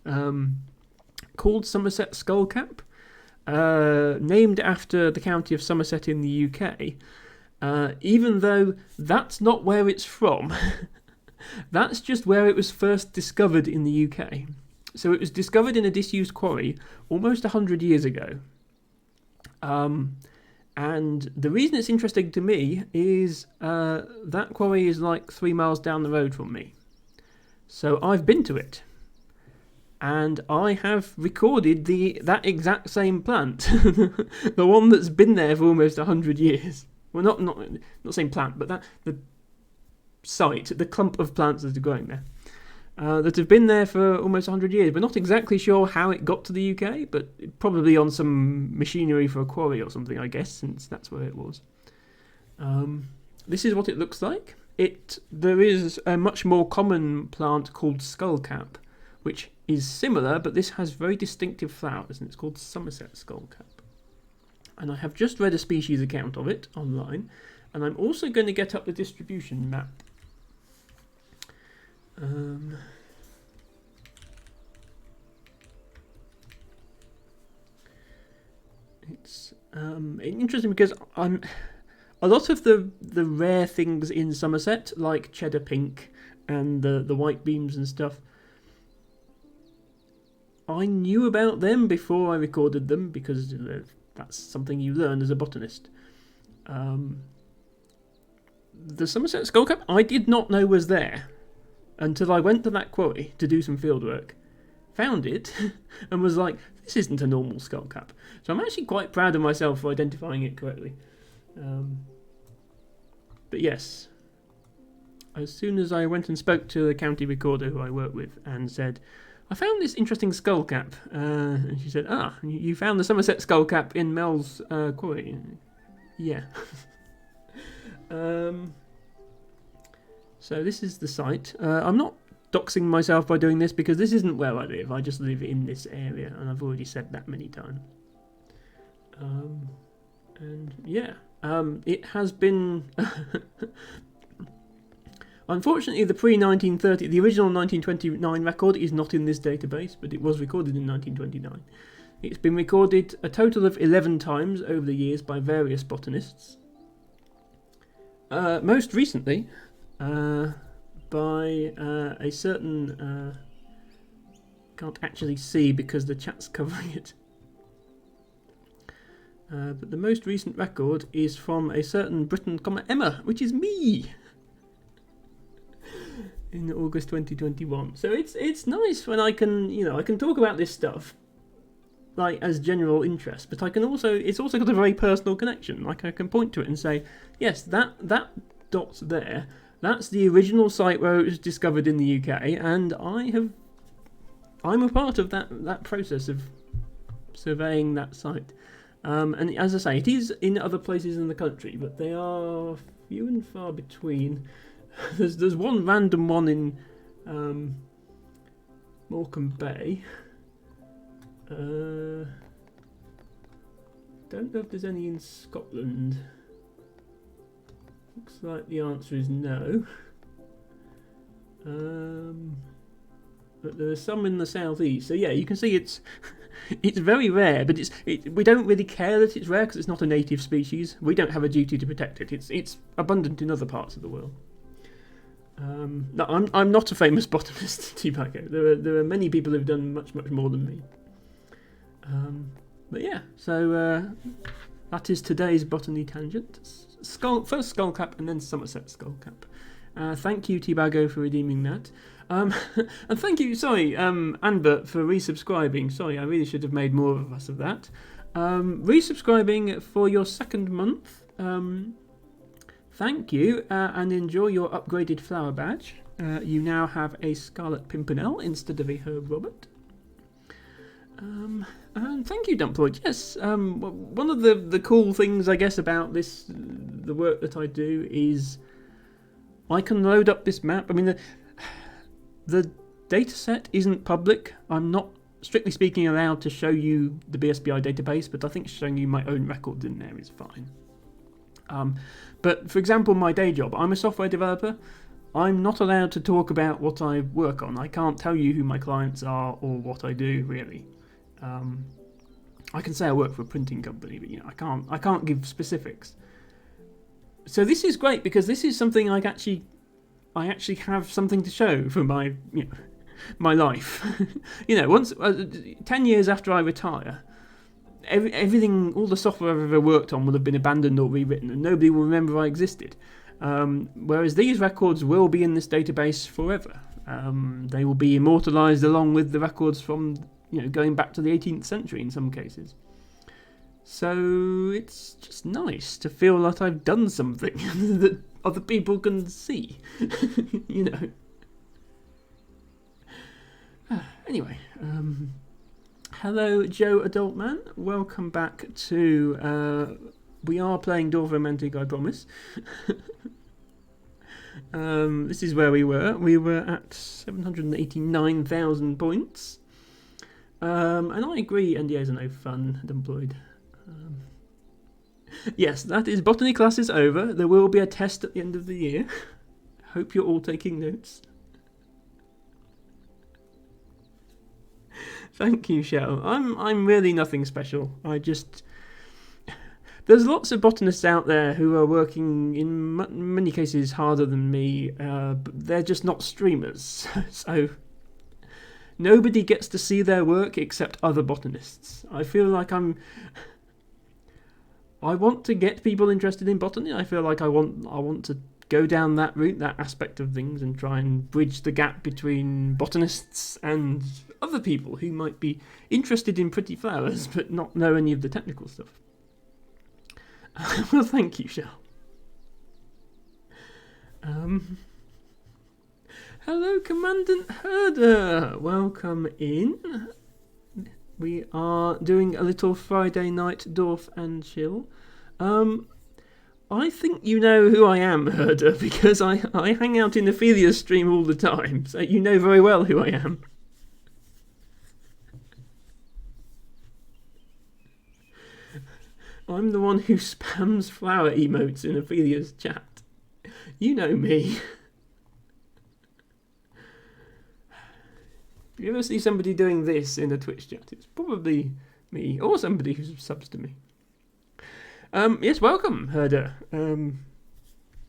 called Somerset skullcap, named after the county of Somerset in the UK, even though that's not where it's from. That's just where it was first discovered in the UK. So it was discovered in a disused quarry almost 100 years ago. And the reason it's interesting to me is that quarry is like 3 miles down the road from me. So I've been to it. and I have recorded that exact same plant, the one that's been there for almost 100 years. Well, not same plant, but the site, the clump of plants that are growing there, that have been there for almost 100 years. We're not exactly sure how it got to the UK, but probably on some machinery for a quarry or something, I guess, since that's where it was. This is what it looks like. There is a much more common plant called skullcap, which is similar, but this has very distinctive flowers, and it's called Somerset skullcap. And I have just read a species account of it online, and I'm also going to get up the distribution map. It's interesting because a lot of the rare things in Somerset, like cheddar pink and the white beams and stuff, I knew about them before I recorded them, because that's something you learn as a botanist. The Somerset skullcap I did not know was there until I went to that quarry to do some field work, found it, and was like, this isn't a normal skullcap. So I'm actually quite proud of myself for identifying it correctly. But yes, as soon as I went and spoke to the county recorder who I work with and said, I found this interesting skullcap, and she said, you found the Somerset skullcap in Mel's quarry? Yeah. So this is the site. I'm not doxing myself by doing this because this isn't where I live. I just live in this area, and I've already said that many times. And yeah, it has been... Unfortunately, the pre-1930, the original 1929 record is not in this database, but it was recorded in 1929. It's been recorded a total of 11 times over the years by various botanists. Most recently, by a certain... can't actually see because the chat's covering it. But the most recent record is from a certain Briton, Emma, which is me, in August 2021. So it's nice when I can talk about this stuff like as general interest, but it's also got a very personal connection. Like I can point to it and say, yes, that dot there, that's the original site where it was discovered in the UK, and I'm a part of that process of surveying that site. And as I say, it is in other places in the country, but they are few and far between. There's one random one in Morecambe Bay. Don't know if there's any in Scotland. Looks like the answer is no. But there are some in the southeast. So yeah, you can see it's very rare, but we don't really care that it's rare because it's not a native species. We don't have a duty to protect it. It's abundant in other parts of the world. No, I'm not a famous botanist, T-Paco. There are many people who've done much more than me. But yeah, so that is today's botany tangent. First skullcap and then Somerset skullcap. Thank you, T-Bago, for redeeming that. And thank you, Anbert, for resubscribing. Sorry, I really should have made more of us of that. Resubscribing for your second month. Thank you, and enjoy your upgraded flower badge. You now have a Scarlet Pimpernel instead of a Herb Robert. And thank you, Dumploid. Yes, one of the cool things, I guess, about the work that I do is I can load up this map. I mean, the data set isn't public. I'm not, strictly speaking, allowed to show you the BSBI database, but I think showing you my own records in there is fine. But for example, my day job, I'm a software developer. I'm not allowed to talk about what I work on. I can't tell you who my clients are or what I do, really. I can say I work for a printing company, but I can't give specifics. So this is great because this is something I actually have something to show for my my life. Once 10 years after I retire, everything, all the software I've ever worked on will have been abandoned or rewritten, and nobody will remember I existed. Whereas these records will be in this database forever. They will be immortalised along with the records from, going back to the 18th century in some cases. So it's just nice to feel that I've done something that other people can see, Anyway, hello, Joe Adult Man. Welcome back to. We are playing Dorf Romantic, I promise. This is where we were. We were at 789,000 points. And I agree, NDAs are no fun and employed. Yes, that is botany class is over. There will be a test at the end of the year. Hope you're all taking notes. Thank you, Shell. I'm really nothing special. There's lots of botanists out there who are working in many cases harder than me, but they're just not streamers. So nobody gets to see their work except other botanists. I feel like I want to get people interested in botany. I feel like I want to go down that route, that aspect of things, and try and bridge the gap between botanists and other people who might be interested in pretty flowers but not know any of the technical stuff. Well, thank you, Shell. Hello, Commandant Herder. Welcome in. We are doing a little Friday night Dorf and chill. I think you know who I am, Herder, because I hang out in Ophelia's stream all the time, so you know very well who I am. I'm the one who spams flower emotes in Ophelia's chat. You know me. If you ever see somebody doing this in a Twitch chat, it's probably me, or somebody who subs to me. Yes, welcome, Herder.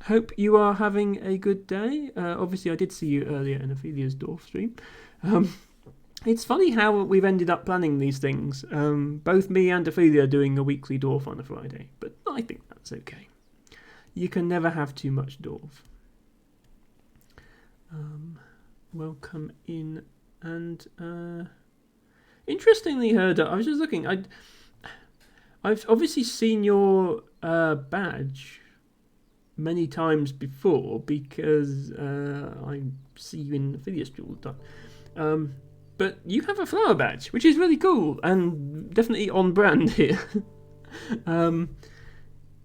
Hope you are having a good day. Obviously, I did see you earlier in Ophelia's Dorf stream. It's funny how we've ended up planning these things. Both me and Ophelia doing a weekly Dorf on a Friday, but I think that's okay. You can never have too much Dorf. Welcome in, and interestingly, Herder, I was just looking. I've obviously seen your badge many times before because I see you in Ophelia stream all the time. But you have a flower badge, which is really cool and definitely on brand here.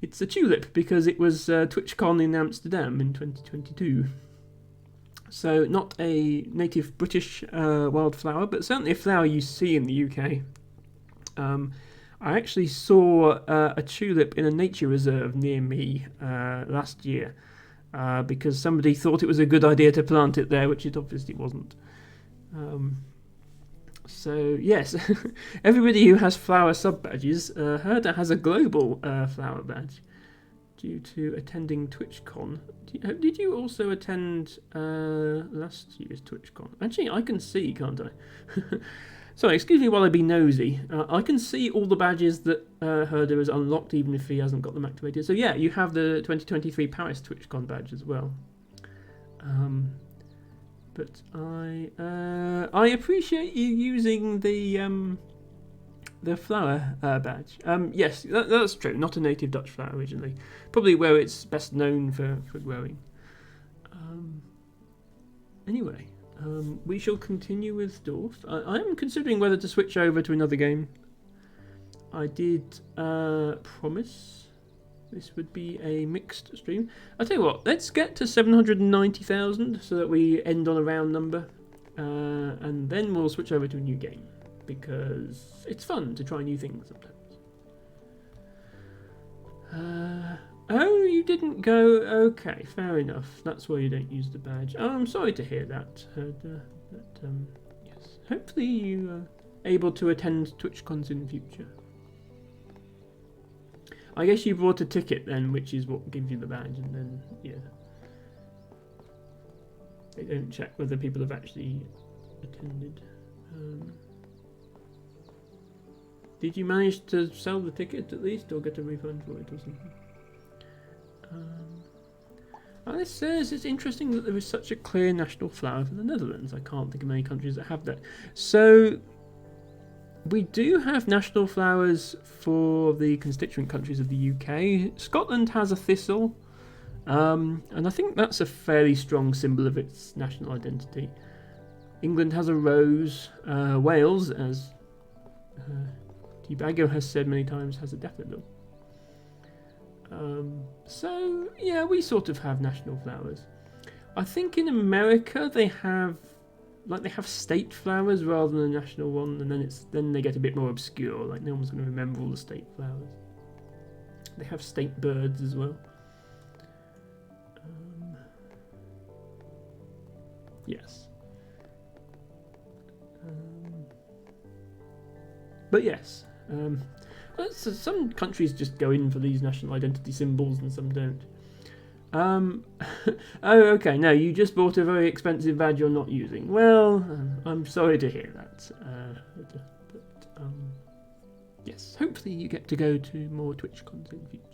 It's a tulip because it was TwitchCon in Amsterdam in 2022. So not a native British wildflower, but certainly a flower you see in the UK. I actually saw a tulip in a nature reserve near me last year because somebody thought it was a good idea to plant it there, which it obviously wasn't. So yes, everybody who has flower sub-badges, Herder has a global flower badge due to attending TwitchCon. Did you also attend last year's TwitchCon? Actually, I can see, can't I? Sorry, excuse me while I be nosy. I can see all the badges that Herder has unlocked, even if he hasn't got them activated. So yeah, you have the 2023 Paris TwitchCon badge as well. But I appreciate you using the flower badge. Yes, that's true. Not a native Dutch flower originally. Probably where it's best known for growing. Anyway, we shall continue with Dorf. I am considering whether to switch over to another game. I did promise this would be a mixed stream. I'll tell you what, let's get to 790,000 so that we end on a round number. And then we'll switch over to a new game. Because it's fun to try new things sometimes. Oh, you didn't go? Okay, fair enough. That's why you don't use the badge. Oh, I'm sorry to hear that. Yes. Hopefully you are able to attend TwitchCons in the future. I guess you bought a ticket then, which is what gives you the badge, and then, yeah. They don't check whether people have actually attended. Did you manage to sell the ticket at least, or get a refund for it or something? This says it's interesting that there is such a clear national flower for the Netherlands. I can't think of many countries that have that. So we do have national flowers for the constituent countries of the UK. Scotland has a thistle, and I think that's a fairly strong symbol of its national identity. England has a rose. Wales, as Tobago has said many times, has a daffodil. So yeah, we sort of have national flowers. I think in America they have state flowers rather than a national one, and then they get a bit more obscure. Like no one's going to remember all the state flowers. They have state birds as well. Yes. But yes. So some countries just go in for these national identity symbols and some don't. Oh, okay. No, you just bought a very expensive badge you're not using. Well, I'm sorry to hear that. Yes, hopefully you get to go to more TwitchCons in the future.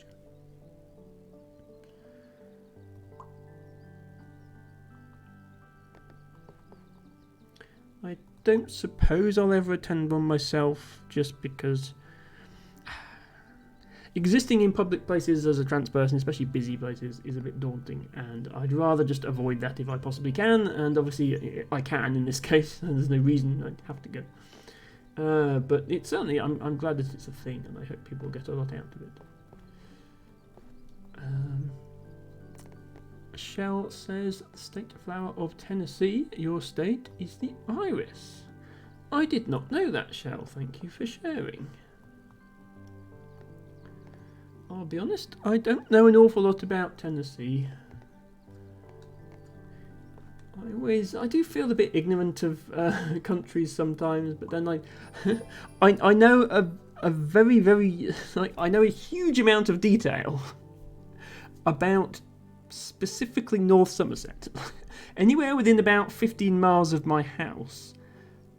I don't suppose I'll ever attend one myself, just because existing in public places as a trans person, especially busy places, is a bit daunting, and I'd rather just avoid that if I possibly can, and obviously I can in this case, and there's no reason I'd have to go. But it's certainly, I'm glad that it's a thing, and I hope people get a lot out of it. Shell says, the state flower of Tennessee, your state, is the iris. I did not know that, Shell. Thank you for sharing. I'll be honest, I don't know an awful lot about Tennessee. I do feel a bit ignorant of countries sometimes, but then I know a very, very, I know a huge amount of detail about specifically North Somerset. Anywhere within about 15 miles of my house,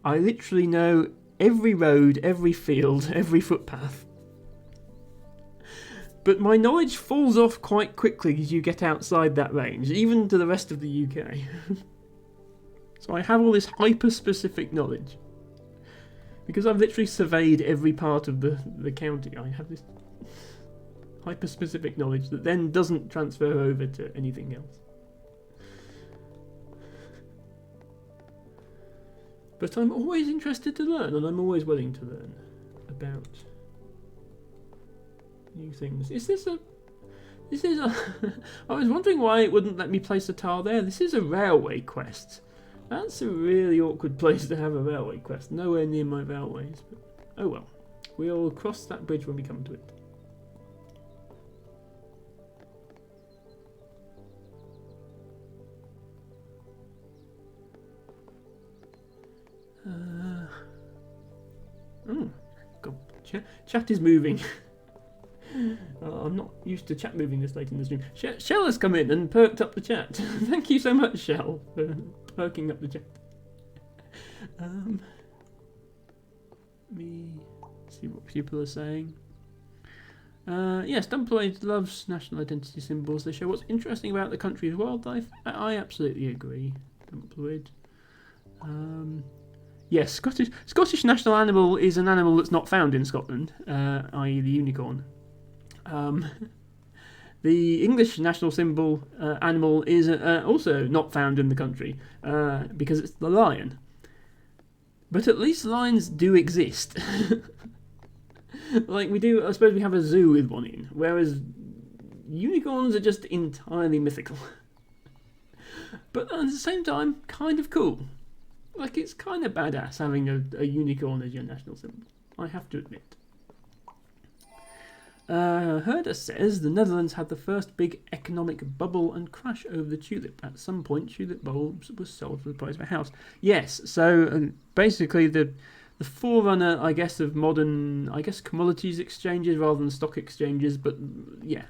I literally know every road, every field, every footpath. But my knowledge falls off quite quickly as you get outside that range, even to the rest of the UK. So I have all this hyper-specific knowledge. Because I've literally surveyed every part of the county, I have this hyper-specific knowledge that then doesn't transfer over to anything else. But I'm always interested to learn, and I'm always willing to learn about new things. Is this a I was wondering why it wouldn't let me place a tile there. This is a railway quest. That's a really awkward place to have a railway quest. Nowhere near my railways. But oh well. We'll cross that bridge when we come to it. God, chat is moving. I'm not used to chat moving this late in the stream. Shell has come in and perked up the chat. Thank you so much, Shell, for perking up the chat. Let me see what people are saying. Yes, Dumploid loves national identity symbols. They show what's interesting about the country's wildlife. I absolutely agree, Dumploid. Yes, Scottish national animal is an animal that's not found in Scotland, i.e. the unicorn. The English national symbol animal is also not found in the country because it's the lion. But at least lions do exist. Like we do, I suppose we have a zoo with one in, whereas unicorns are just entirely mythical. But at the same time, kind of cool. Like it's kind of badass having a unicorn as your national symbol, I have to admit. Herder says the Netherlands had the first big economic bubble and crash over the tulip. At some point, tulip bulbs were sold for the price of a house. Yes, so basically the forerunner, I guess, of modern, commodities exchanges rather than stock exchanges. But yeah,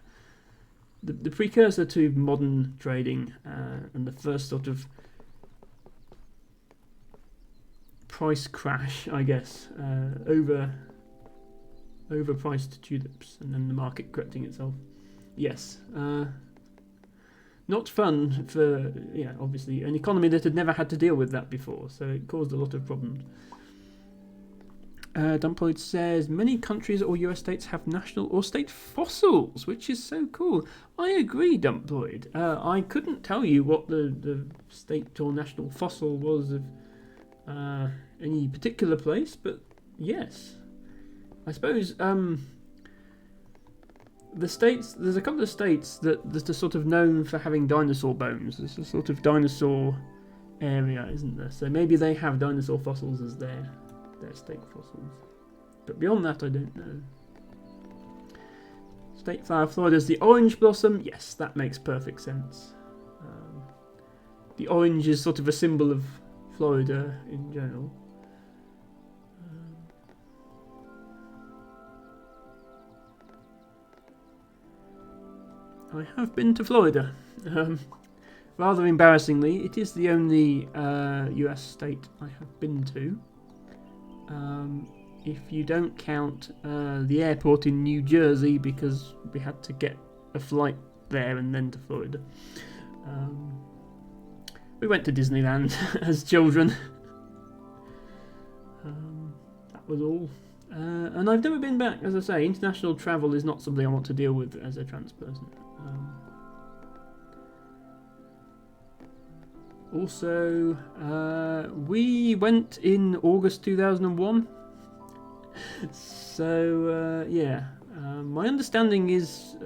the precursor to modern trading and the first sort of price crash, I guess, overpriced tulips and then the market correcting itself. Yes. not fun for, obviously, an economy that had never had to deal with that before, so it caused a lot of problems. Dumploid says, many countries or US states have national or state fossils, which is so cool. I agree, Dumploid. I couldn't tell you what the state or national fossil was of any particular place, but yes. I suppose the states, there's a couple of states that are sort of known for having dinosaur bones. There's a sort of dinosaur area, isn't there? So maybe they have dinosaur fossils as their state fossils. But beyond that, I don't know. State flower Florida is the orange blossom. Yes, that makes perfect sense. The orange is sort of a symbol of Florida in general. I have been to Florida. Rather embarrassingly, it is the only US state I have been to. If you don't count the airport in New Jersey, because we had to get a flight there and then to Florida. We went to Disneyland as children. That was all. And I've never been back. As I say, international travel is not something I want to deal with as a trans person. Also, we went in August 2001. So, yeah. My understanding is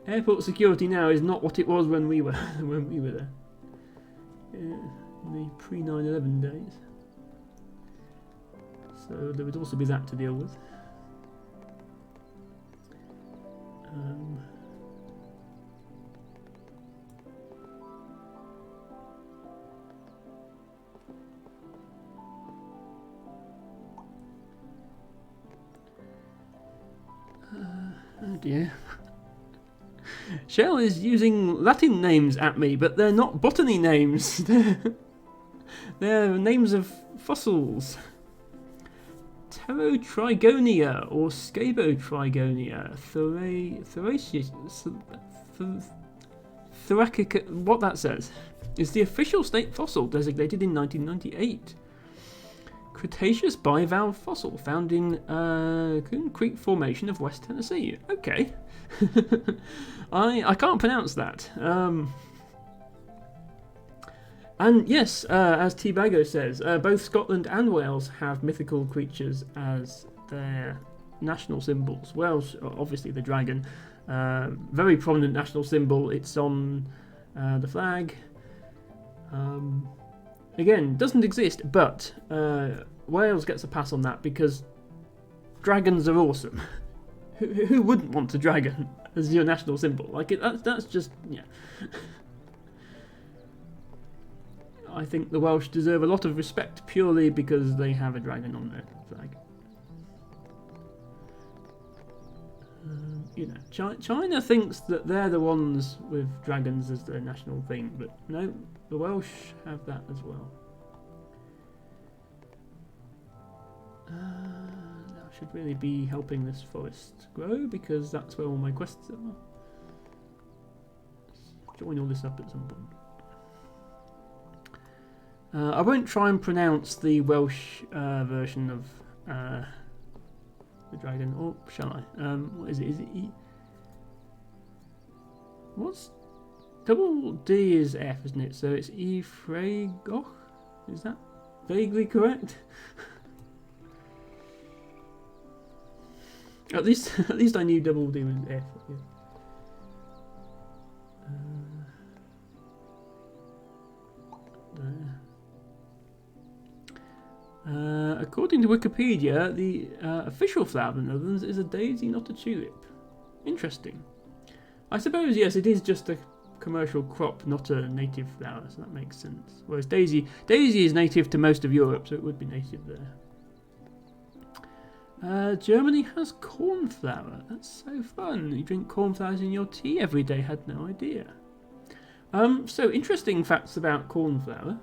airport security now is not what it was when we were there. In the pre-9/11 days. So there would also be that to deal with. Oh dear. Shell is using Latin names at me, but they're not botany names. They're names of fossils. Pterotrigonia or Scabotrigonia, Thoracica, what that says, is the official state fossil designated in 1998. Cretaceous bivalve fossil found in Coon Creek Formation of West Tennessee. Okay. I can't pronounce that. And yes, as T-Bago says, both Scotland and Wales have mythical creatures as their national symbols. Wales, obviously the dragon, very prominent national symbol. It's on the flag. Again, doesn't exist, but Wales gets a pass on that because dragons are awesome. Who wouldn't want a dragon as your national symbol? Like that's just, yeah. I think the Welsh deserve a lot of respect purely because they have a dragon on their flag. China thinks that they're the ones with dragons as their national thing, but no, the Welsh have that as well. I should really be helping this forest grow because that's where all my quests are. Let's join all this up at some point. I won't try and pronounce the Welsh version of the dragon, or shall I? What is it? Is it E? What's double D is F, isn't it? So it's E Fregoch. Is that vaguely correct? At least I knew double D was F. Yeah. According to Wikipedia, the official flower of the Netherlands is a daisy, not a tulip. Interesting. I suppose, yes, it is just a commercial crop, not a native flower, so that makes sense. Whereas daisy is native to most of Europe, so it would be native there. Germany has cornflower. That's so fun. You drink cornflowers in your tea every day. Had no idea. So interesting facts about cornflower.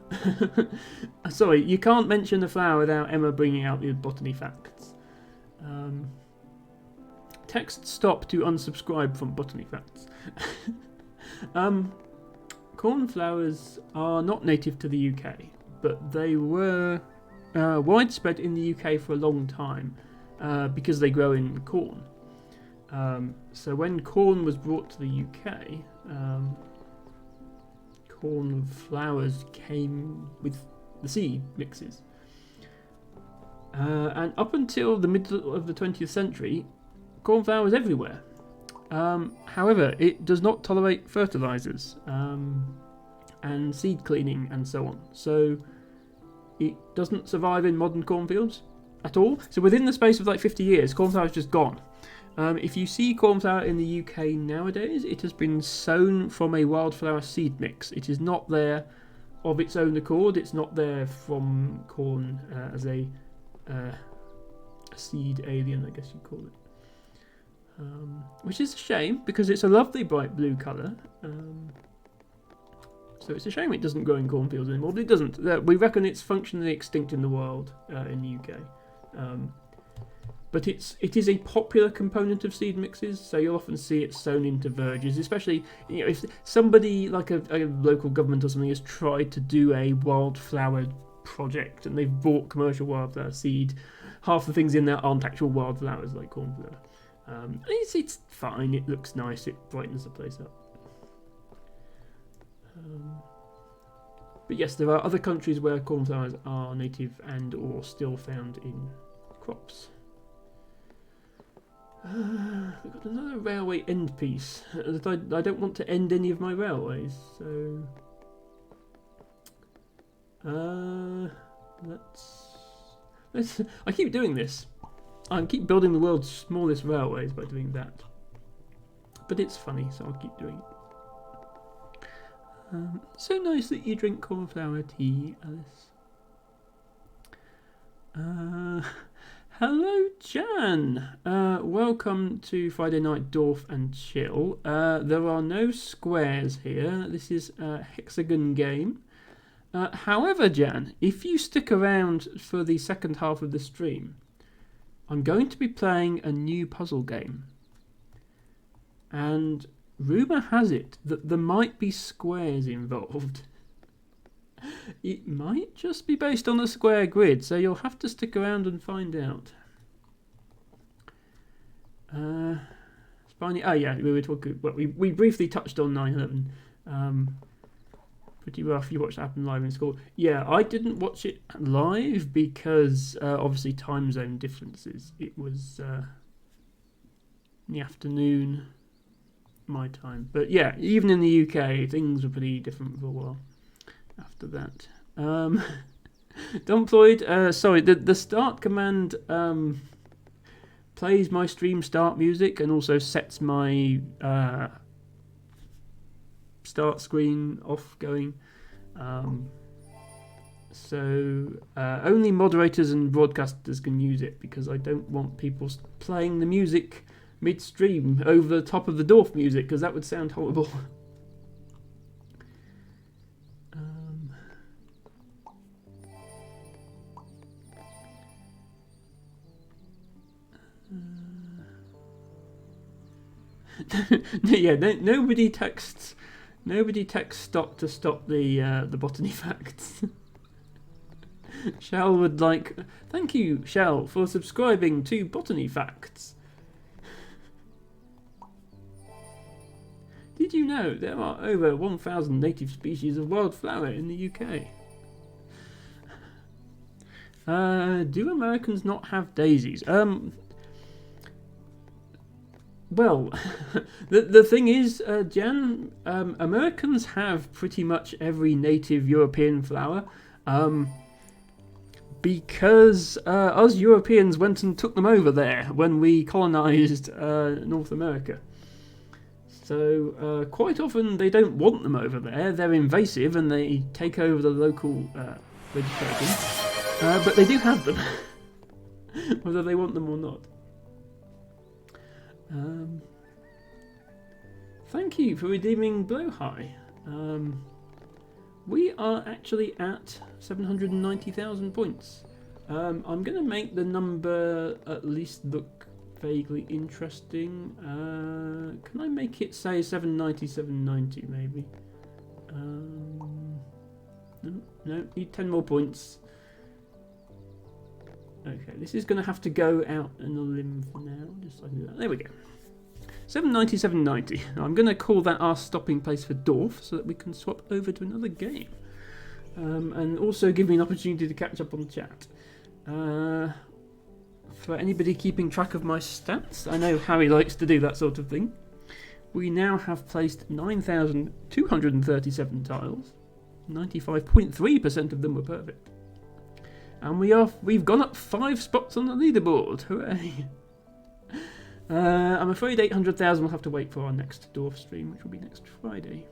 Sorry, you can't mention a flower without Emma bringing out the botany facts. text stop to unsubscribe from Botany Facts. Cornflowers are not native to the UK, but they were widespread in the UK for a long time because they grow in corn. So when corn was brought to the UK, cornflowers came with the seed mixes. And up until the middle of the 20th century, cornflower was everywhere. However, it does not tolerate fertilizers and seed cleaning and so on. So it doesn't survive in modern cornfields at all. So within the space of like 50 years, cornflower is just gone. If you see cornflower in the UK nowadays, it has been sown from a wildflower seed mix. It is not there of its own accord. It's not there from corn as a seed alien, I guess you'd call it. Which is a shame, because it's a lovely bright blue colour. So it's a shame it doesn't grow in cornfields anymore, but it doesn't. We reckon it's functionally extinct in the world in the UK. But it is a popular component of seed mixes, so you'll often see it sown into verges, especially if somebody like a local government or something has tried to do a wildflower project and they've bought commercial wildflower seed. Half the things in there aren't actual wildflowers like cornflower. It's fine, it looks nice, it brightens the place up. But yes, there are other countries where cornflowers are native and or still found in crops. We've got another railway end piece. I don't want to end any of my railways, so let's. I keep doing this. I keep building the world's smallest railways by doing that. But it's funny, so I'll keep doing it. So nice that you drink cornflower tea, Alice. Hello, Jan. Welcome to Friday Night Dorf and Chill. There are no squares here. This is a hexagon game. However, Jan, if you stick around for the second half of the stream, I'm going to be playing a new puzzle game. And rumour has it that there might be squares involved. It might just be based on a square grid, so you'll have to stick around and find out. Oh yeah, we were talking. Well, we briefly touched on 9/11. Pretty rough. You watched it happen live in school. Yeah, I didn't watch it live because obviously time zone differences. It was in the afternoon, my time. But yeah, even in the UK, things were pretty different for a while after that. Don Floyd, sorry, the start command plays my stream start music and also sets my start screen off going. So only moderators and broadcasters can use it because I don't want people playing the music midstream over the top of the Dorf music because that would sound horrible. Yeah, nobody texts stop to stop the botany facts. Shell would like, thank you, Shell, for subscribing to Botany Facts. Did you know there are over 1,000 native species of wildflower in the UK? Do Americans not have daisies? Well, the thing is, Jan, Americans have pretty much every native European flower, because us Europeans went and took them over there when we colonised North America. So quite often they don't want them over there. They're invasive and they take over the local vegetation, but they do have them, whether they want them or not. Thank you for redeeming Blowhigh. We are actually at 790,000 points. I'm going to make the number at least look vaguely interesting. Can I make it say 790, 790 maybe? No, need 10 more points. Okay, this is going to have to go out on a limb for now. Just like that. There we go. 790, 790. I'm going to call that our stopping place for Dorf so that we can swap over to another game. And also give me an opportunity to catch up on chat. For anybody keeping track of my stats, I know Harry likes to do that sort of thing. We now have placed 9,237 tiles. 95.3% of them were perfect. And we've gone up 5 spots on the leaderboard. Hooray! I'm afraid 800,000 will have to wait for our next Dorf stream, which will be next Friday.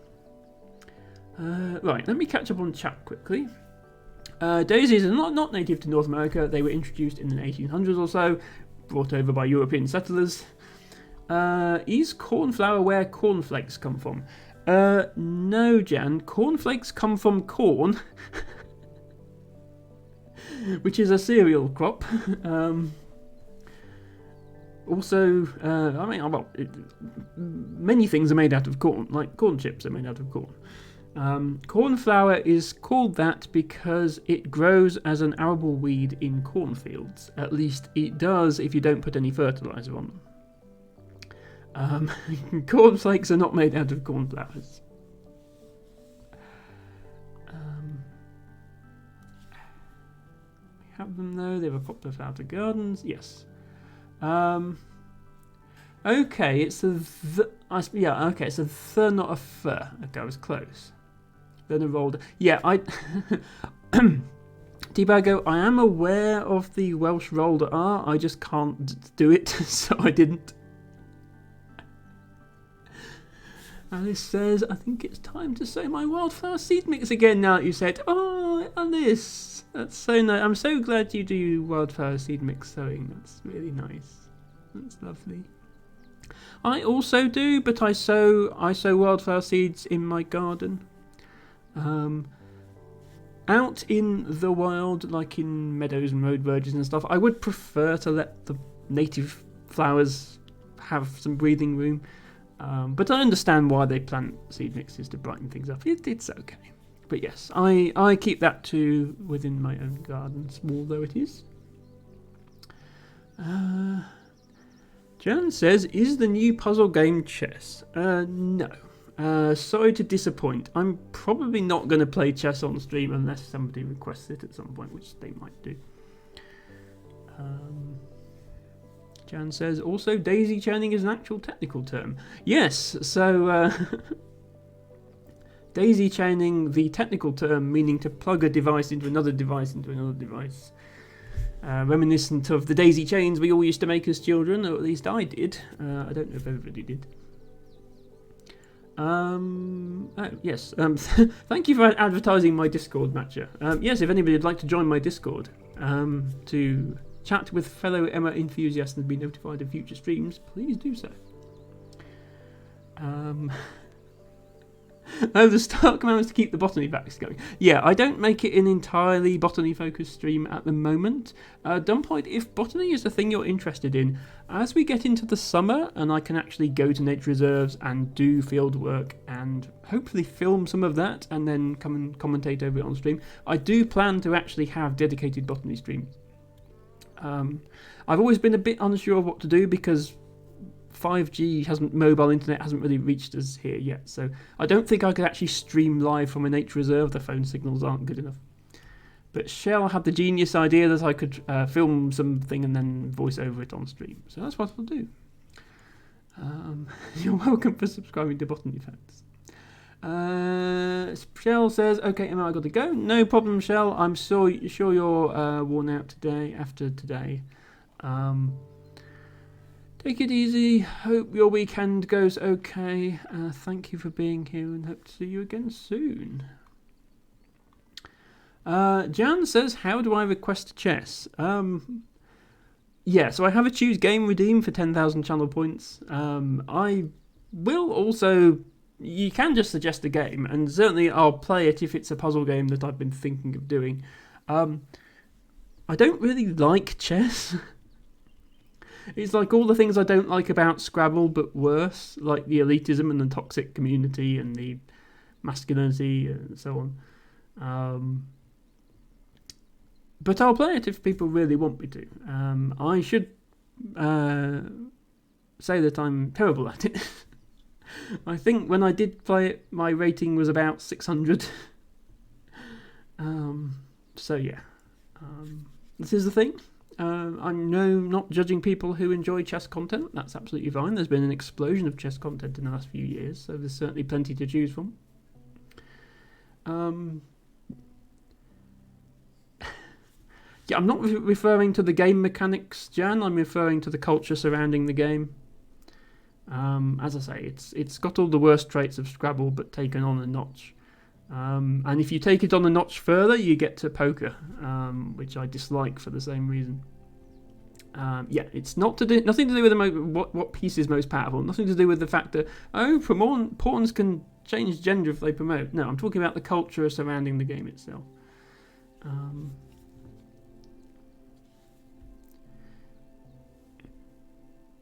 Right, let me catch up on chat quickly. Daisies are not native to North America. They were introduced in the 1800s or so, brought over by European settlers. Is cornflower where cornflakes come from? No, Jan. Cornflakes come from corn, which is a cereal crop. Also, many things are made out of corn, like corn chips are made out of corn. Cornflower is called that because it grows as an arable weed in cornfields. At least it does if you don't put any fertiliser on them. Cornflakes are not made out of cornflowers. We have them though. They were popular for outer gardens. Yes. Okay, it's a okay, it's a th, not a f. Okay, I was close. Then a rolled. Yeah, Debago, I am aware of the Welsh rolled R. I just can't do it, so I didn't. Alice says, I think it's time to sow my wildflower seed mix again now that you said, oh, Alice, that's so nice. I'm so glad you do wildflower seed mix sowing. That's really nice. That's lovely. I also do, but I sow wildflower seeds in my garden. Out in the wild, like in meadows and road verges and stuff, I would prefer to let the native flowers have some breathing room. But I understand why they plant seed mixes to brighten things up. It's okay. But yes, I keep that too within my own garden, small though it is. Jan says, is the new puzzle game chess? No. Sorry to disappoint. I'm probably not going to play chess on stream unless somebody requests it at some point, which they might do. Jan says, also daisy chaining is an actual technical term. Yes, so daisy chaining, the technical term, meaning to plug a device into another device into another device. Reminiscent of the daisy chains we all used to make as children, or at least I did. I don't know if everybody did. Yes. Thank you for advertising my Discord, Matcha. Yes, if anybody would like to join my Discord to chat with fellow Emma enthusiasts and be notified of future streams, please do so. The Stark command to keep the botany facts going. Yeah, I don't make it an entirely botany-focused stream at the moment. Dumpoid, if botany is the thing you're interested in, as we get into the summer and I can actually go to nature reserves and do field work and hopefully film some of that and then come and commentate over it on stream, I do plan to actually have dedicated botany streams. I've always been a bit unsure of what to do because 5G mobile internet hasn't really reached us here yet, so I don't think I could actually stream live from a nature reserve. The phone signals aren't good enough. But Shell had the genius idea that I could film something and then voice over it on stream, so that's what I'll do. You're welcome for subscribing to Botany Facts. Shell says, okay, Emma, I got to go. No problem, Shell. I'm sure you're worn out today after today. Take it easy. Hope your weekend goes okay. Thank you for being here and hope to see you again soon. Jan says, how do I request chess? Yeah, so I have a choose game redeem for 10,000 channel points. I will also... You can just suggest a game, and certainly I'll play it if it's a puzzle game that I've been thinking of doing. I don't really like chess. It's like all the things I don't like about Scrabble, but worse, like the elitism and the toxic community and the masculinity and so on. But I'll play it if people really want me to. I should say that I'm terrible at it. I think when I did play it, my rating was about 600. So yeah, this is the thing. I'm not judging people who enjoy chess content. That's absolutely fine. There's been an explosion of chess content in the last few years, so there's certainly plenty to choose from. Yeah, I'm not referring to the game mechanics, Jan. I'm referring to the culture surrounding the game. As I say, it's got all the worst traits of Scrabble, but taken on a notch. And if you take it on a notch further, you get to poker, which I dislike for the same reason. Yeah, it's nothing to do with what piece is most powerful. Nothing to do with the fact that pawns can change gender if they promote. No, I'm talking about the culture surrounding the game itself.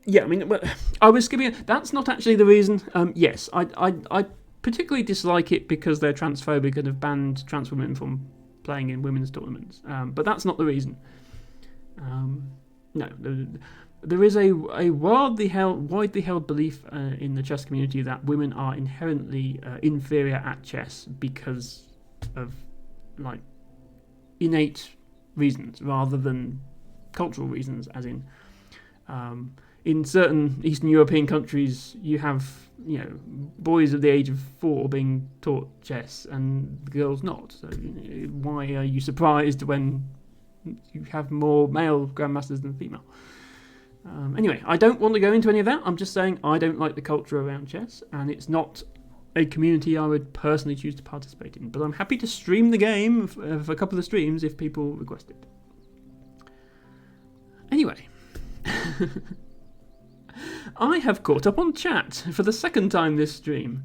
Yeah, I mean, I was skipping it. That's not actually the reason. Yes, I particularly dislike it because they're transphobic and have banned trans women from playing in women's tournaments. But that's not the reason. No, there is a widely held belief in the chess community that women are inherently inferior at chess because of like innate reasons rather than cultural reasons, as in certain Eastern European countries, you have boys of the age of 4 being taught chess and girls not. So why are you surprised when you have more male grandmasters than female? Anyway, I don't want to go into any of that. I'm just saying I don't like the culture around chess, and it's not a community I would personally choose to participate in. But I'm happy to stream the game for a couple of streams if people request it. Anyway. I have caught up on chat for the second time this stream.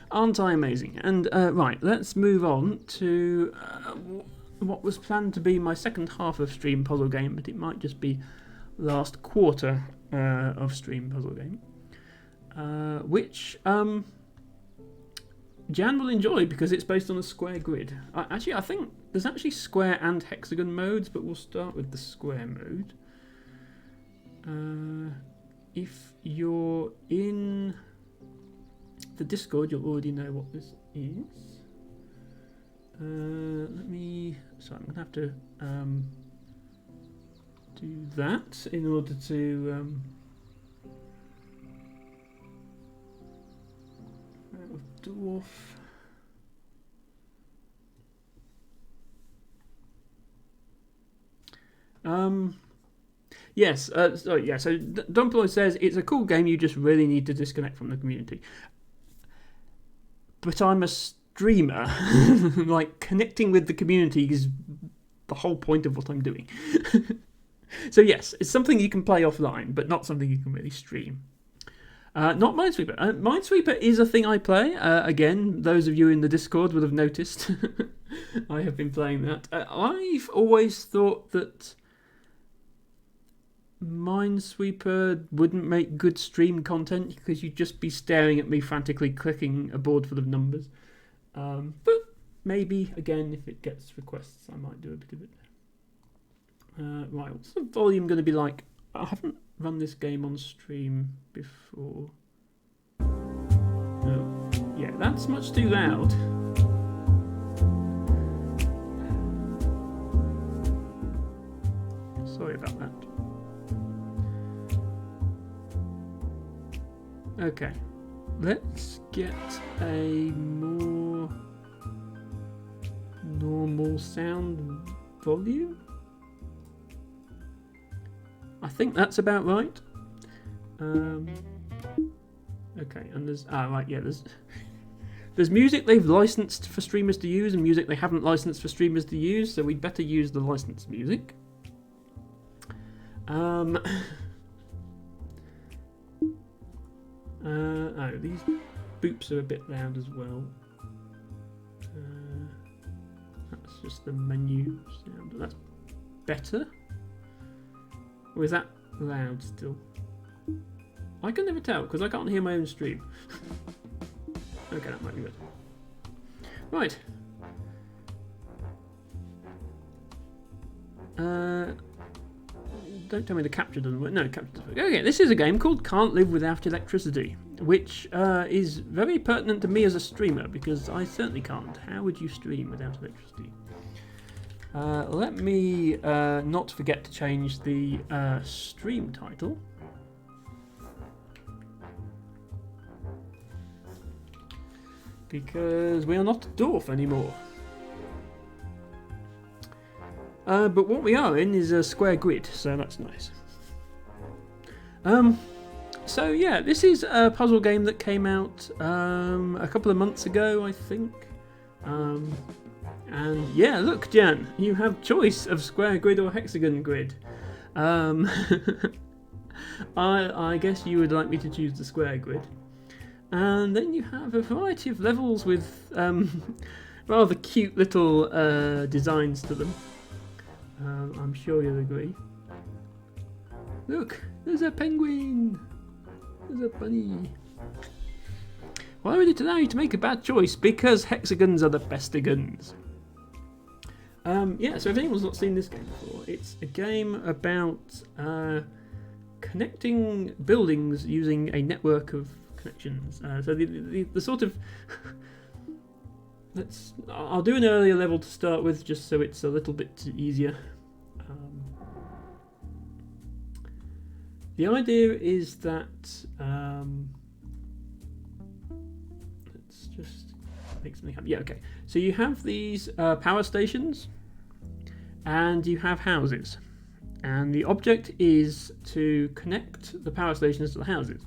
Aren't I amazing? And right, let's move on to what was planned to be my second half of stream puzzle game, but it might just be last quarter of stream puzzle game, which Jan will enjoy because it's based on a square grid. I think there's actually square and hexagon modes, but we'll start with the square mode. If you're in the Discord, you'll already know what this is. I'm going to have to do that in order to Dorf. Yes, so Dumploy says it's a cool game, you just really need to disconnect from the community. But I'm a streamer. Like, connecting with the community is the whole point of what I'm doing. So yes, it's something you can play offline, but not something you can really stream. Not Minesweeper. Minesweeper is a thing I play. Again, those of you in the Discord would have noticed. I have been playing that. I've always thought that Minesweeper wouldn't make good stream content because you'd just be staring at me frantically clicking a board full of numbers. But maybe, again, if it gets requests, I might do a bit of it. Right, what's the volume going to be like? I haven't run this game on stream before. Oh, yeah, that's much too loud. Sorry about that. Okay, let's get a more normal sound volume. I think that's about right. Okay, and there's music they've licensed for streamers to use and music they haven't licensed for streamers to use, so we'd better use the licensed music. These boops are a bit loud as well. That's just the menu sound. That's better. Or is that loud still? I can never tell because I can't hear my own stream. Okay, that might be good. Right. Don't tell me the capture doesn't work. No, capture doesn't work. Okay, this is a game called Can't Live Without Electricity, which is very pertinent to me as a streamer because I certainly can't. How would you stream without electricity? Let me not forget to change the stream title. Because we are not Dorf anymore. But what we are in is a square grid, so that's nice. So yeah, this is a puzzle game that came out a couple of months ago, I think. And yeah, look, Jan, you have choice of square grid or hexagon grid. I guess you would like me to choose the square grid. And then you have a variety of levels with rather cute little designs to them. I'm sure you'll agree. Look, there's a penguin! There's a bunny. Why would it allow you to make a bad choice? Because hexagons are the bestigons. Yeah, so if anyone's not seen this game before, it's a game about connecting buildings using a network of connections. So the sort of... I'll do an earlier level to start with, just so it's a little bit easier. The idea is that let's just make something happen. Yeah, okay. So you have these power stations, and you have houses, and the object is to connect the power stations to the houses.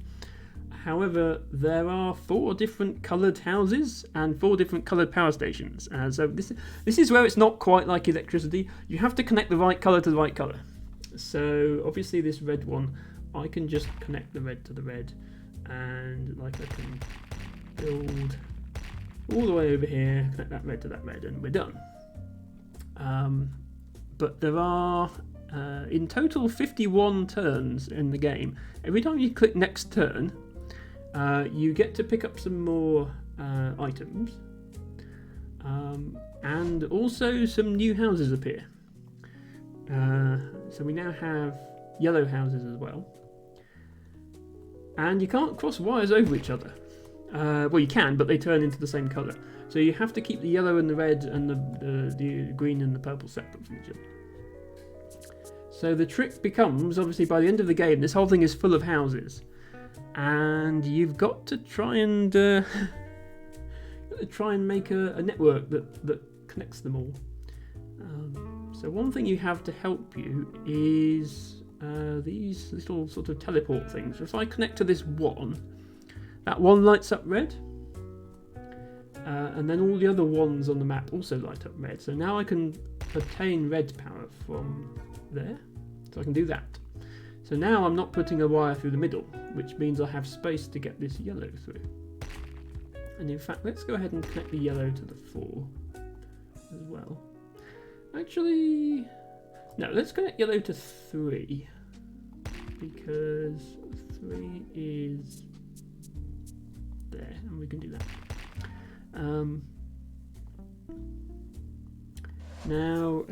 However, there are 4 different coloured houses and 4 different coloured power stations. So this is where it's not quite like electricity. You have to connect the right colour to the right colour. So obviously this red one, I can just connect the red to the red, and like I can build all the way over here, connect that red to that red, and we're done. But there are in total 51 turns in the game. Every time you click next turn, you get to pick up some more items, and also some new houses appear. So we now have yellow houses as well, and you can't cross wires over each other. Well, you can, but they turn into the same colour. So you have to keep the yellow and the red and the green and the purple separate from each other. So the trick becomes, obviously, by the end of the game, this whole thing is full of houses. And you've got to try and make a network that connects them all. So one thing you have to help you is these little sort of teleport things. If I connect to this one, that one lights up red, and then all the other ones on the map also light up red. So now I can obtain red power from there. So I can do that. So now I'm not putting a wire through the middle, which means I have space to get this yellow through. And in fact, let's go ahead and connect the yellow to the 4 as well. Actually, no, let's connect yellow to 3, because 3 is there, and we can do that. Now,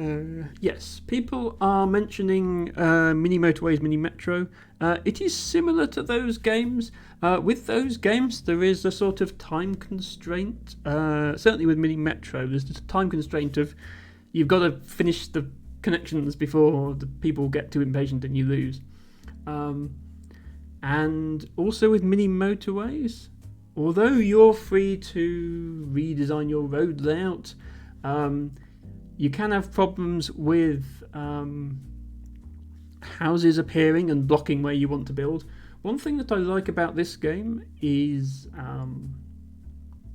yes, people are mentioning Mini Motorways, Mini Metro. It is similar to those games. With those games, there is a sort of time constraint. Certainly with Mini Metro, there's just a time constraint of you've got to finish the connections before the people get too impatient and you lose. And also with Mini Motorways, although you're free to redesign your road layout, you can have problems with houses appearing and blocking where you want to build. One thing that I like about this game is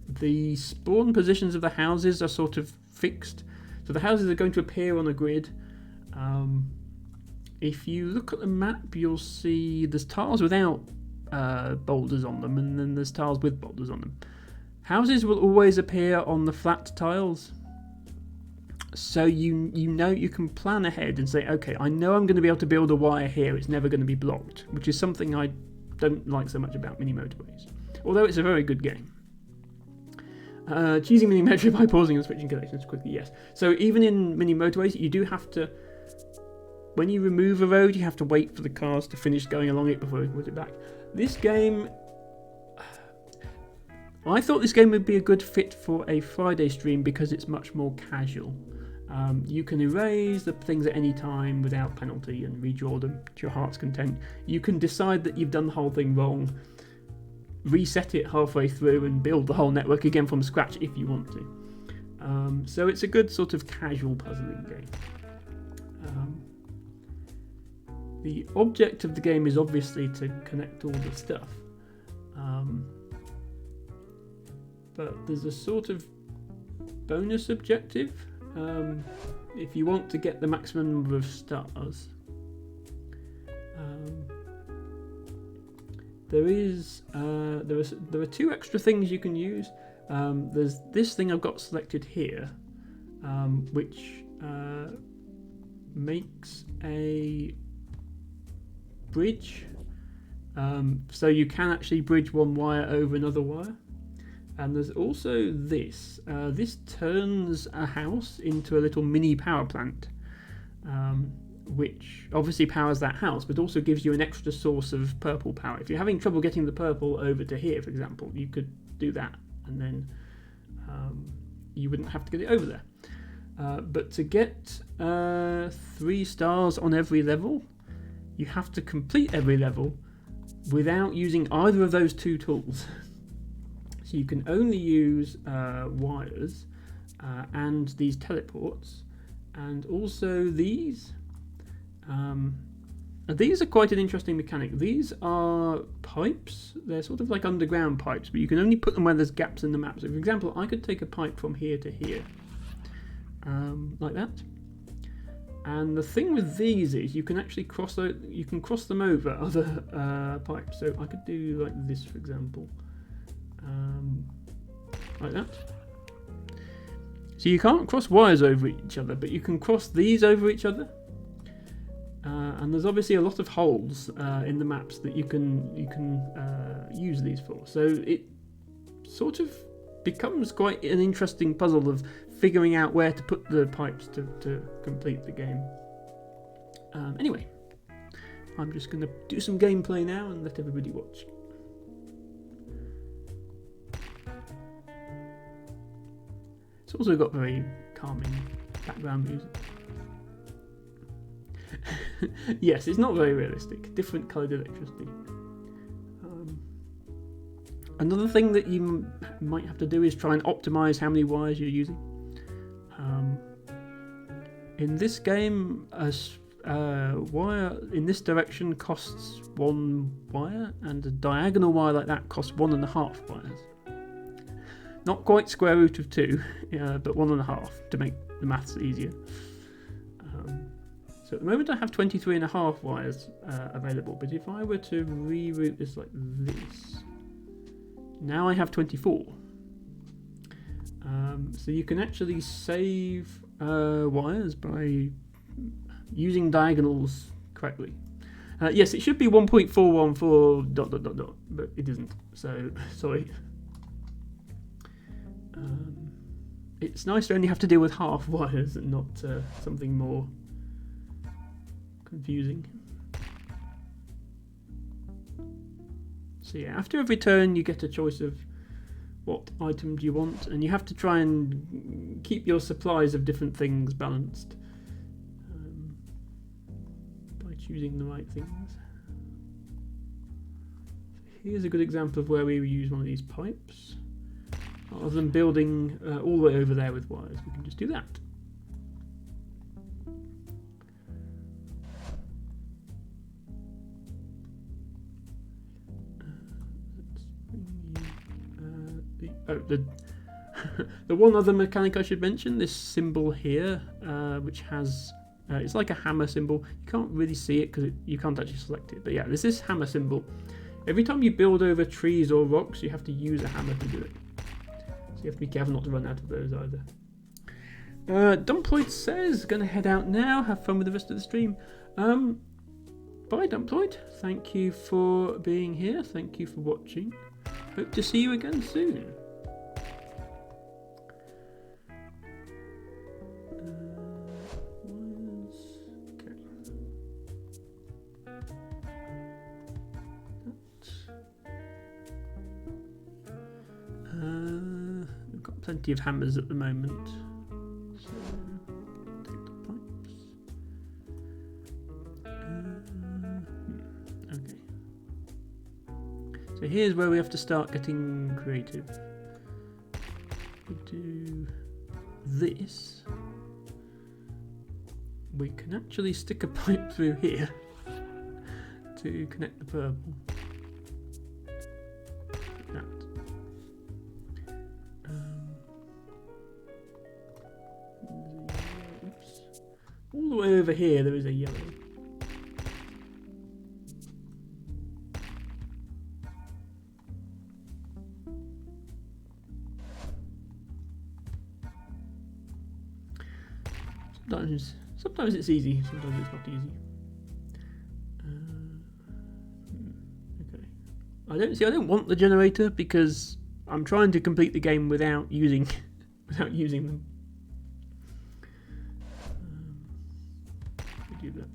the spawn positions of the houses are sort of fixed. So the houses are going to appear on a grid. If you look at the map, you'll see there's tiles without boulders on them, and then there's tiles with boulders on them. Houses will always appear on the flat tiles. So you know you can plan ahead and say, okay, I know I'm going to be able to build a wire here. It's never going to be blocked, which is something I don't like so much about mini motorways. Although it's a very good game. Choosing mini motorway by pausing and switching connections quickly, yes. So even in mini motorways, you do have to, when you remove a road, you have to wait for the cars to finish going along it before you put it back. This game, I thought this game would be a good fit for a Friday stream because it's much more casual. You can erase the things at any time without penalty and redraw them to your heart's content. You can decide that you've done the whole thing wrong, reset it halfway through and build the whole network again from scratch if you want to. So it's a good sort of casual puzzling game. The object of the game is obviously to connect all the stuff. But there's a sort of bonus objective if you want to get the maximum number of stars. There are two extra things you can use. There's this thing I've got selected here, which makes a bridge, so you can actually bridge one wire over another wire. And there's also this. This turns a house into a little mini power plant, which obviously powers that house, but also gives you an extra source of purple power. If you're having trouble getting the purple over to here, for example, you could do that, and then you wouldn't have to get it over there. But to get 3 stars on every level, you have to complete every level without using either of those two tools. So you can only use wires and these teleports, and also these. These are quite an interesting mechanic. These are pipes. They're sort of like underground pipes, but you can only put them where there's gaps in the map. So for example, I could take a pipe from here to here, like that. And the thing with these is you can actually cross them over other pipes. So I could do like this, for example. Like that. So you can't cross wires over each other, but you can cross these over each other. And there's obviously a lot of holes in the maps that you can use these for. So it sort of becomes quite an interesting puzzle of figuring out where to put the pipes to complete the game. Anyway, I'm just going to do some gameplay now and let everybody watch. It's also got very calming background music. Yes, it's not very realistic. Different coloured electricity. Another thing that you might have to do is try and optimise how many wires you're using. In this game, a wire in this direction costs 1 wire, and a diagonal wire like that costs 1.5 wires. Not quite square root of 2, but 1.5 to make the maths easier. So at the moment I have 23.5 wires available, but if I were to reroute this like this, now I have 24. So you can actually save wires by using diagonals correctly. Yes, it should be 1.414 ... but it isn't, so sorry. It's nice to only have to deal with half wires and not something more confusing. So yeah, after every turn you get a choice of what item do you want, and you have to try and keep your supplies of different things balanced by choosing the right things. So here's a good example of where we use one of these pipes. Rather than building all the way over there with wires, we can just do that. The one other mechanic I should mention, this symbol here, which has, it's like a hammer symbol. You can't really see it because you can't actually select it, but yeah, there's this hammer symbol. Every time you build over trees or rocks, you have to use a hammer to do it. So you have to be careful not to run out of those either. Dumploid says, gonna head out now. Have fun with the rest of the stream. Bye, Dumploid. Thank you for being here. Thank you for watching. Hope to see you again soon. We've got plenty of hammers at the moment. So, take the pipes. Okay. So here's where we have to start getting creative. We do this. We can actually stick a pipe through here to connect the purple. That. Oops. All the way over here there is a yellow. Sometimes it's easy, sometimes it's not easy. Okay. I don't want the generator because I'm trying to complete the game without using them. Do that.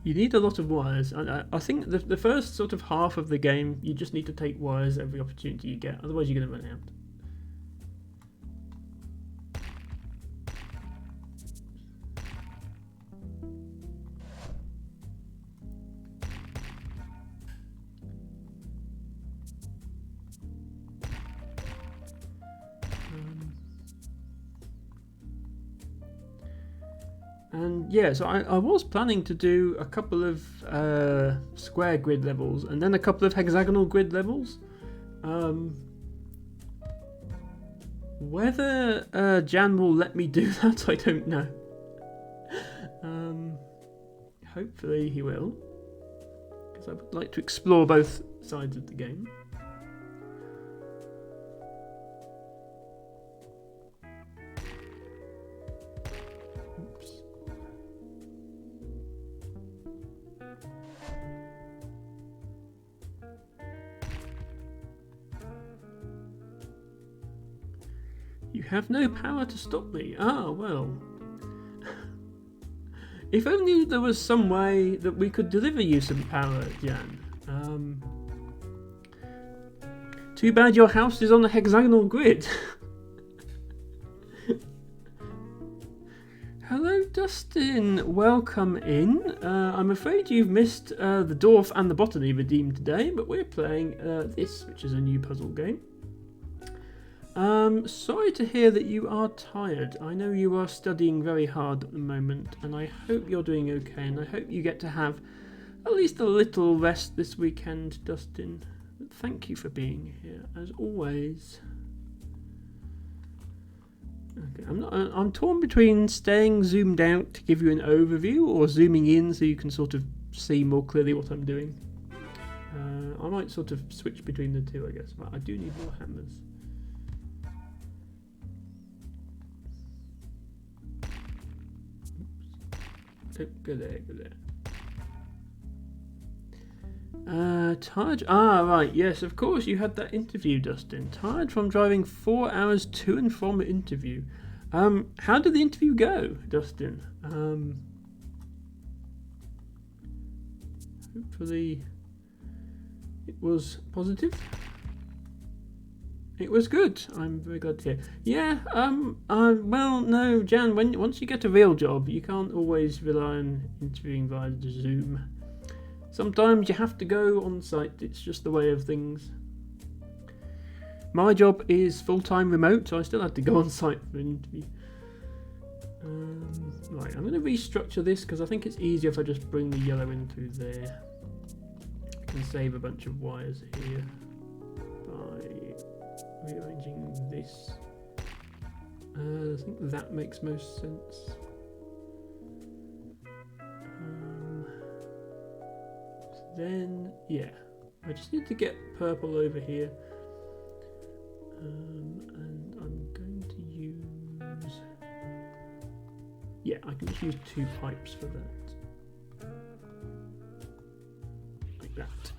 You need a lot of wires. I think the first sort of half of the game, you just need to take wires every opportunity you get. Otherwise, you're going to run out. And yeah, so I was planning to do a couple of square grid levels and then a couple of hexagonal grid levels. Whether Jan will let me do that, I don't know. Hopefully he will, because I would like to explore both sides of the game. You have no power to stop me. Ah, well. If only there was some way that we could deliver you some power, Jan. Too bad your house is on a hexagonal grid. Hello, Dustin. Welcome in. I'm afraid you've missed the Dorf and the Botany redeemed today, but we're playing this, which is a new puzzle game. Sorry to hear that you are tired. I know you are studying very hard at the moment, and I hope you're doing okay, and I hope you get to have at least a little rest this weekend, Dustin. But thank you for being here, as always. Okay, I'm torn between staying zoomed out to give you an overview or zooming in so you can sort of see more clearly what I'm doing. I might sort of switch between the two, I guess, but I do need more hammers. Go there, go there. Tired? Ah, right, yes, of course, you had that interview, Dustin. Tired from driving 4 hours to and from an interview. How did the interview go, Dustin? Hopefully it was positive. It was good. I'm very glad to hear. Yeah, well, no, Jan, once you get a real job, you can't always rely on interviewing via Zoom. Sometimes you have to go on site. It's just the way of things. My job is full-time remote, so I still have to go on site for an interview. Right, I'm going to restructure this because I think it's easier if I just bring the yellow in through there. I can save a bunch of wires here by rearranging this. I think that makes most sense. then, yeah, I just need to get purple over here. And I'm going to use... Yeah, I can just use 2 pipes for that. Like that.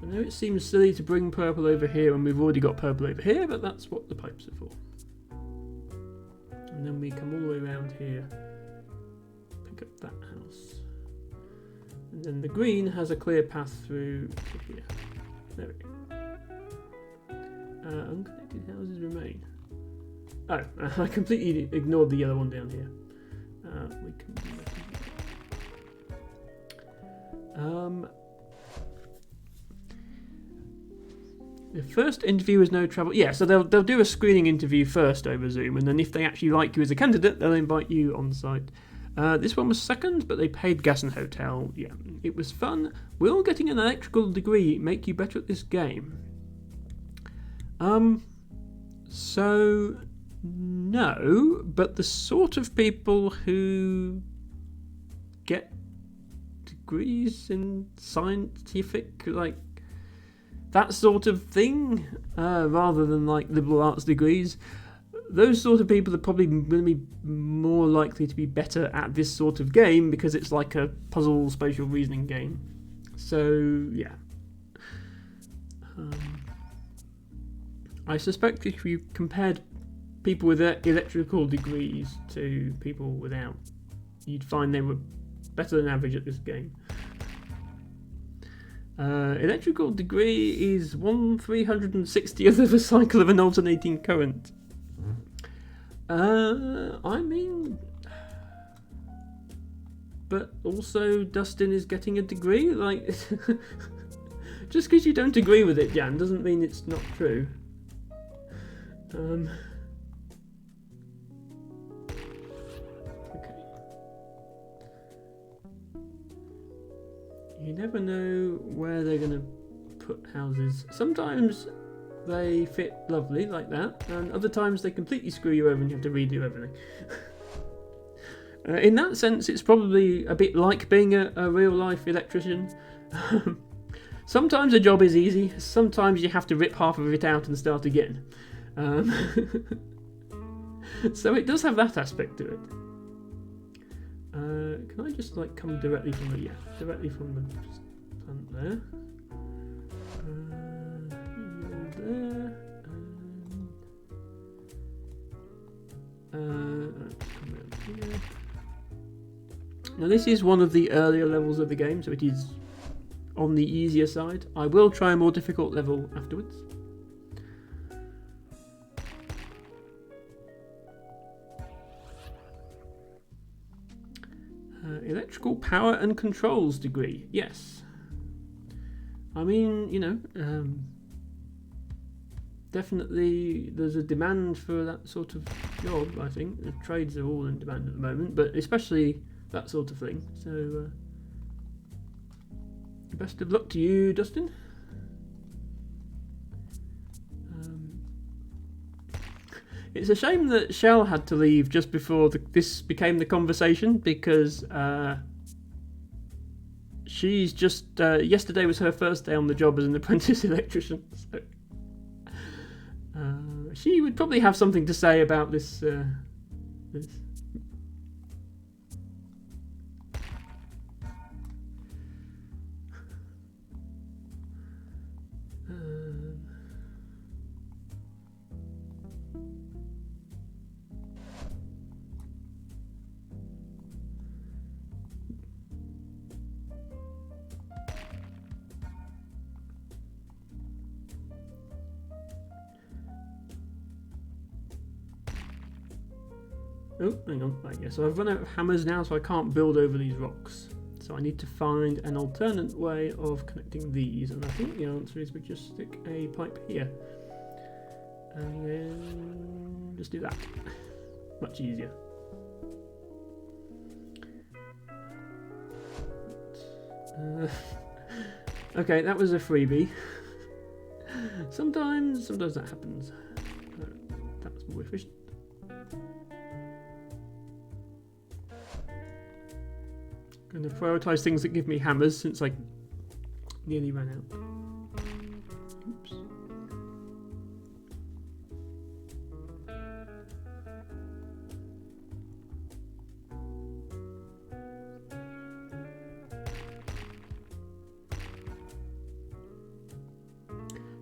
I know it seems silly to bring purple over here when we've already got purple over here, but that's what the pipes are for. And then we come all the way around here, pick up that house. And then the green has a clear path through to here. There we go. Unconnected houses remain. Oh, I completely ignored the yellow one down here. We can do that. The first interview is no travel. Yeah, so they'll do a screening interview first over Zoom, and then if they actually like you as a candidate, they'll invite you on site. This one was second, but they paid gas and hotel. Yeah, it was fun. Will getting an electrical degree make you better at this game? So no, but the sort of people who get degrees in scientific, like that sort of thing, rather than like liberal arts degrees, those sort of people are probably going to be more likely to be better at this sort of game because it's like a puzzle spatial reasoning game. So yeah, I suspect if you compared people with electrical degrees to people without, you'd find they were better than average at this game. Electrical degree is 1/360th of a cycle of an alternating current. I mean, but also Dustin is getting a degree. Like, just because you don't agree with it, Jan, doesn't mean it's not true. You never know where they're going to put houses. Sometimes they fit lovely like that, and other times they completely screw you over and you have to redo everything. In that sense, it's probably a bit like being a real-life electrician. Sometimes a job is easy, sometimes you have to rip half of it out and start again. So it does have that aspect to it. Can I just like come directly from the plant there? There. Come around here. Now this is one of the earlier levels of the game, so it is on the easier side. I will try a more difficult level afterwards. Electrical power and controls degree, yes. I mean, you know, definitely there's a demand for that sort of job, I think. The trades are all in demand at the moment, but especially that sort of thing. So, best of luck to you, Dustin. It's a shame that Shell had to leave just before this became the conversation, because she's just... yesterday was her first day on the job as an apprentice electrician. So, she would probably have something to say about this. This. Oh, hang on. Right, yeah. So I've run out of hammers now, so I can't build over these rocks. So I need to find an alternate way of connecting these, and I think the answer is we just stick a pipe here. And then just do that. Much easier. Okay, that was a freebie. Sometimes that happens. That's more efficient. Going to prioritise things that give me hammers since I nearly ran out. Oops.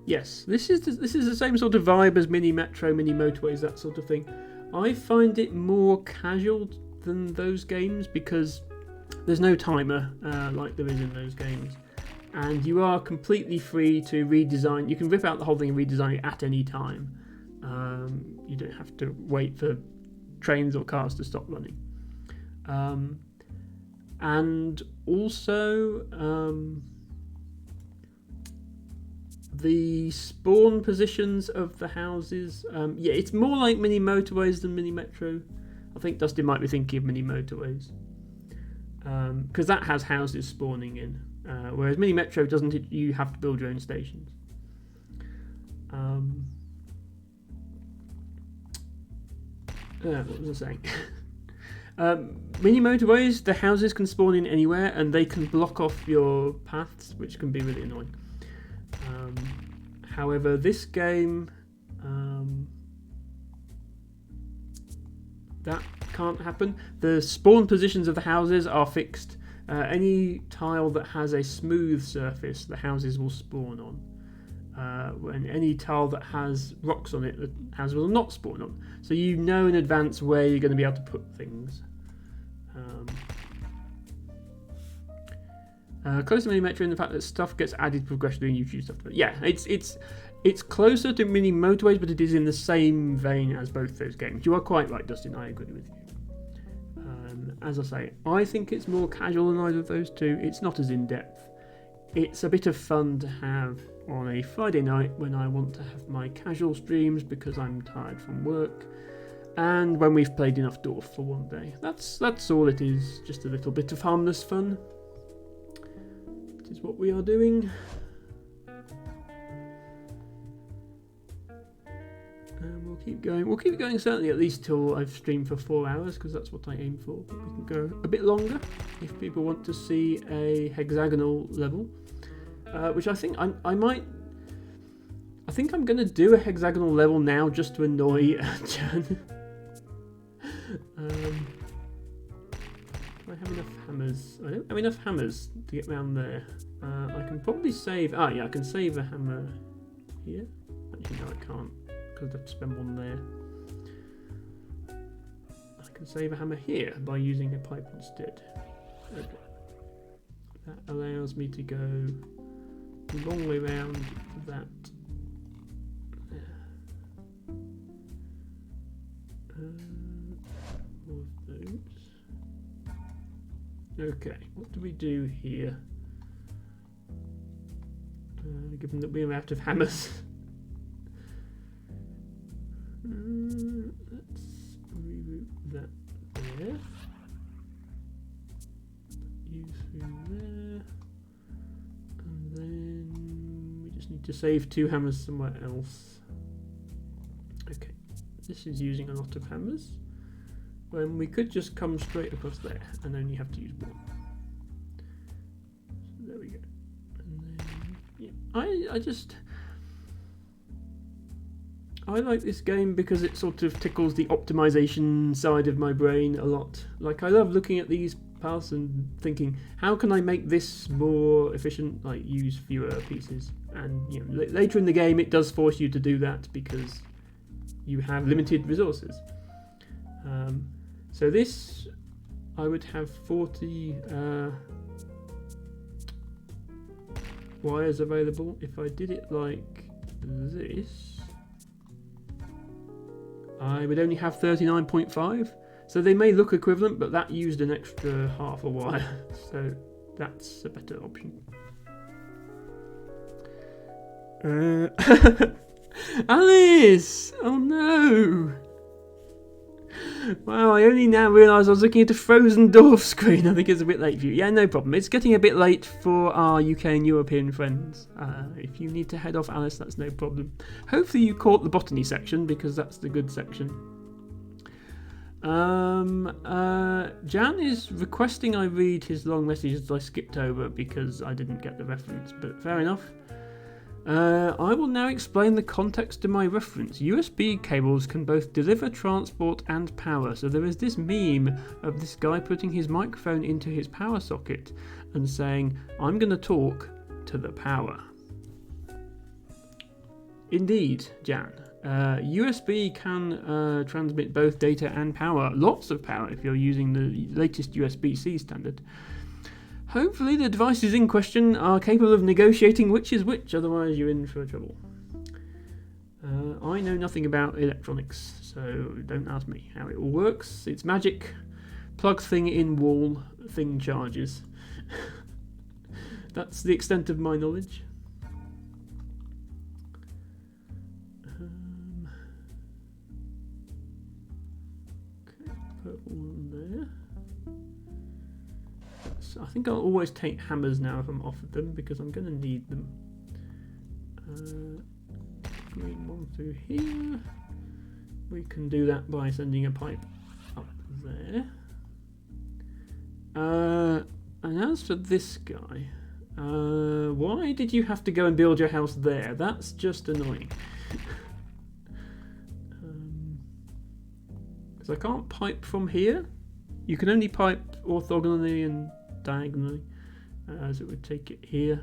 Yes, this is the same sort of vibe as mini metro, mini motorways, that sort of thing. I find it more casual than those games because there's no timer like there is in those games, and you are completely free to redesign. You can rip out the whole thing and redesign it at any time. You don't have to wait for trains or cars to stop running. And also the spawn positions of the houses, yeah, it's more like mini motorways than mini metro. I think Dustin might be thinking of mini motorways because that has houses spawning in, whereas mini metro doesn't. You have to build your own stations. What was I saying? Mini motorways, the houses can spawn in anywhere and they can block off your paths, which can be really annoying. However, this game, that can't happen. The spawn positions of the houses are fixed. Any tile that has a smooth surface, the houses will spawn on. When any tile that has rocks on it, the houses will not spawn on. So you know in advance where you're going to be able to put things. Close to mini metro in the fact that stuff gets added progressively and you choose stuff to put. Yeah, it's closer to mini motorways, but it is in the same vein as both those games. You are quite right, Dustin. I agree with you. As I say, I think it's more casual than either of those two. It's not as in depth. It's a bit of fun to have on a Friday night when I want to have my casual streams because I'm tired from work, and when we've played enough Dorf for one day. That's all it is. Just a little bit of harmless fun. That is what we are doing. And we'll keep going. We'll keep going certainly at least till I've streamed for 4 hours because that's what I aim for. But we can go a bit longer if people want to see a hexagonal level, which I think I might. I think I'm going to do a hexagonal level now just to annoy Jan. Do I have enough hammers? I don't have enough hammers to get round there. I can probably save. Yeah, I can save a hammer here. Actually, no, I can't. I have to spend one there. I can save a hammer here by using a pipe instead. Okay. That allows me to go a long way round that. All of those. Okay, what do we do here? Given that we're out of hammers. Let's reroute that there. You through there. And then we just need to save 2 hammers somewhere else. Okay, this is using a lot of hammers. When we could just come straight across there and only have to use one. So there we go. And then, yeah, I like this game because it sort of tickles the optimization side of my brain a lot. Like, I love looking at these paths and thinking, how can I make this more efficient? Like, use fewer pieces. And later in the game, it does force you to do that because you have limited resources. So this, I would have 40 wires available. If I did it like this, I would only have 39.5. So they may look equivalent, but that used an extra half a wire. So that's a better option. Alice! Oh no! Wow, I only now realise I was looking at a frozen Dorf screen. I think it's a bit late for you. Yeah, no problem. It's getting a bit late for our UK and European friends. If you need to head off, Alice, that's no problem. Hopefully you caught the botany section, because that's the good section. Jan is requesting I read his long messages I skipped over because I didn't get the reference, but fair enough. I will now explain the context of my reference. USB cables can both deliver transport and power. So there is this meme of this guy putting his microphone into his power socket and saying, I'm going to talk to the power. Indeed, Jan. USB can transmit both data and power. Lots of power if you're using the latest USB-C standard. Hopefully the devices in question are capable of negotiating which is which, otherwise you're in for trouble. I know nothing about electronics, so don't ask me how it all works. It's magic. Plug thing in wall, thing charges. That's the extent of my knowledge. Okay, put one there. I think I'll always take hammers now if I'm offered them because I'm going to need them. Green one through here. We can do that by sending a pipe up there. And as for this guy, why did you have to go and build your house there? That's just annoying. Because I can't pipe from here. You can only pipe orthogonally and diagonally, as it would take it here.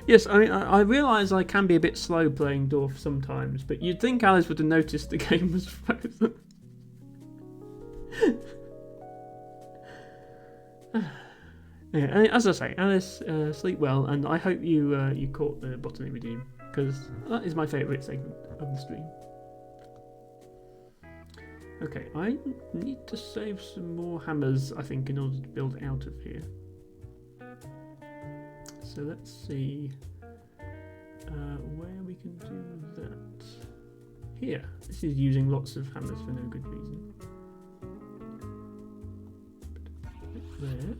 Yes, I realise I can be a bit slow playing Dorf sometimes, but you'd think Alice would have noticed the game was frozen. Yeah, as I say, Alice, sleep well, and I hope you caught the botany redeem, because that is my favourite segment of the stream. Okay, I need to save some more hammers, I think, in order to build out of here. So let's see where we can do that. Here. This is using lots of hammers for no good reason. There.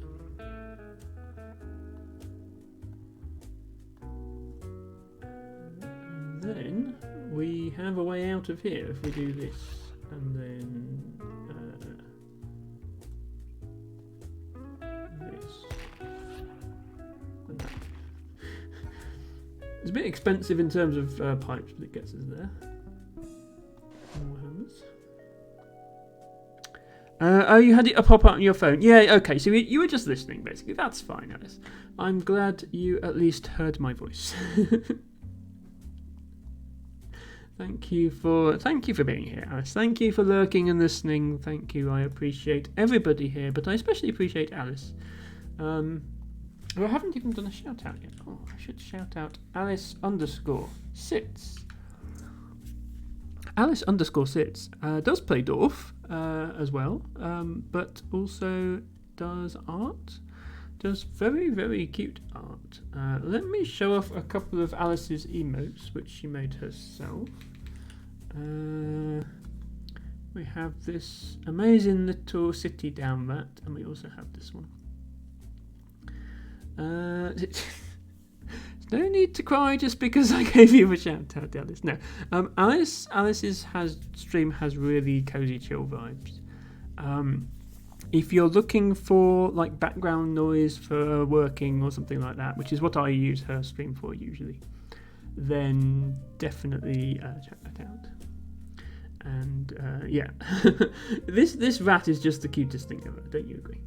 And then we have a way out of here if we do this. And then this. And that. It's a bit expensive in terms of pipes, but it gets us there. More hammers. Oh, you had it pop up on your phone. Yeah, okay, so you were just listening, basically. That's fine, Alice. I'm glad you at least heard my voice. Thank you for being here, Alice. Thank you for lurking and listening. Thank you. I appreciate everybody here, but I especially appreciate Alice. Well, I haven't even done a shout out yet. Oh, I should shout out Alice_sits. Alice_sits does play Dorf as well, but also does art. Does very, very cute art. Let me show off a couple of Alice's emotes, which she made herself. We have this amazing little city down that, and we also have this one. There's no need to cry just because I gave you a shout out, Alice. No, Alice's stream has really cozy, chill vibes. If you're looking for like background noise for working or something like that, which is what I use her stream for usually, then definitely check that out. And yeah, this rat is just the cutest thing ever. Don't you agree?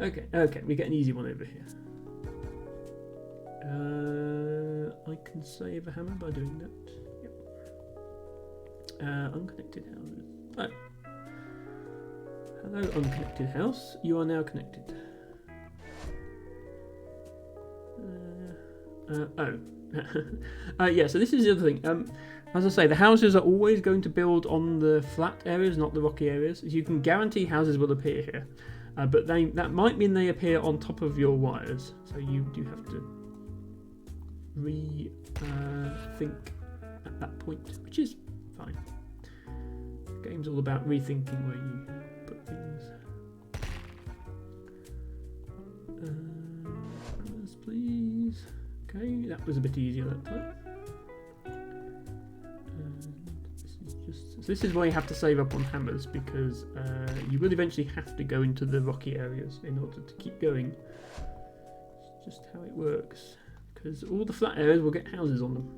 Okay, we get an easy one over here. I can save a hammer by doing that. Unconnected houses. Oh. Hello, unconnected house. You are now connected. Yeah, so this is the other thing. As I say, the houses are always going to build on the flat areas, not the rocky areas. You can guarantee houses will appear here. But that might mean they appear on top of your wires. So you do have to think at that point, which is fine. The game's all about rethinking where you put things. please. Okay, that was a bit easier that time. This is why you have to save up on hammers, because you will eventually have to go into the rocky areas in order to keep going. It's just how it works. Because all the flat areas will get houses on them.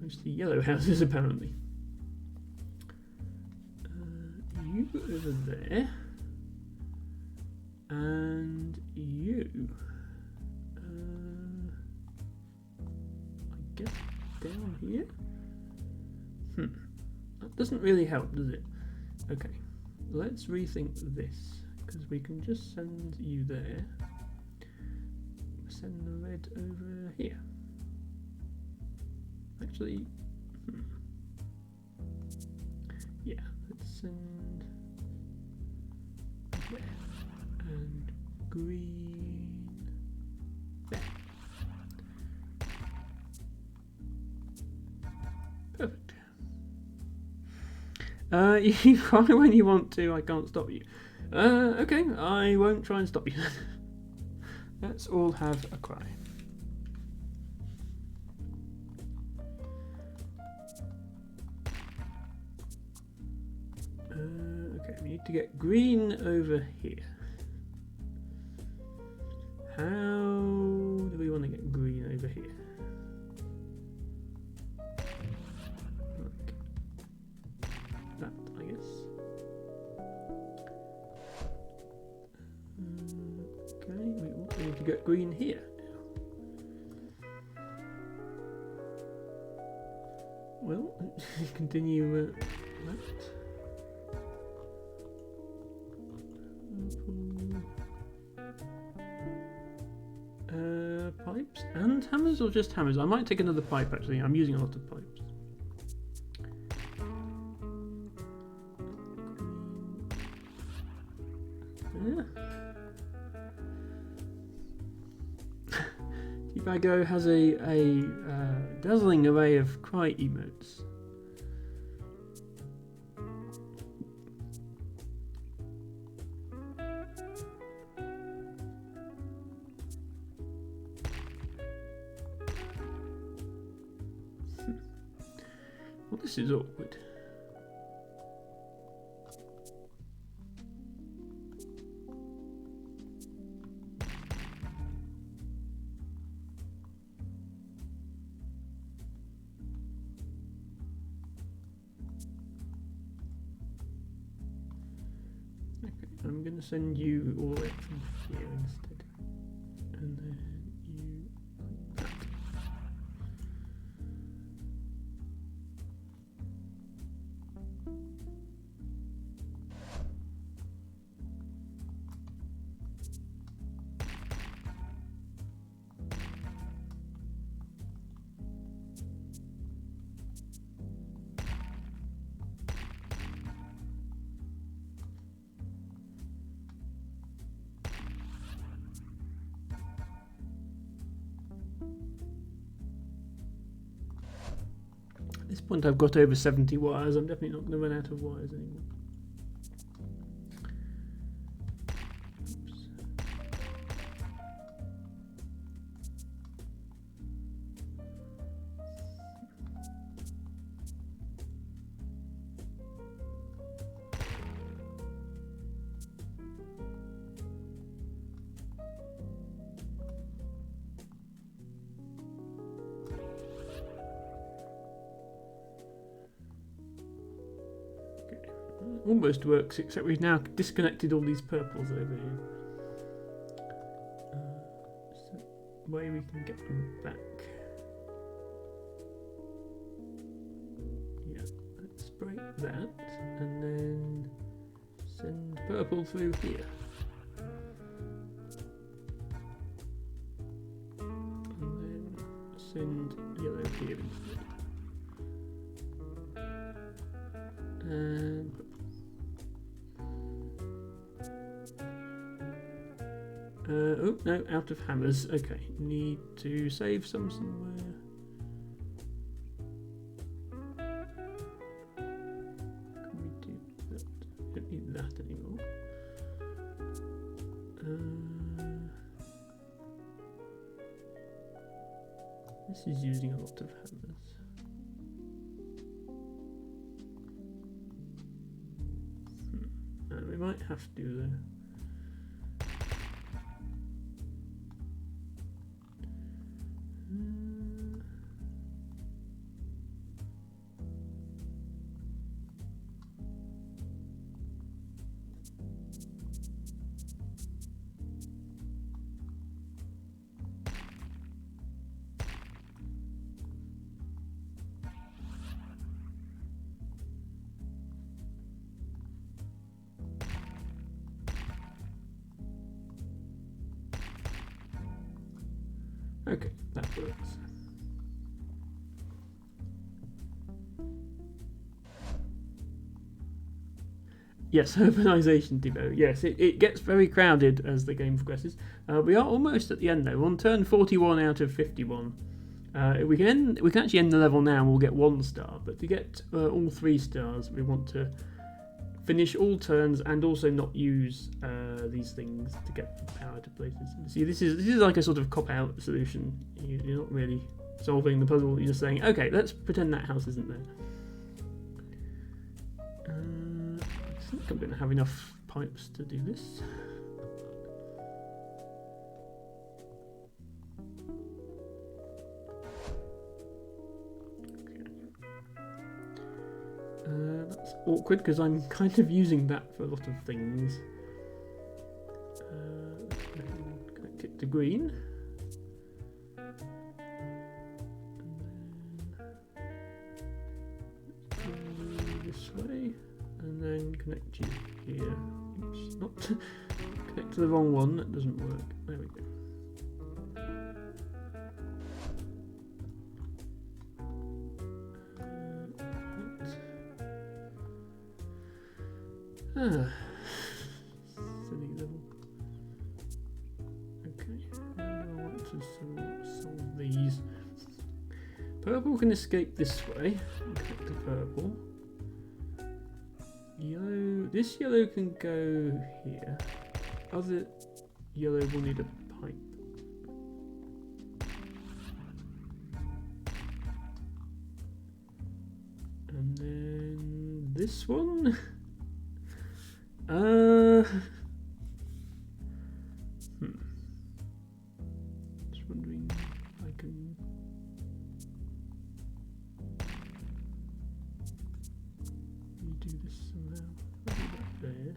Mostly yellow houses, apparently. You over there. And you. I guess down here? That doesn't really help, does it? Okay, let's rethink this, because we can just send you there. Send the red over here. Actually, yeah, let's send there. And green there. Perfect. You cry when you want to, I can't stop you. Okay, I won't try and stop you. Let's all have a cry. Okay, we need to get green over here. How do we want to get green over here? Like that, I guess. Okay, we also need to get green here. Well, continue that. Pipes and hammers, or just hammers? I might take another pipe actually. I'm using a lot of pipes. Yeah. Tibago has a dazzling array of cry emotes. Well, this is awkward. Okay, I'm going to send you all the way from here instead. And then you like that. At this point I've got over 70 wires. I'm definitely not going to run out of wires anymore. Almost works, except we've now disconnected all these purples over here. So way we can get them back. Yeah, let's break that and then send purple through here. And then send yellow here instead. And oh no, out of hammers. Okay, need to save some somewhere. Can we do that? Don't need that anymore. This is using a lot of hammers. We might have to do the... Okay, that works. Yes, urbanisation demo. Yes, it gets very crowded as the game progresses. We are almost at the end though. We're on turn 41 out of 51. We can actually end the level now and we'll get 1 star. But to get all 3 stars, we want to finish all turns and also not use these things to get power to places. See, this is like a sort of cop-out solution. You're not really solving the puzzle. You're just saying, okay, let's pretend that house isn't there. I think I'm going to have enough pipes to do this. That's awkward because I'm kind of using that for a lot of things. Connect it to green. And then this way. And then connect you here. Oops, not connect to the wrong one, that doesn't work. There we go. Silly little. Okay, now I want to solve these. Purple can escape this way. Connect to purple. Yellow. This yellow can go here. Other yellow will need a pipe. And then this one. Just wondering if I can. Do this somehow. I'll do that there.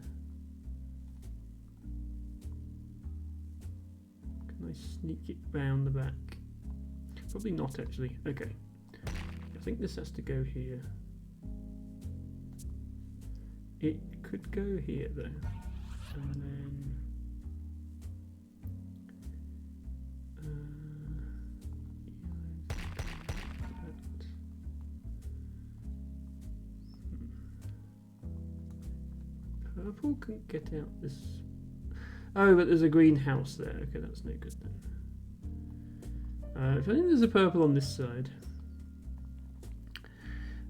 Can I sneak it round the back? Probably not actually. Okay. I think this has to go here. It could go here though. And then purple can't get out this. Oh, but there's a greenhouse there. Okay, that's no good then. If I think there's a purple on this side.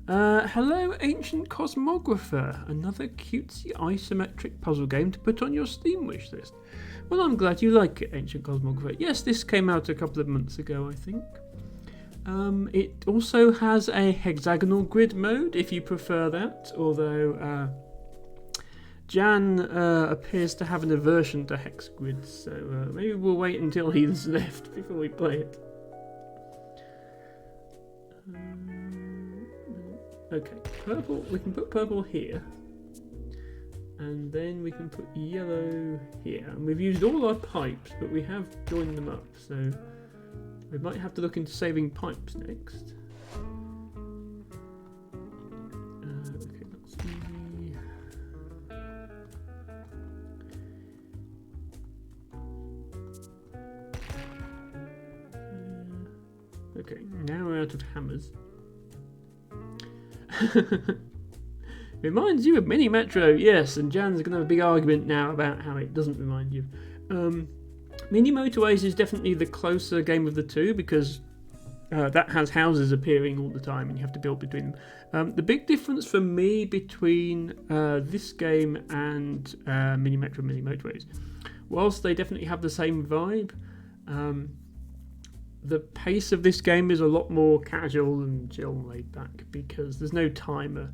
Hello, Ancient Cosmographer. Another cutesy isometric puzzle game to put on your Steam wish list. Well, I'm glad you like it, Ancient Cosmographer. Yes, this came out a couple of months ago, I think. It also has a hexagonal grid mode, if you prefer that, although Jan appears to have an aversion to hex grids, so maybe we'll wait until he's left before we play it. Okay, purple, we can put purple here, and then we can put yellow here. And we've used all our pipes, but we have joined them up, so we might have to look into saving pipes next. Okay, that's easy. Okay, now we're out of hammers. Reminds you of Mini Metro, yes, and Jan's going to have a big argument now about how it doesn't remind you. Mini Motorways is definitely the closer game of the two because that has houses appearing all the time and you have to build between them. The big difference for me between this game and Mini Metro and Mini Motorways, whilst they definitely have the same vibe, the pace of this game is a lot more casual and chill and laid back because there's no timer.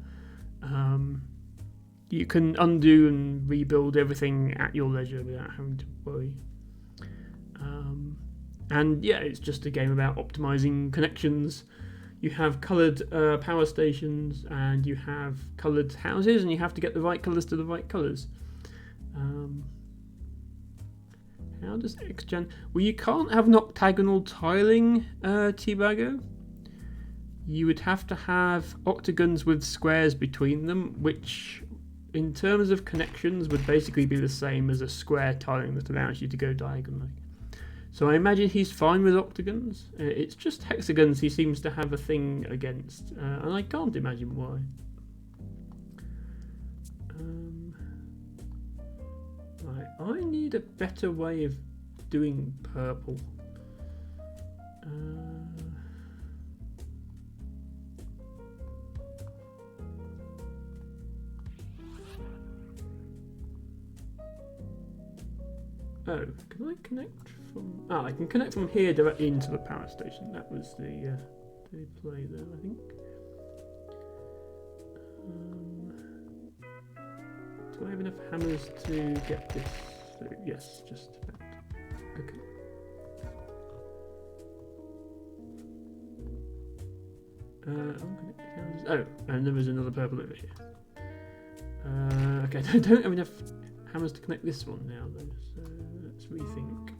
You can undo and rebuild everything at your leisure without having to worry. And yeah, it's just a game about optimizing connections. You have coloured power stations and you have coloured houses, and you have to get the right colours to the right colours. How does XGen... Well, you can't have an octagonal tiling, T-Bago. You would have to have octagons with squares between them, which, in terms of connections, would basically be the same as a square tiling that allows you to go diagonally. So I imagine he's fine with octagons. It's just hexagons he seems to have a thing against, and I can't imagine why. Right, I need a better way of doing purple. Oh, can I connect from... I can connect from here directly into the power station. That was the play there, I think. Do I have enough hammers to get this through? Yes, just about. Okay. Oh, and there was another purple over here. Okay, I don't have enough hammers to connect this one now, though, so let's rethink.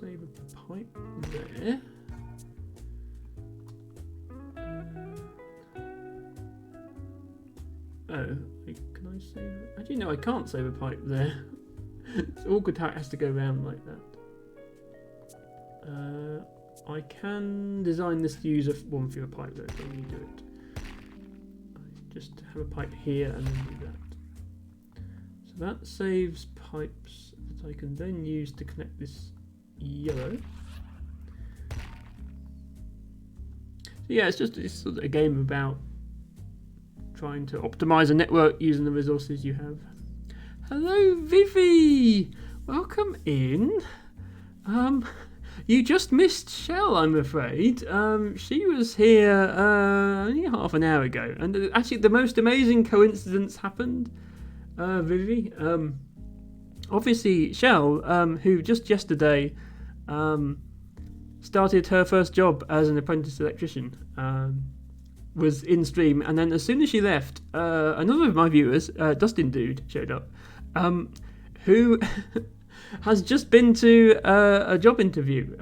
Save a pipe there. Can I save it? Actually, no, I can't save a pipe there. It's awkward how it has to go around like that. I can design this to use one fewer pipe though, so let me do it. I just have a pipe here and then do that. So that saves pipes that I can then use to connect this yellow. So yeah, it's sort of a game about trying to optimize a network using the resources you have. Hello, Vivi! Welcome in. You just missed Shell, I'm afraid. She was here only half an hour ago, and actually the most amazing coincidence happened, Vivi. Obviously, Shell, who just yesterday started her first job as an apprentice electrician, was in stream, and then as soon as she left, another of my viewers, Dustin Dude, showed up, who has just been to a job interview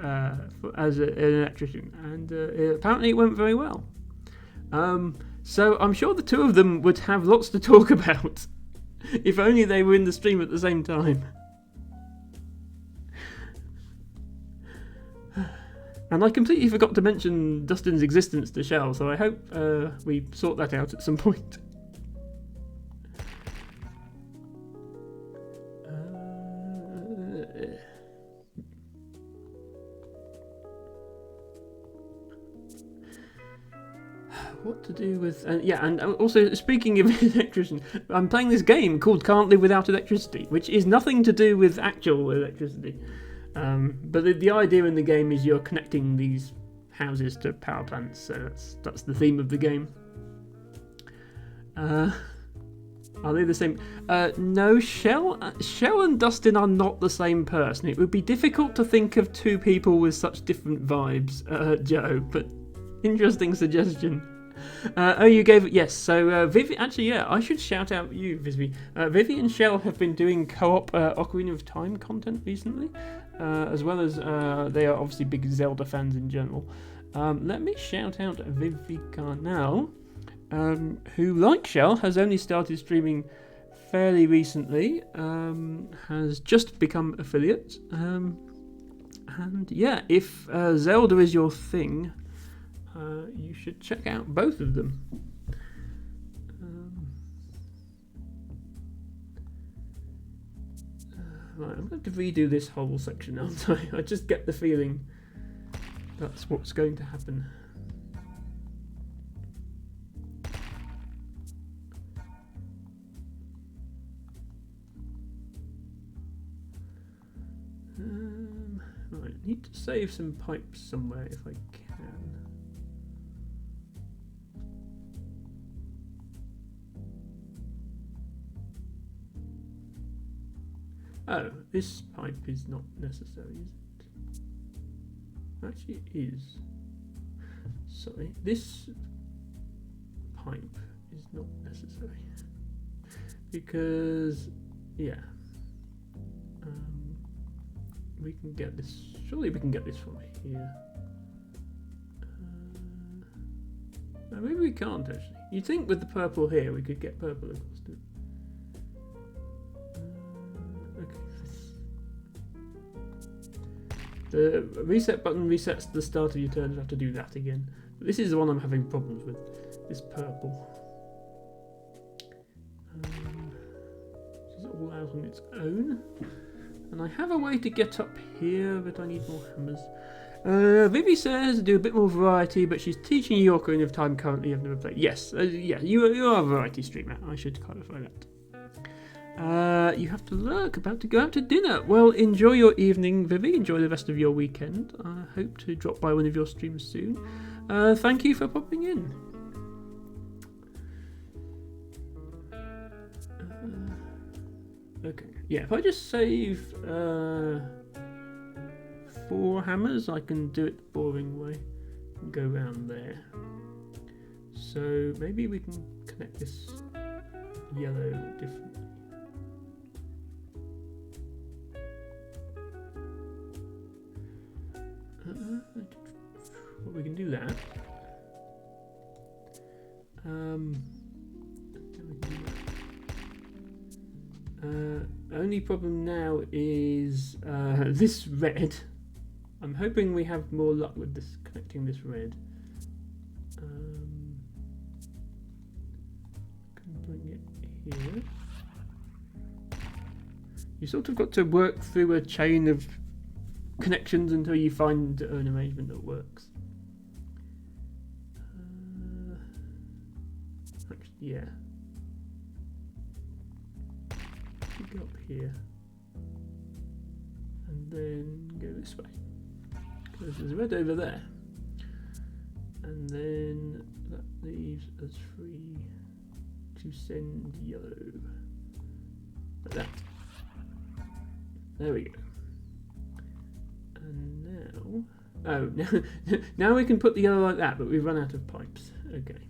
as an electrician, and apparently it went very well. So I'm sure the two of them would have lots to talk about if only they were in the stream at the same time. And I completely forgot to mention Dustin's existence to Shell, so I hope we sort that out at some point. What to do with... and also, speaking of electrician, I'm playing this game called Can't Live Without Electricity, which is nothing to do with actual electricity. But the idea in the game is you're connecting these houses to power plants, so that's the theme of the game. Are they the same? No, Shell and Dustin are not the same person. It would be difficult to think of two people with such different vibes, Joe, but interesting suggestion. You gave it, yes. So Vivi, actually, yeah, I should shout out you, Vivi. Vivi and Shell have been doing co-op Ocarina of Time content recently, as well as they are obviously big Zelda fans in general. Let me shout out Vivi Carnell, who, like Shell, has only started streaming fairly recently, has just become affiliate, and yeah, if Zelda is your thing, you should check out both of them. Right, I'm going to redo this whole section now. I just get the feeling That's what's going to happen. Right, I need to save some pipes somewhere if I can. Oh, this pipe is not necessary, is it? Actually, it is. Sorry, this pipe is not necessary. Because, yeah. We can get this, surely we can get this from here. No, maybe we can't actually. You'd think with the purple here we could get purple across to it. Okay. The reset button resets the start of your turn, you have to do that again. But this is the one I'm having problems with, this purple. This is all out on its own. And I have a way to get up here, but I need more hammers. Vivi says do a bit more variety, but she's teaching you Ocarina of Time currently. I've never played. Yes, yeah, you are a variety streamer. I should clarify that. You have to lurk, about to go out to dinner. Well, enjoy your evening, Vivi. Enjoy the rest of your weekend. I hope to drop by one of your streams soon. Thank you for popping in. Okay. Yeah, if I just save 4 hammers, I can do it the boring way and go around there. So maybe we can connect this yellow differently. Well, we can do that. Only problem now is this red. I'm hoping we have more luck with this connecting this red. Can bring it here. You sort of got to work through a chain of connections until you find an arrangement that works. Actually, yeah. Go up here and then go this way because there's red over there, and then that leaves us free to send yellow like that. There we go. And now now we can put the yellow like that, but we've run out of pipes. Okay,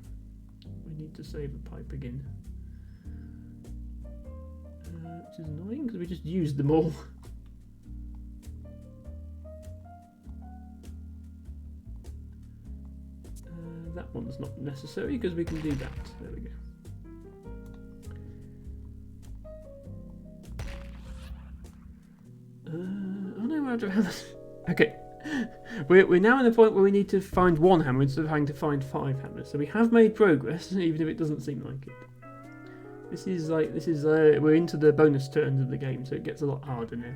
we need to save a pipe again. Which is annoying because we just used them all. That one's not necessary because we can do that. There we go. Oh no, we're out of hammers. Okay. We're now in the point where we need to find 1 hammer instead of having to find 5 hammers. So we have made progress, even if it doesn't seem like it. We're into the bonus turns of the game, so it gets a lot harder now.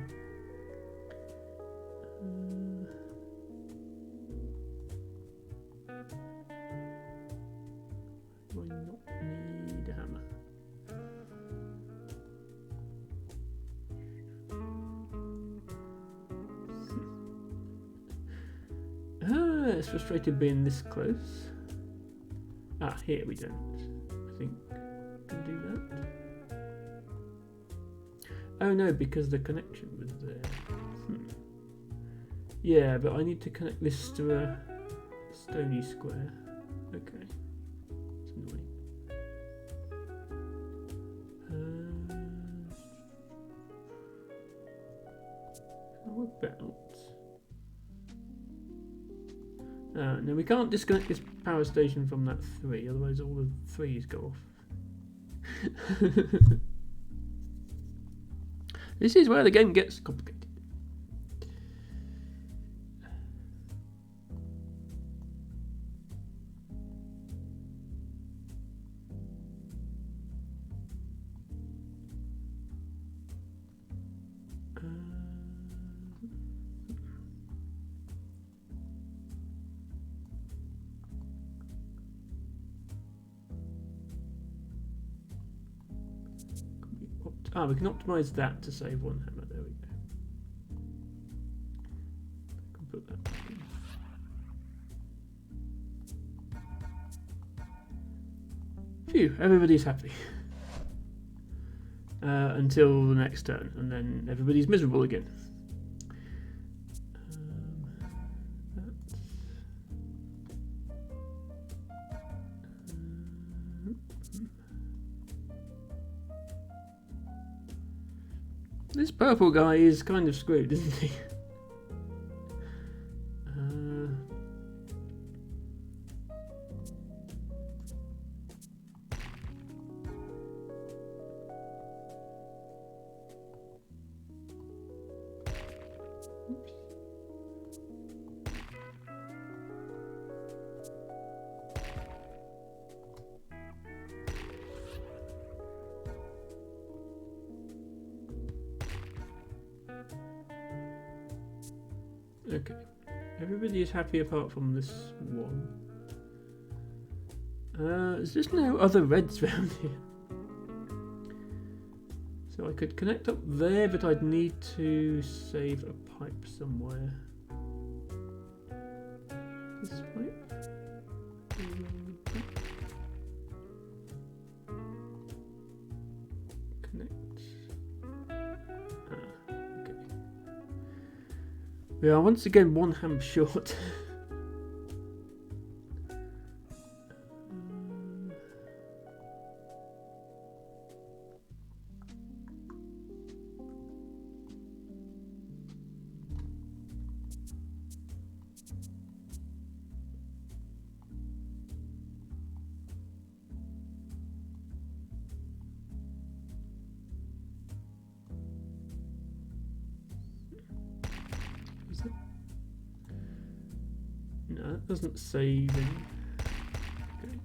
Do I not need a hammer? It's frustrating being this close. Ah, here we don't. I think. Can do that. Oh no, because the connection was there. Yeah, but I need to connect this to a stony square. Okay. It's annoying. How about... no, we can't disconnect this power station from that 3, otherwise all the 3s go off. This is where the game gets complicated. Ah, we can optimize that to save one hammer. There we go. I can put that back in. Phew, everybody's happy. Until the next turn, and then everybody's miserable again. This purple guy is kind of screwed, isn't he? Okay, everybody is happy apart from this one. There's just no other reds around here. So I could connect up there, but I'd need to save a pipe somewhere. This pipe? Connect. Okay. We are once again one ham short. No, that doesn't save any. Okay.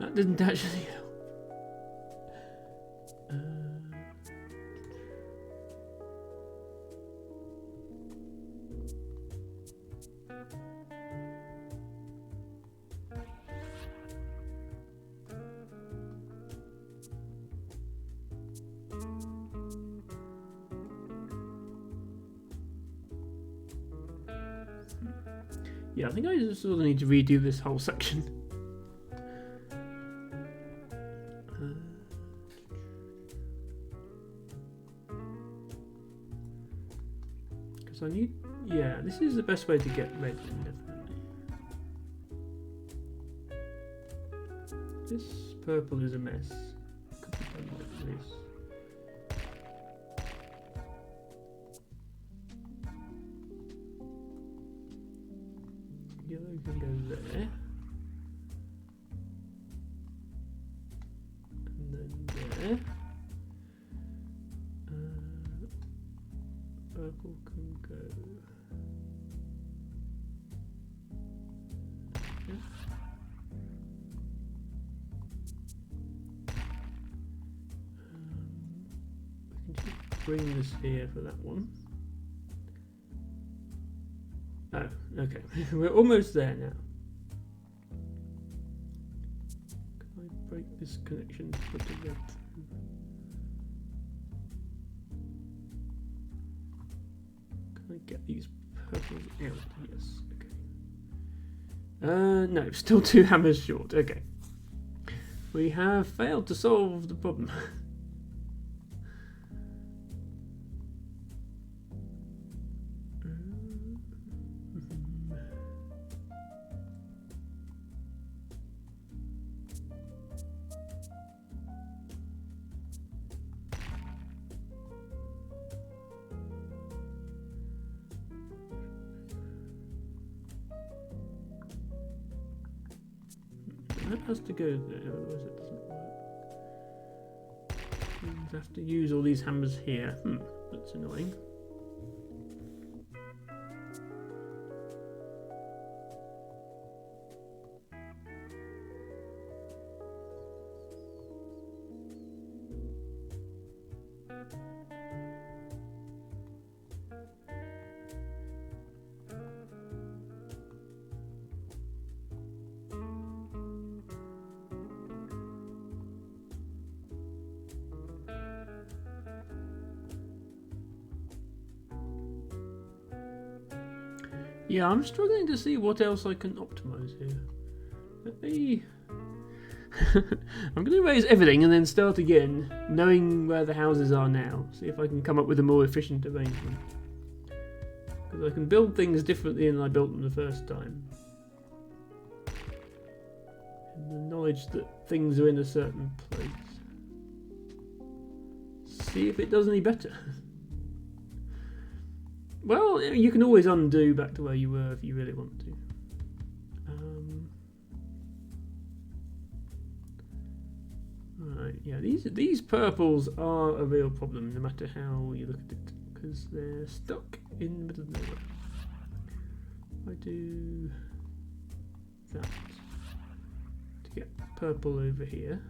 That didn't actually help. Yeah, I think I just sort of need to redo this whole section. Because I need... Yeah, this is the best way to get red in, definitely. This purple is a mess. Could be done like this. Yellow can go there. And then there. Purple can go there. We can just bring this here for that one. Oh, okay. We're almost there now. Can I break this connection to put the red through? Can I get these purples out? Yes, okay. No, still 2 hammers short. Okay. We have failed to solve the problem. That has to go there, otherwise it doesn't work. Means I have to use all these hammers here. That's annoying. Yeah, I'm struggling to see what else I can optimize here. Let me... I'm going to erase everything and then start again, knowing where the houses are now. See if I can come up with a more efficient arrangement. Because I can build things differently than I built them the first time. And the knowledge that things are in a certain place. See if it does any better. Well, you can always undo back to where you were if you really want to. Right, yeah, these purples are a real problem, no matter how you look at it, because they're stuck in the middle of nowhere. I do that to get purple over here.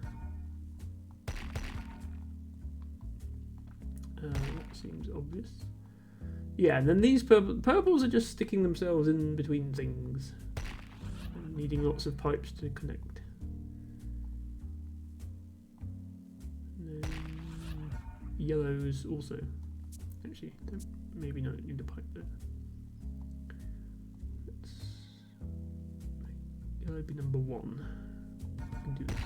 That seems obvious. Yeah, and then these purples are just sticking themselves in between things, needing lots of pipes to connect. And then yellows also. Actually, maybe not need a pipe there. Let's make yellow be number 1. I can do this.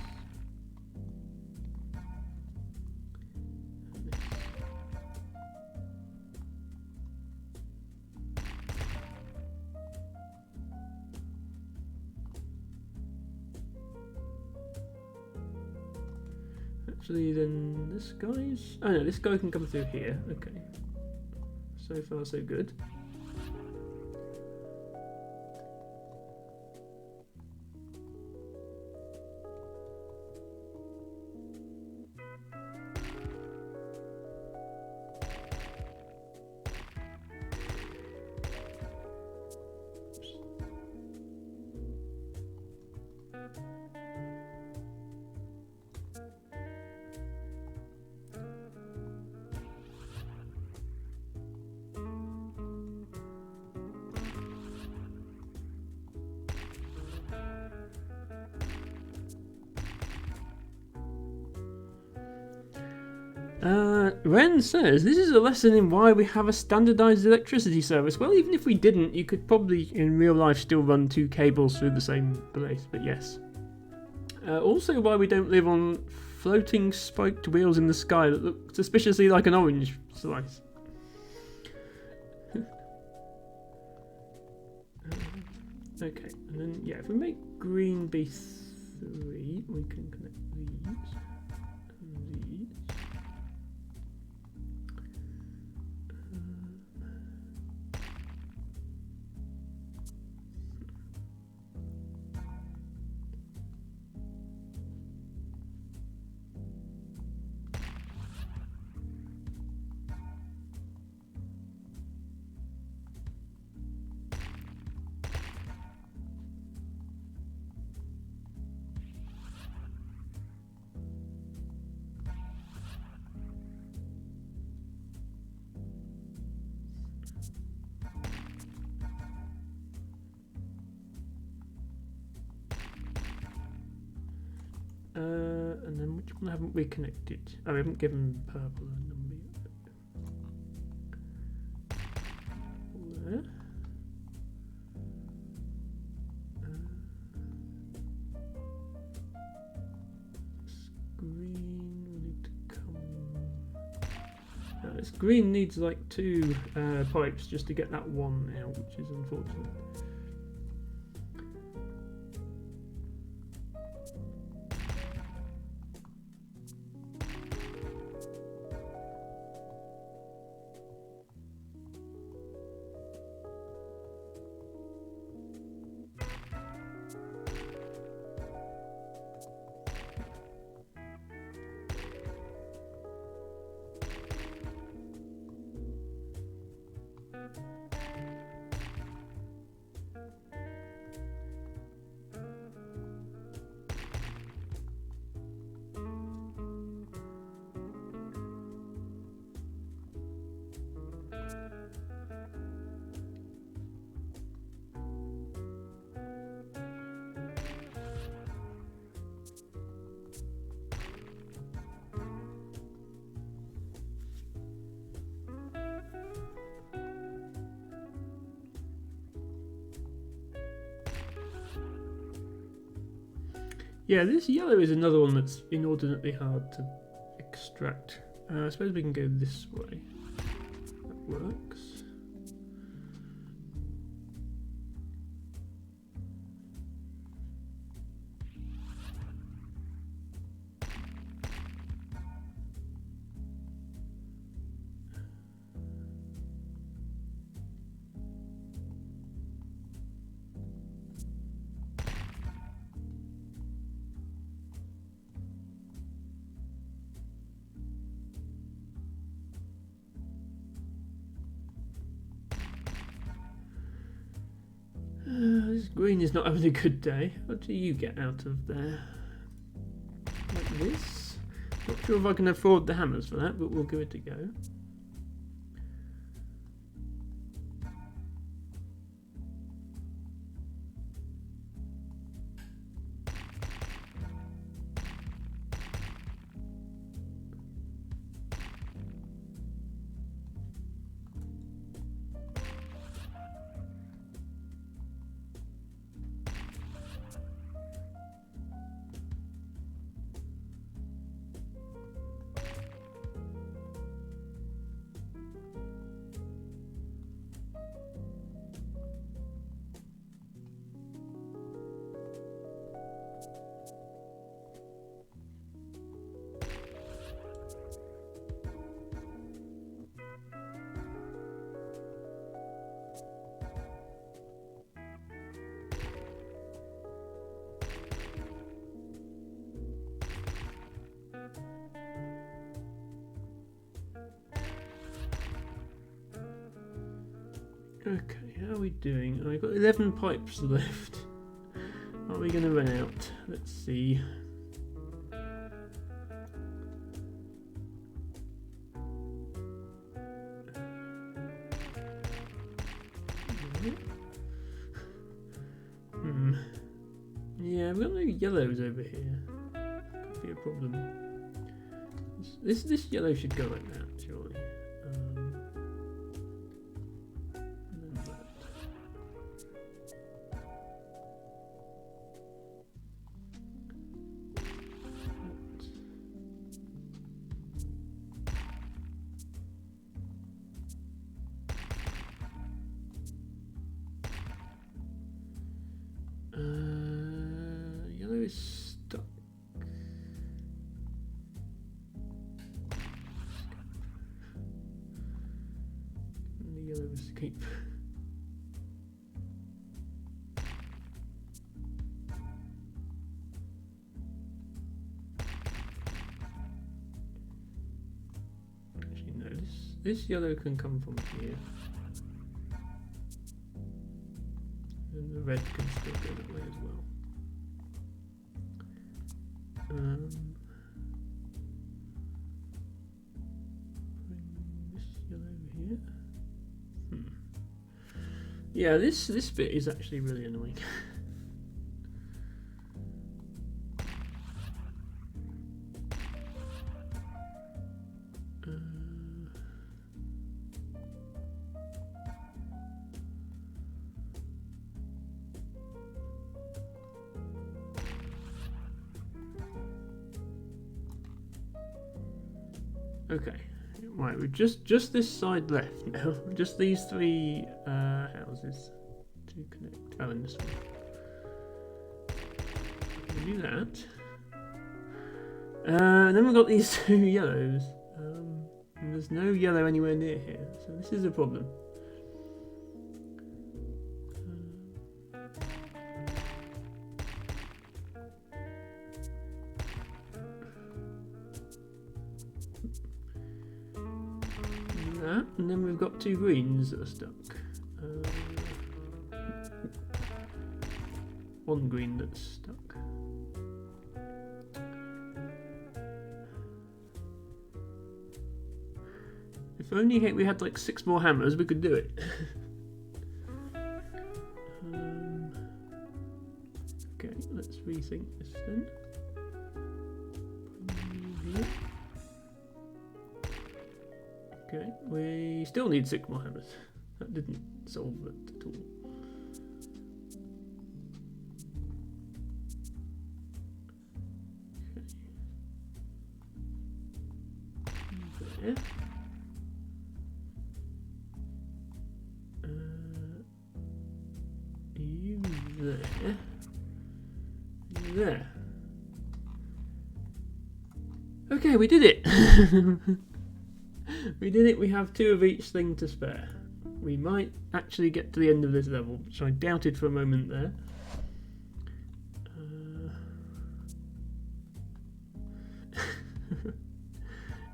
Actually, then this guy's... Oh no, this guy can come through here. Okay. So far, so good. Ren says, this is a lesson in why we have a standardised electricity service. Well, even if we didn't, you could probably in real life still run 2 cables through the same place, but yes. Also why we don't live on floating spiked wheels in the sky that look suspiciously like an orange slice. Okay, and then, yeah, if we make green be 3, we can connect these and these. And then which one haven't we connected? Oh, we haven't given purple a number yet. There. This green needs like 2 pipes just to get that one out, which is unfortunate. Yeah, this yellow is another one that's inordinately hard to extract. I suppose we can go this way. That works. This green is not having a good day. What do you get out of there? Like this? Not sure if I can afford the hammers for that, but we'll give it a go. Okay, how are we doing? I've got 11 pipes left. Are we going to run out? Let's see. Yeah, we've got no yellows over here. Could be a problem. This yellow should go like that, surely. Yellow is stuck. The yellow escape. Actually, no. This yellow can come from here. And the red can still go that way as well. Bring this yellow over here. Yeah, this bit is actually really annoying. Okay, Right, we're just this side left now. Just these three houses to connect. Oh, and this one. We'll do that. And then we've got these two yellows. And there's no yellow anywhere near here, so this is a problem. That, and then we've got two greens that are stuck. One green that's stuck. If only we had like 6 more hammers, we could do it. Okay, let's rethink this then. Okay, we still need 6 more hammers. That didn't solve it at all. Okay. There. You there. There. Okay, we did it! We did it, we have 2 of each thing to spare. We might actually get to the end of this level, which I doubted for a moment there.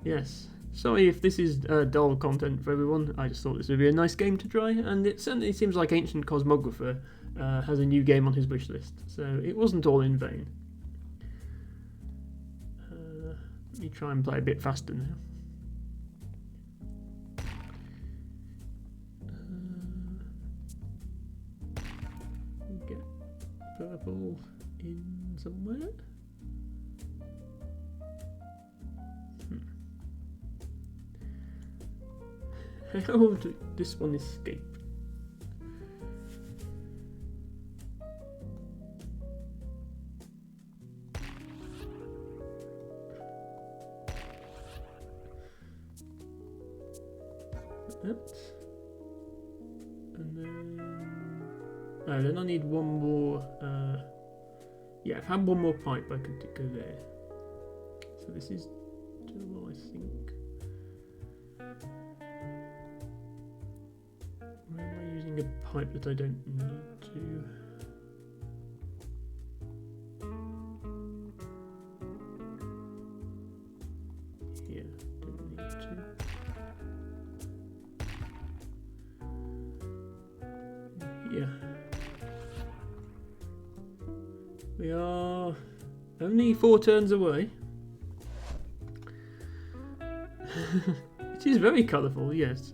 Yes, sorry if this is dull content for everyone. I just thought this would be a nice game to try, and it certainly seems like Ancient Cosmographer has a new game on his wish list, so it wasn't all in vain. Let me try and play a bit faster now. Get purple in somewhere. How did this one escape? That. And then... Oh, then I need one more... yeah, if I had one more pipe, I could go there. So this is 2, I think. Why am I using a pipe that I don't need to? Yeah, don't need to. Yeah. We are only 4 turns away. It is very colourful, yes.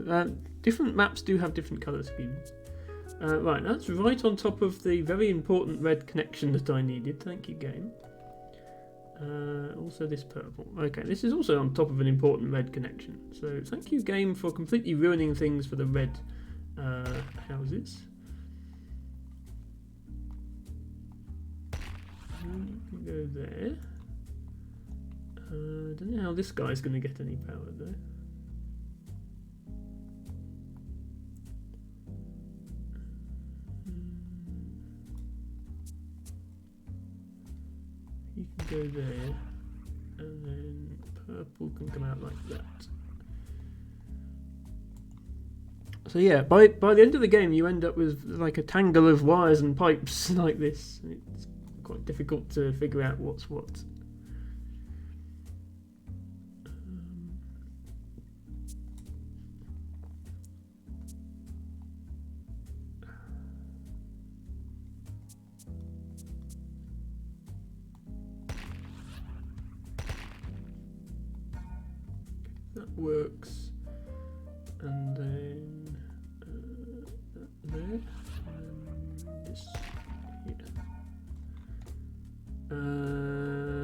Different maps do have different colour schemes. Right, that's right on top of the very important red connection that I needed. Thank you, game. Also this purple. Okay, this is also on top of an important red connection. So thank you, game, for completely ruining things for the red houses. You can go there. I don't know how this guy's going to get any power though. You can go there, and then purple can come out like that. So yeah, by the end of the game, you end up with like a tangle of wires and pipes like this. It's quite difficult to figure out what's what. That works, and then that there, and this here.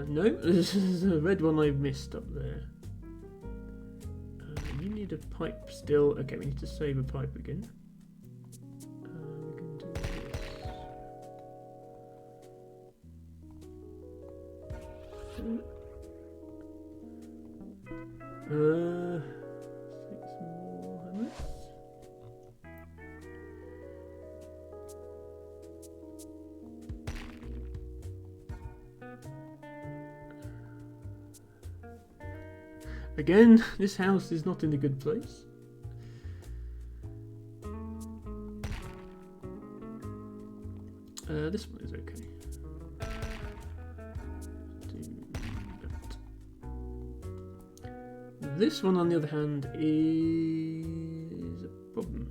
No, this is a red one I've missed up there. You need a pipe still. Okay, we need to save a pipe again. We can do this. Again, this house is not in a good place. This one is okay. Do that. This one, on the other hand, is a problem.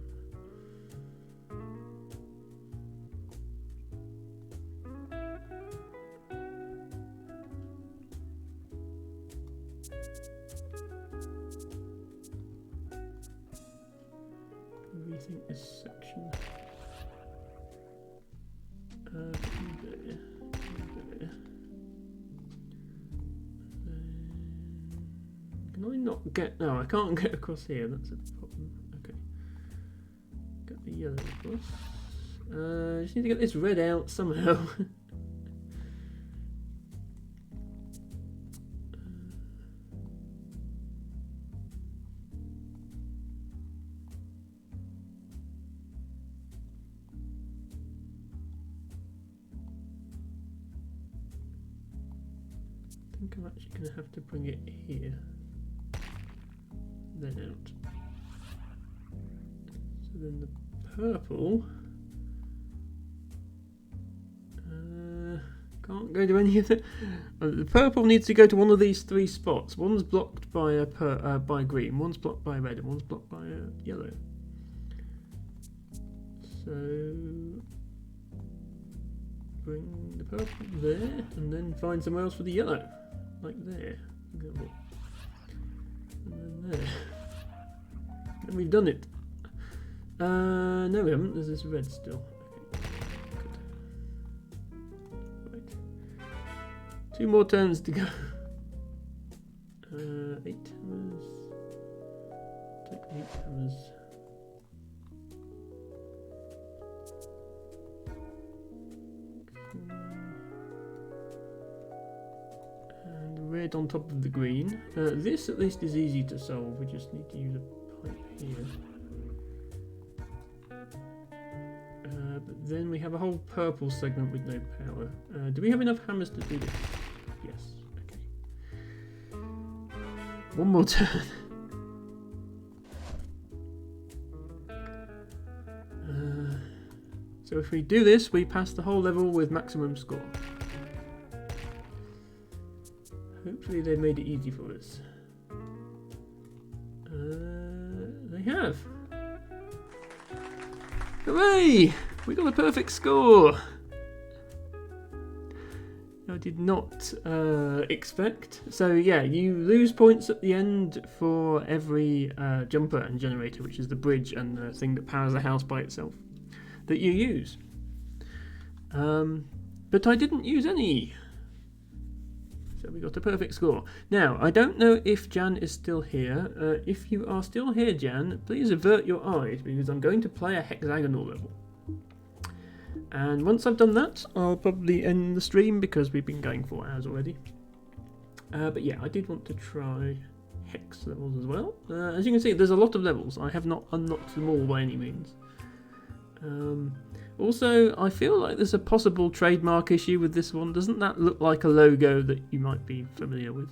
Rethink this section. There. Can I not get? No, I can't get across here. That's a problem. Okay. Got the yellow across. Just need to get this red out somehow. I think I'm actually going to have to bring it here, then out. So then the purple can't go to any of the. The purple needs to go to one of these three spots. One's blocked by by green, one's blocked by red, and one's blocked by yellow. So bring the purple there, and then find somewhere else for the yellow. Like there, and then there. And we've done it. No, we haven't. There's this red still. Okay, good. Right. 2 more turns to go. 8 hammers. Take 8 hammers. Red on top of the green. This at least is easy to solve. We just need to use a pipe here. But then we have a whole purple segment with no power. Do we have enough hammers to do this? Yes. Okay. One more turn. So if we do this, we pass the whole level with maximum score. Hopefully they made it easy for us. They have. Hooray! We got a perfect score! I did not expect. So yeah, you lose points at the end for every jumper and generator, which is the bridge and the thing that powers the house by itself, that you use. But I didn't use any. So we got a perfect score. Now, I don't know if Jan is still here. If you are still here, Jan, please avert your eyes, because I'm going to play a hexagonal level. And once I've done that, I'll probably end the stream, because we've been going 4 hours already. But yeah, I did want to try hex levels as well. As you can see, there's a lot of levels. I have not unlocked them all by any means. Also, I feel like there's a possible trademark issue with this one. Doesn't that look like a logo that you might be familiar with?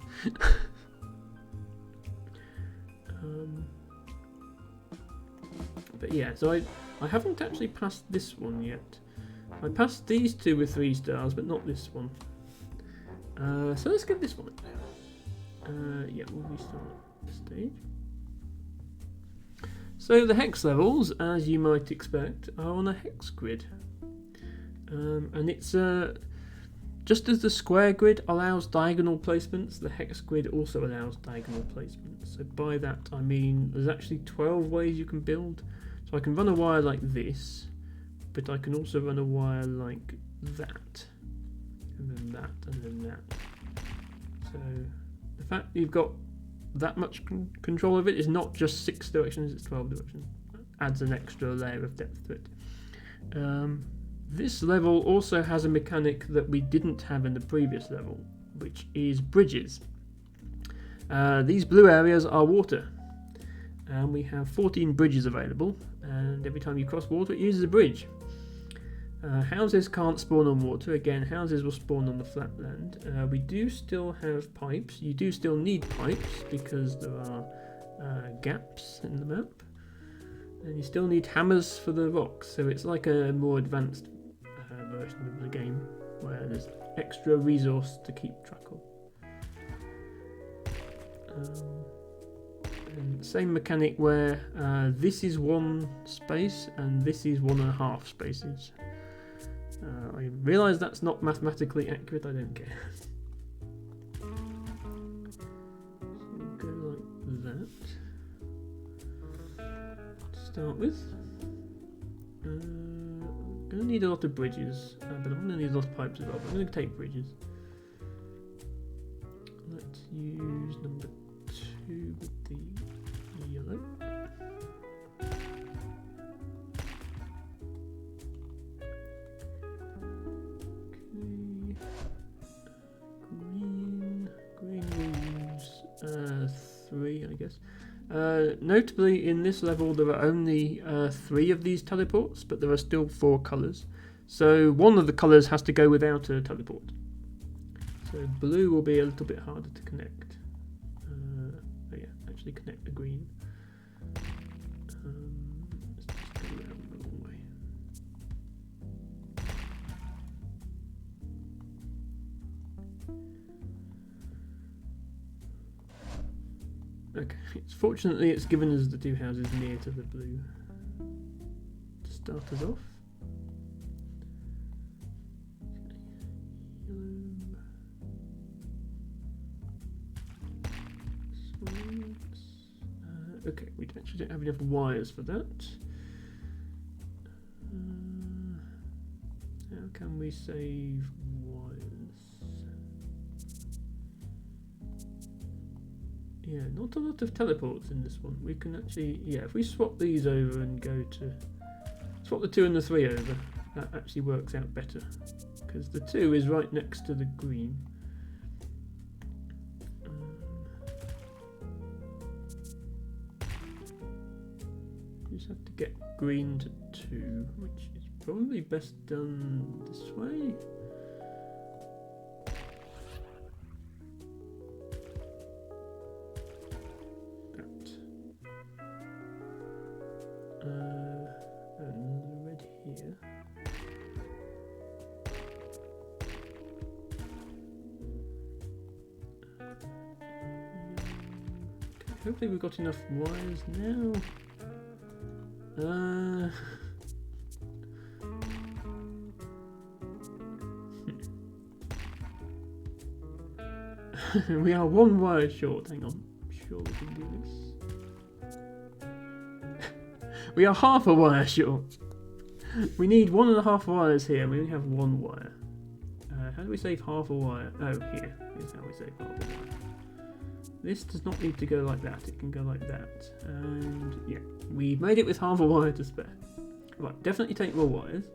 But yeah, so I haven't actually passed this one yet. I passed these 2 with 3 stars, but not this one. So let's get this one. Yeah, we'll restart the stage. So the hex levels, as you might expect, are on a hex grid. And it's just as the square grid allows diagonal placements, the hex grid also allows diagonal placements. So by that I mean there's actually 12 ways you can build. So I can run a wire like this, but I can also run a wire like that, and then that, and then that. So the fact that you've got that much control of it is not just 6 directions, it's 12 directions. Adds an extra layer of depth to it. This level also has a mechanic that we didn't have in the previous level, which is bridges. These blue areas are water, and we have 14 bridges available, and every time you cross water it uses a bridge. Houses can't spawn on water. Again, houses will spawn on the flat land. We do still have pipes. You do still need pipes because there are gaps in the map. And you still need hammers for the rocks. So it's like a more advanced version of the game where there's extra resource to keep track of. And same mechanic where this is one space and this is 1.5 spaces. I realise that's not mathematically accurate, I don't care. So we'll go like that to start with. I'm going to need a lot of bridges, but I'm going to need a lot of pipes as well. But I'm going to take bridges. Let's use number 2 with the yellow. Green will use 3, I guess. Notably, in this level, there are only 3 of these teleports, but there are still 4 colours. So one of the colours has to go without a teleport. So blue will be a little bit harder to connect. Oh yeah, actually connect the green. Let's just go around the wrong way. Okay, fortunately it's given us the 2 houses near to the blue to start us off. Okay, we actually don't have enough wires for that. How can we save wires? Yeah, not a lot of teleports in this one. We can actually, yeah, if we swap these over and go to, swap the 2 and the 3 over, that actually works out better. Because the 2 is right next to the green. Just have to get green to 2, which is probably best done this way. That. And red here. Okay, hopefully we've got enough wires now. We are 1 wire short. Hang on. I'm sure we can do this. We are half a wire short. We need 1.5 wires here. We only have 1 wire. How do we save half a wire? Oh, here. Here's how we save half a wire. This does not need to go like that. It can go like that. And yeah, we've made it with half a wire to spare. Right, definitely take more wires.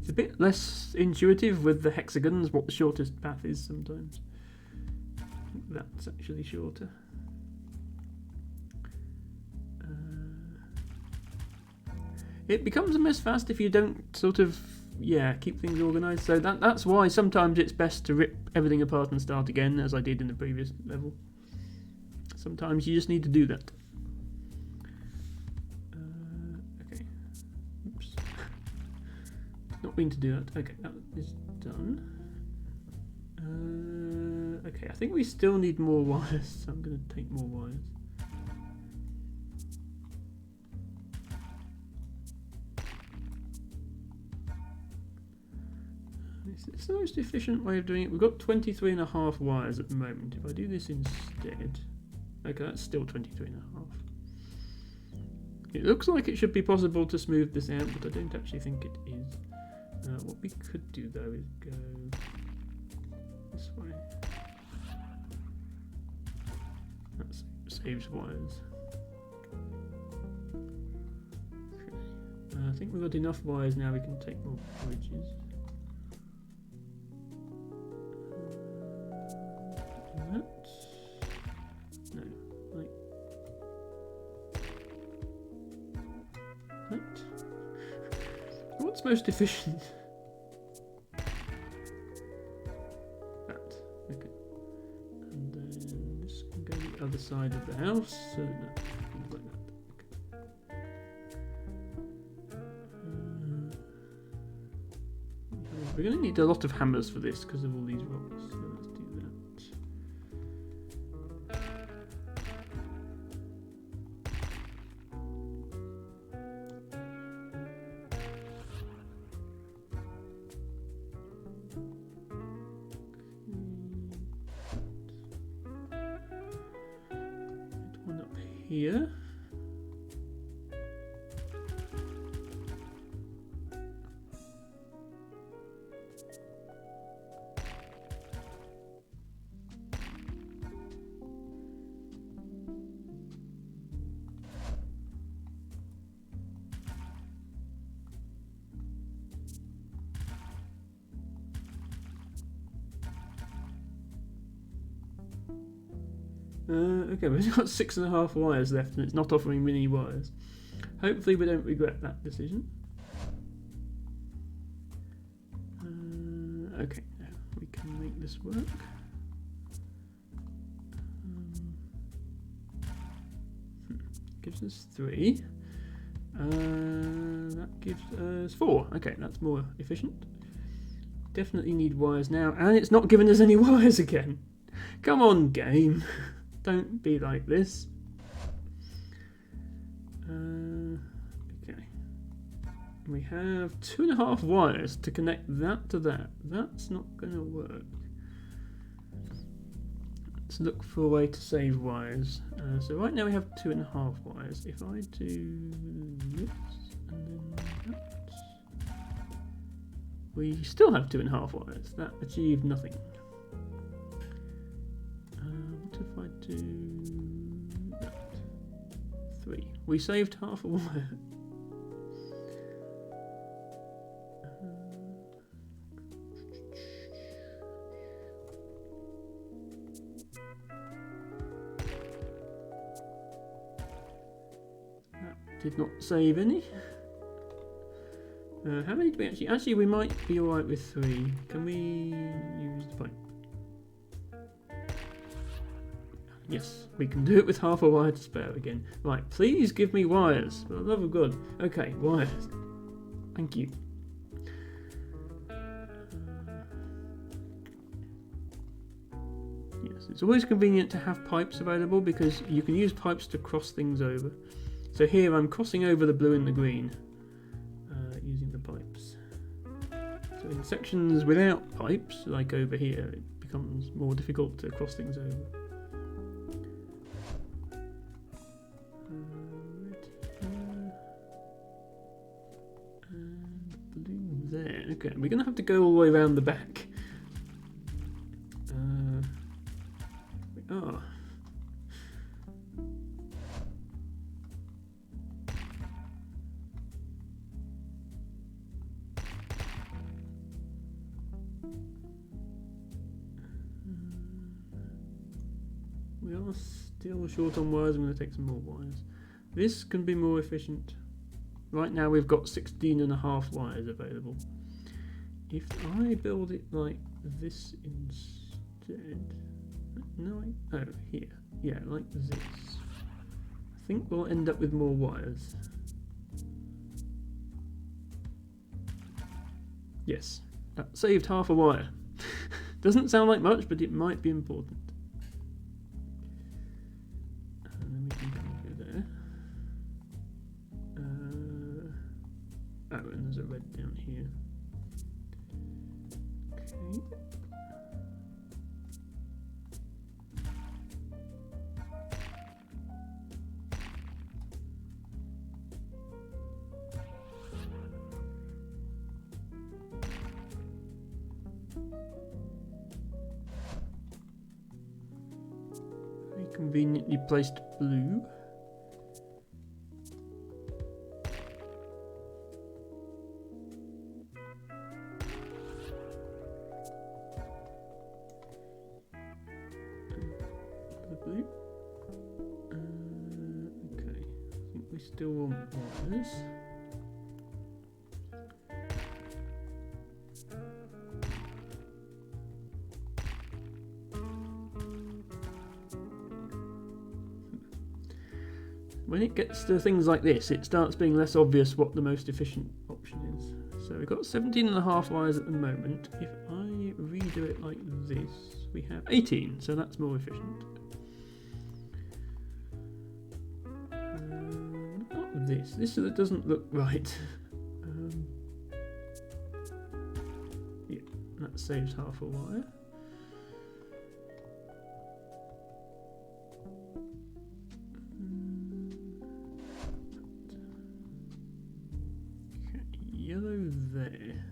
It's a bit less intuitive with the hexagons what the shortest path is sometimes. That's actually shorter. It becomes a mess fast if you don't sort of, yeah, keep things organised. So that's why sometimes it's best to rip everything apart and start again, as I did in the previous level. Sometimes you just need to do that. Okay. Oops. Not mean to do that. Okay, that is done. Okay, I think we still need more wires, so I'm going to take more wires. It's the most efficient way of doing it. We've got 23.5 wires at the moment. If I do this instead, okay, that's still 23.5. It looks like it should be possible to smooth this out, but I don't actually think it is. What we could do though is go this way. That saves wires. Okay. I think we've got enough wires now. We can take more bridges. No, like What's most efficient? That. Okay. And then this can go the other side of the house. So no, things like that. Okay. We're going to need a lot of hammers for this because of all these rocks. So let's do that. One up here. Okay, we've got 6.5 wires left and it's not offering mini wires. Hopefully we don't regret that decision. Okay, now we can make this work. Gives us 3. That gives us 4. Okay, that's more efficient. Definitely need wires now, and it's not giving us any wires again. Come on, game. Don't be like this. Okay. We have 2.5 wires to connect that to that. That's not going to work. Let's look for a way to save wires. So right now we have 2.5 wires. If I do this and then that, we still have 2.5 wires. That achieved nothing. What if I do that? 3. We saved half a wire. That did not save any. How many do we actually? Actually, we might be alright with 3. Can we use the pipe? Yes, we can do it with half a wire to spare again. Right, please give me wires, for the love of God. Okay, wires. Thank you. Yes, it's always convenient to have pipes available because you can use pipes to cross things over. So here I'm crossing over the blue and the green using the pipes. So in sections without pipes, like over here, it becomes more difficult to cross things over. There. Okay, we're going to have to go all the way around the back. We are. We are still short on wires. I'm going to take some more wires. This can be more efficient. Right now we've got 16.5 wires available. If I build it like this instead, no, oh here, yeah, like this. I think we'll end up with more wires. Yes, that saved half a wire. Doesn't sound like much, but it might be important. And then we can go there. Oh, and there's a red down here. Okay. Very conveniently placed blue. Blue. Okay, I think we still want wires. when it gets to things like this, it starts being less obvious what the most efficient option is. So we've got 17.5 wires at the moment. If I redo it like this, we have 18, so that's more efficient. Not this. This doesn't look right. Yeah, that saves half a wire. Yellow there.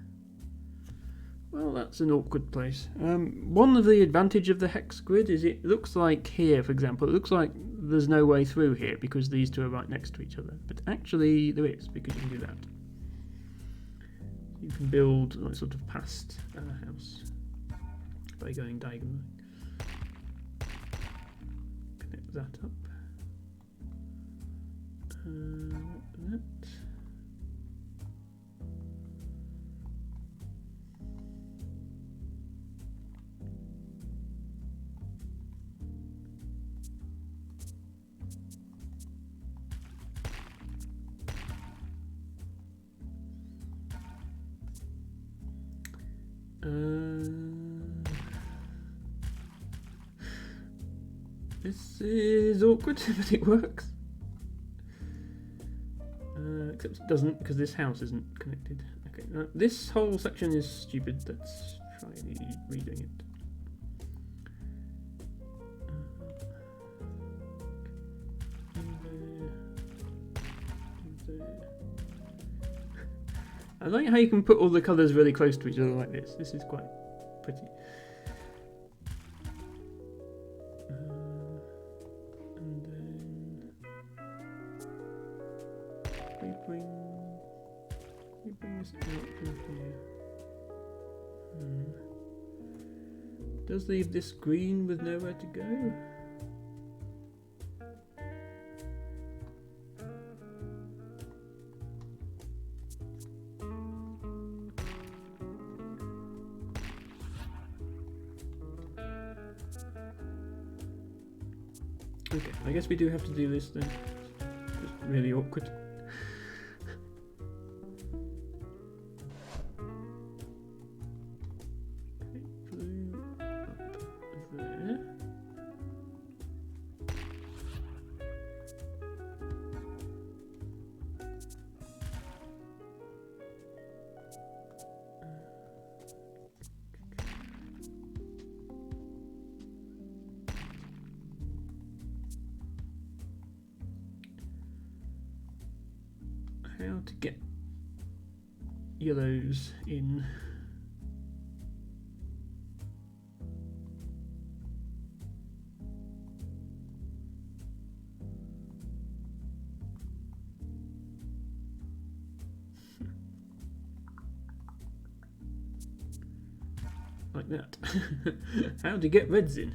Well, that's an awkward place. One of the advantage of the hex grid is it looks like here, for example, it looks like there's no way through here because these two are right next to each other. But actually there is, because you can do that. You can build like, sort of past a house by going diagonally. Connect that up. That. This is awkward, but it works. Except it doesn't, because this house isn't connected. Okay, this whole section is stupid. Let's try redoing it. I like how you can put all the colours really close to each other like this. This is quite pretty. And then we bring this out from here. Does leave this green with nowhere to go. Okay, I guess we do have to do this then. Just really awkward. Okay, blue up there. How to get yellows in. Like that. How to get reds in.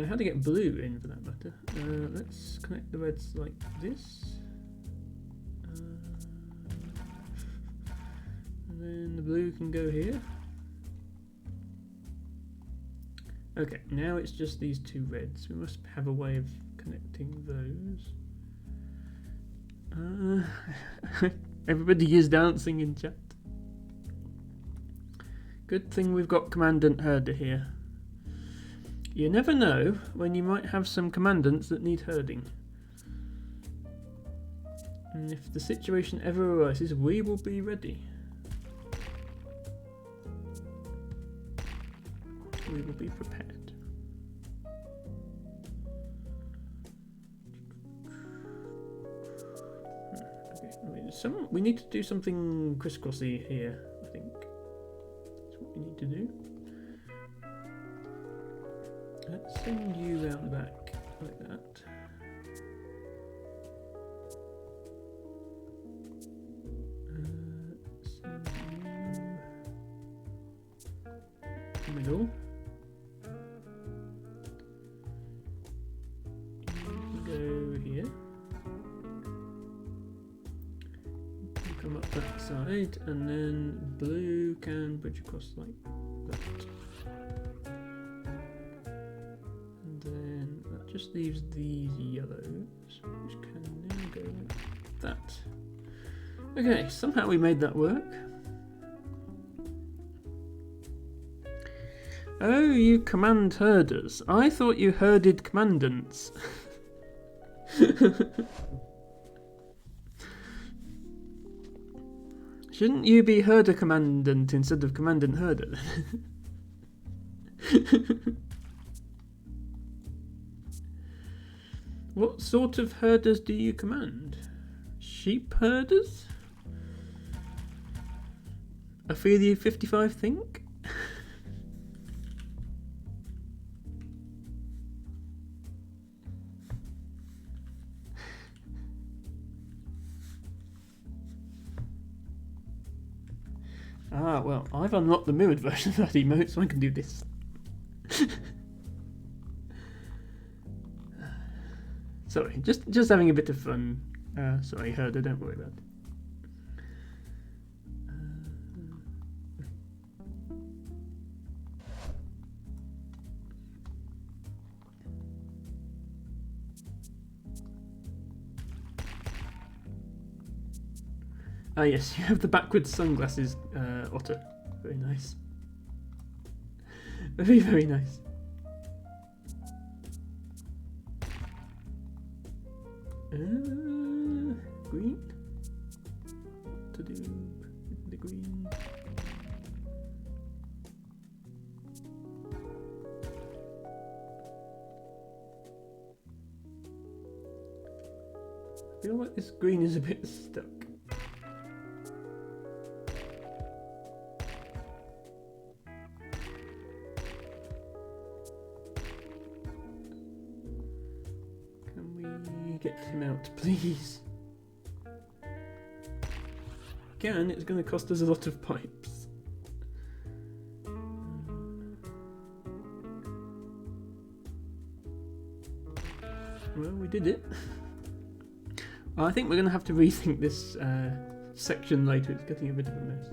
How to get blue in for that matter. Let's connect the reds like this. And then the blue can go here. Okay, now it's just these two reds. We must have a way of connecting those. Everybody is dancing in chat. Good thing we've got Commandant Herder here. You never know when you might have some commandants that need herding. And if the situation ever arises, we will be ready. We will be prepared. Okay, we need to do something crisscrossy here, I think. That's what we need to do. Let's send you round the back like that. Send you middle. Go here. Come up that side, and then blue can bridge across like that. And then that just leaves these yellows, which can go like that. Okay, somehow we made that work. Oh, you command herders. I thought you herded commandants. Shouldn't you be herder commandant instead of commandant herder? What sort of herders do you command? Sheep herders? Ophelia 55 think? Ah, well, I've unlocked the mirrored version of that emote, so I can do this. Sorry, just having a bit of fun. Sorry, herder, don't worry about it. Ah yes, you have the backwards sunglasses, Otter. Very nice. Very, very nice. Green? What to do with the green? I feel like this green is a bit stuck. Get him out, please. Again, it's going to cost us a lot of pipes. Well, we did it. I think we're going to have to rethink this section later. It's getting a bit of a mess.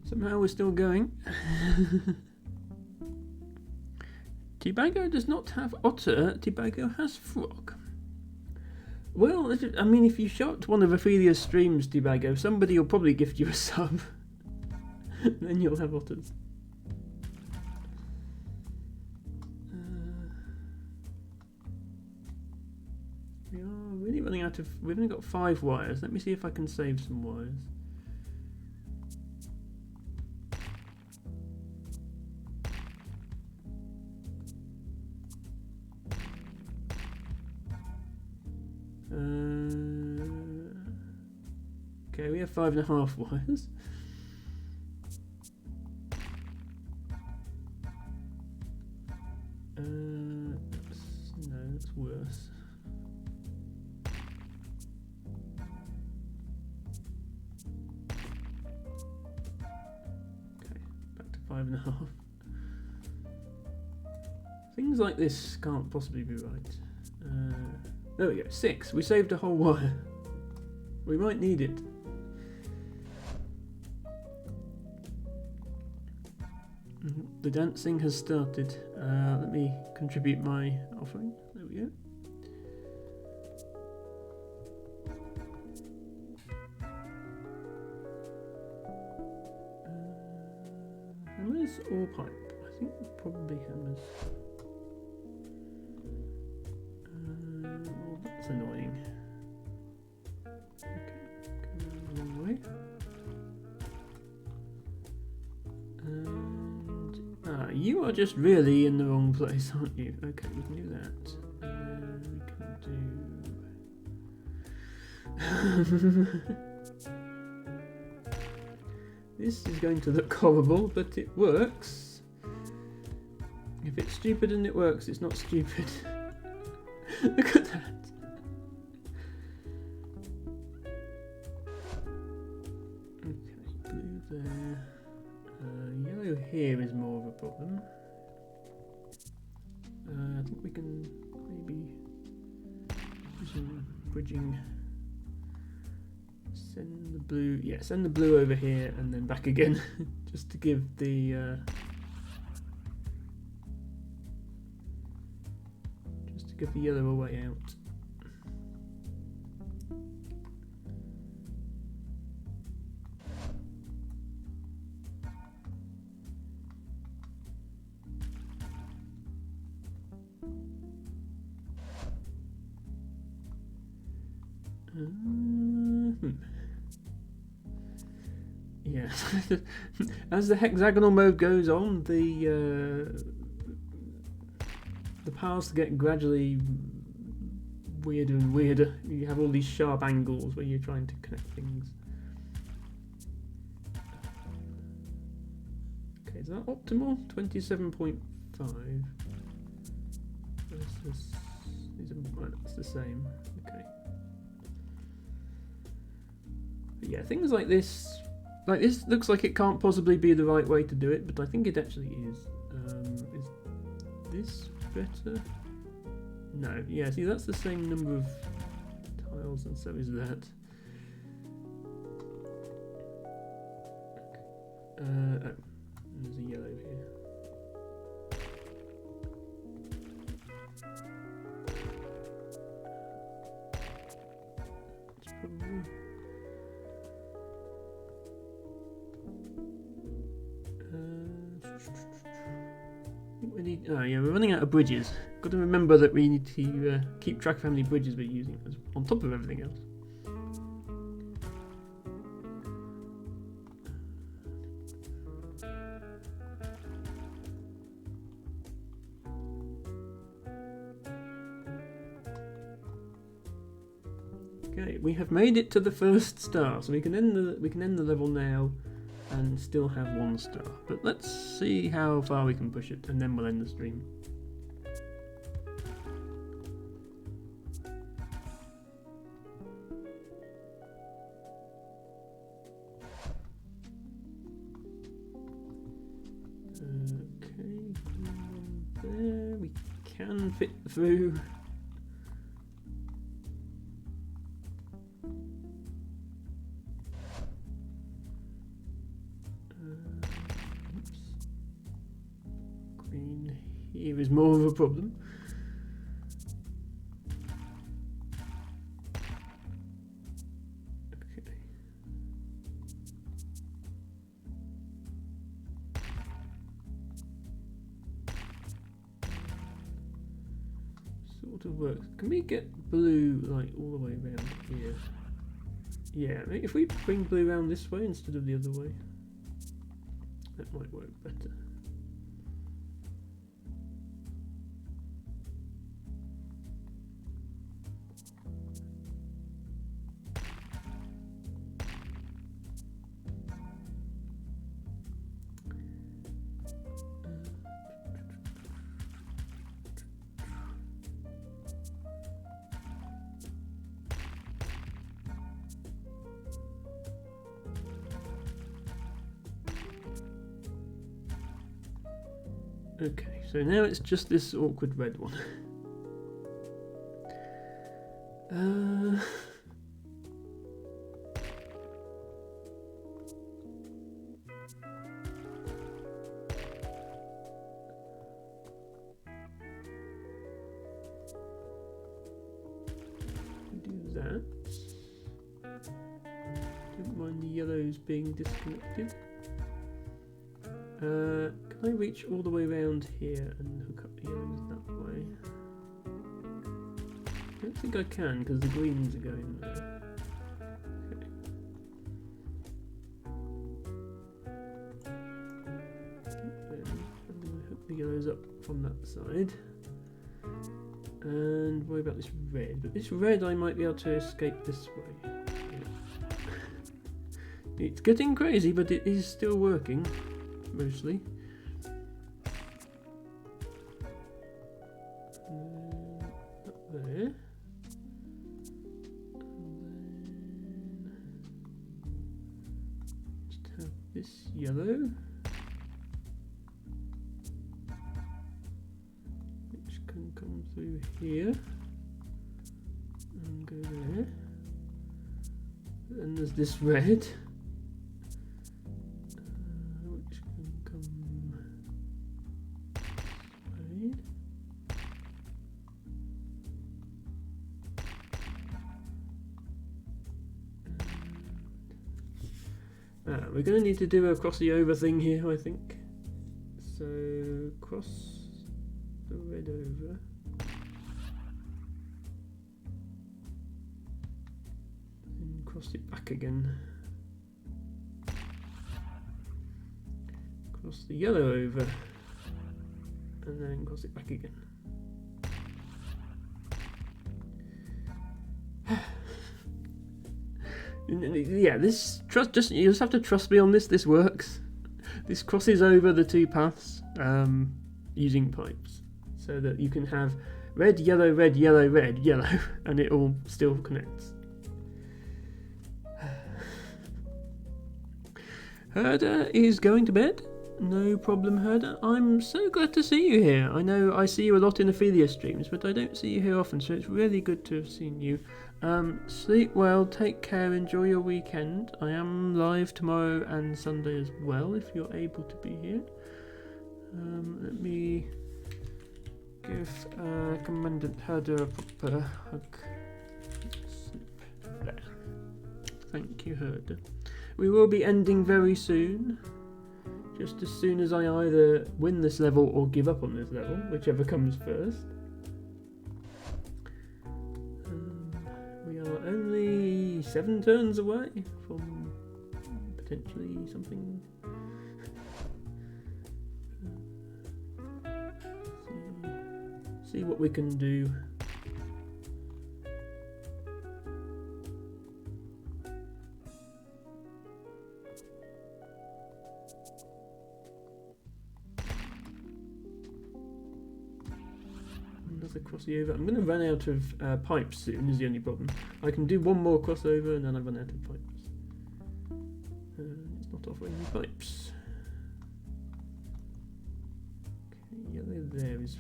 Somehow we're still going. Tibago does not have otter. Tibago has frog. Well, I mean, if you shot one of Ophelia's streams, Tibago, somebody will probably gift you a sub. Then you'll have otters. We are really running out of... We've only got 5 wires. Let me see if I can save some wires. Okay, we have 5.5 wires. That's worse. Okay, back to 5.5. Things like this can't possibly be right. There we go, 6. We saved a whole wire. We might need it. The dancing has started. Let me contribute my offering. There we go. Hammers or pipe? I think probably hammers. Well, that's annoying. Okay, go the wrong way. You are just really in the wrong place, aren't you? Okay, we can do that. We can do... This is going to look horrible, but it works. If it's stupid and it works, it's not stupid. Look at that. Okay, blue there. yellow here is more of a problem. I think we can maybe do some bridging. Send the blue, yeah, send the blue over here and then back again, just to give the yellow a way out. Yeah, as the hexagonal mode goes on, the paths get gradually weirder and weirder. You have all these sharp angles where you're trying to connect things. Okay, is that optimal? 27.5. That's the same. Okay. But yeah, things like this looks like it can't possibly be the right way to do it, but I think it actually is. Is this better? No, yeah, see that's the same number of tiles and so is that. Oh, there's a yellow here. It's probably... we need, oh yeah, we're running out of bridges. Got to remember that we need to keep track of how many bridges we're using on top of everything else. Okay, we have made it to the first star, so we can end the level now and still have 1 star. But let's see how far we can push it, and then we'll end the stream. Okay, there we can fit through. Here is more of a problem. Okay. Sort of works. Can we get blue like all the way around here? Yeah, if we bring blue around this way instead of the other way, that might work better. Okay, so now it's just this awkward red one. Do that. Don't mind the yellows being disconnected. Can I reach all the way around here and hook up the yellows that way? I don't think I can because the greens are going there. Okay. Then I'm going to hook the yellows up from that side. And worry about this red. But this red I might be able to escape this way. Yeah. It's getting crazy, but it is still working. Mostly. Up there. And then just have this yellow. blue here and go there. And there's this red, which can come this way. We're going to need to do a cross the over thing here, I think. So cross the red over. And cross it back again. Cross the yellow over. And then cross it back again. Yeah, this you just have to trust me on this. This works. This crosses over the two paths using pipes, so that you can have red, yellow, red, yellow, red, yellow, and it all still connects. Herder is going to bed. No problem, Herder. I'm so glad to see you here. I know I see you a lot in Ophelia streams, but I don't see you here often, so it's really good to have seen you. Sleep well, take care, enjoy your weekend. I am live tomorrow and Sunday as well, if you're able to be here. Let me give Commandant Herder a proper hug. Sleep there. Thank you, Herder. We will be ending very soon. Just as soon as I either win this level or give up on this level, whichever comes first. We are only 7 turns away from potentially something. See what we can do. Crossover. I'm going to run out of pipes soon, is the only problem. I can do one more crossover and then I run out of pipes. It's not offering me pipes. Okay, yellow there is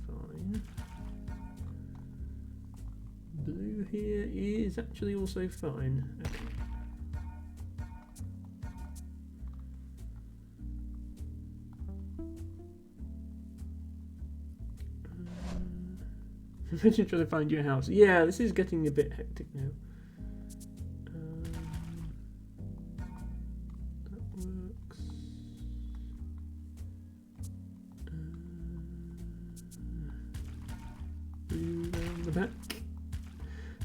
fine. Blue here is actually also fine. Okay. Imagine trying to find your house. Yeah, this is getting a bit hectic now. That works. Blue around the back.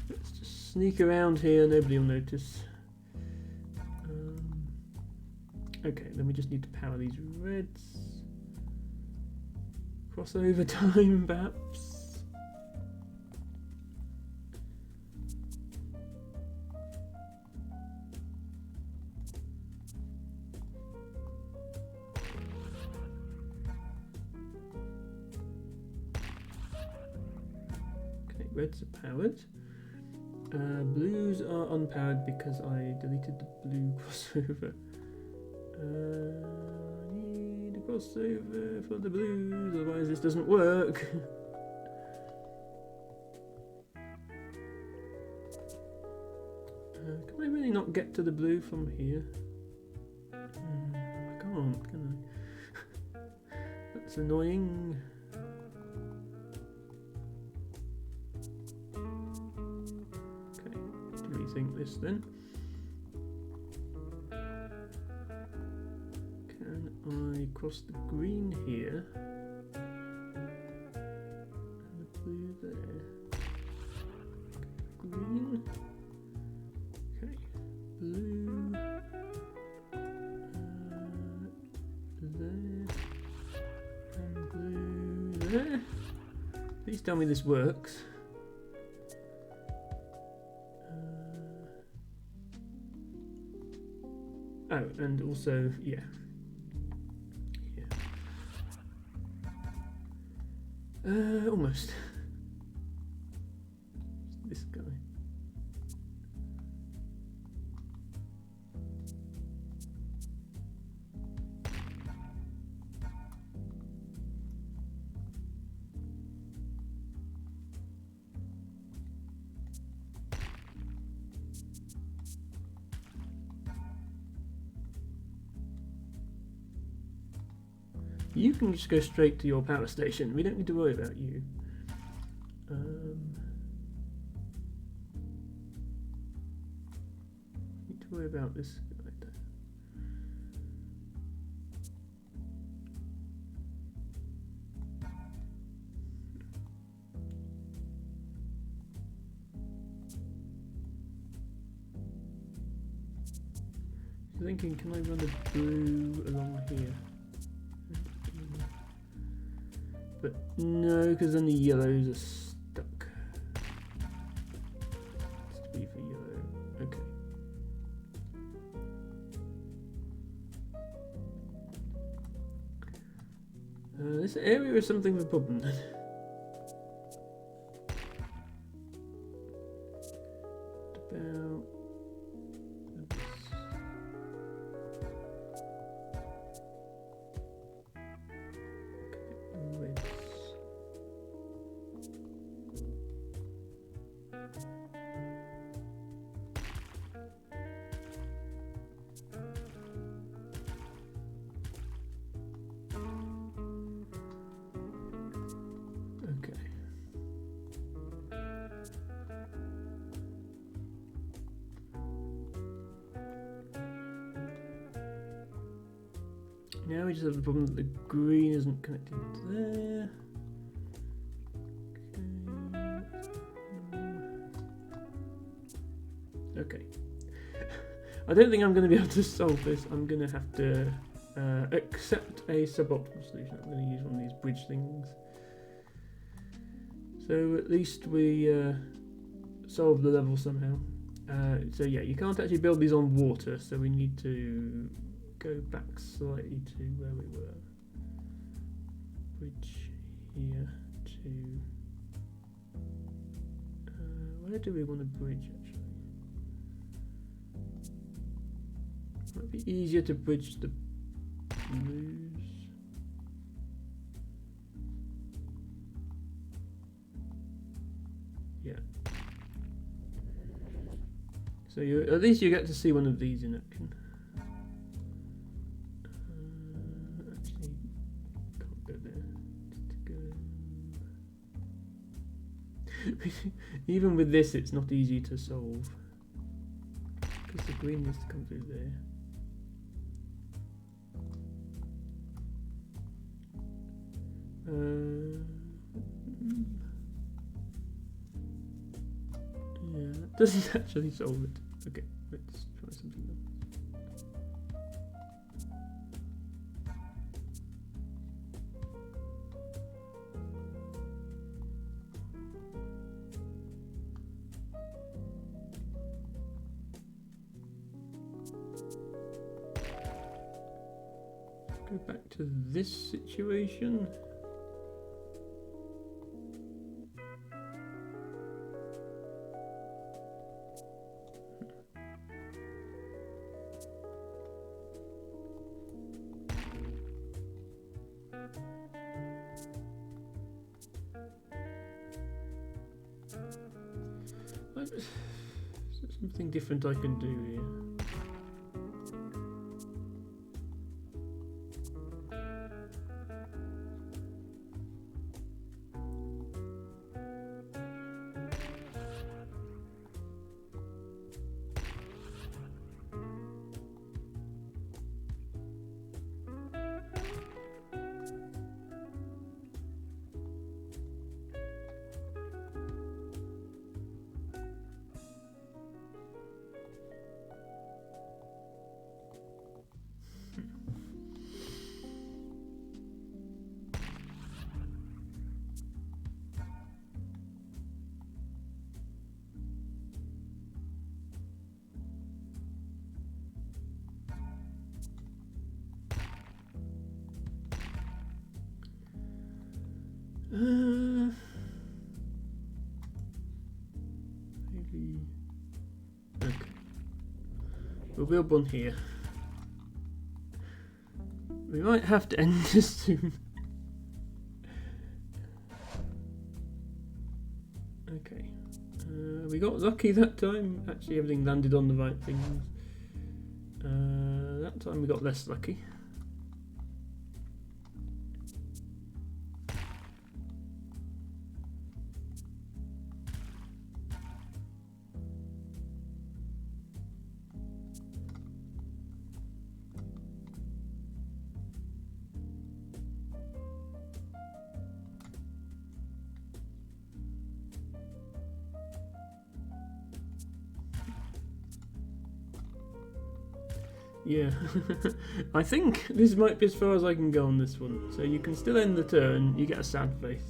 Let's just sneak around here, nobody will notice. Okay, then we just need to power these reds. Crossover time, perhaps. Reds are powered. Blues are unpowered because I deleted the blue crossover. I need a crossover for the blues, otherwise this doesn't work. Can I really not get to the blue from here? I can't, can I? That's annoying. Rethink this then. Can I cross the green here and the blue there? Green. Okay. Blue. There. And blue there. Please tell me this works. Oh, and also, yeah. Almost. This guy. You can just go straight to your power station. We don't need to worry about you. Need to worry about this guy there. Thinking, can I run a blue along here? But no, because then the yellows are stuck. It's to be for yellow. Okay. This area is something of a problem then. About now we just have the problem that the green isn't connected to there. Okay. I don't think I'm going to be able to solve this. I'm going to have to accept a suboptimal solution. I'm going to use one of these bridge things. So at least we solve the level somehow. So yeah, you can't actually build these on water, so we need to go back slightly to where we were. Bridge here to... where do we want to bridge actually? Might be easier to bridge the blues. Yeah. So at least you get to see one of these in action. Actually, can't go there. Even with this, it's not easy to solve because the green needs to come through there. Yeah, that doesn't actually solve it. Okay, let's try something else. Go back to this situation. Is there something different I can do here? Maybe. Okay. We'll build one here. We might have to end this soon. Okay. We got lucky that time. Actually, everything landed on the right things. That time we got less lucky. Yeah. I think this might be as far as I can go on this one. So you can still end the turn, you get a sad face.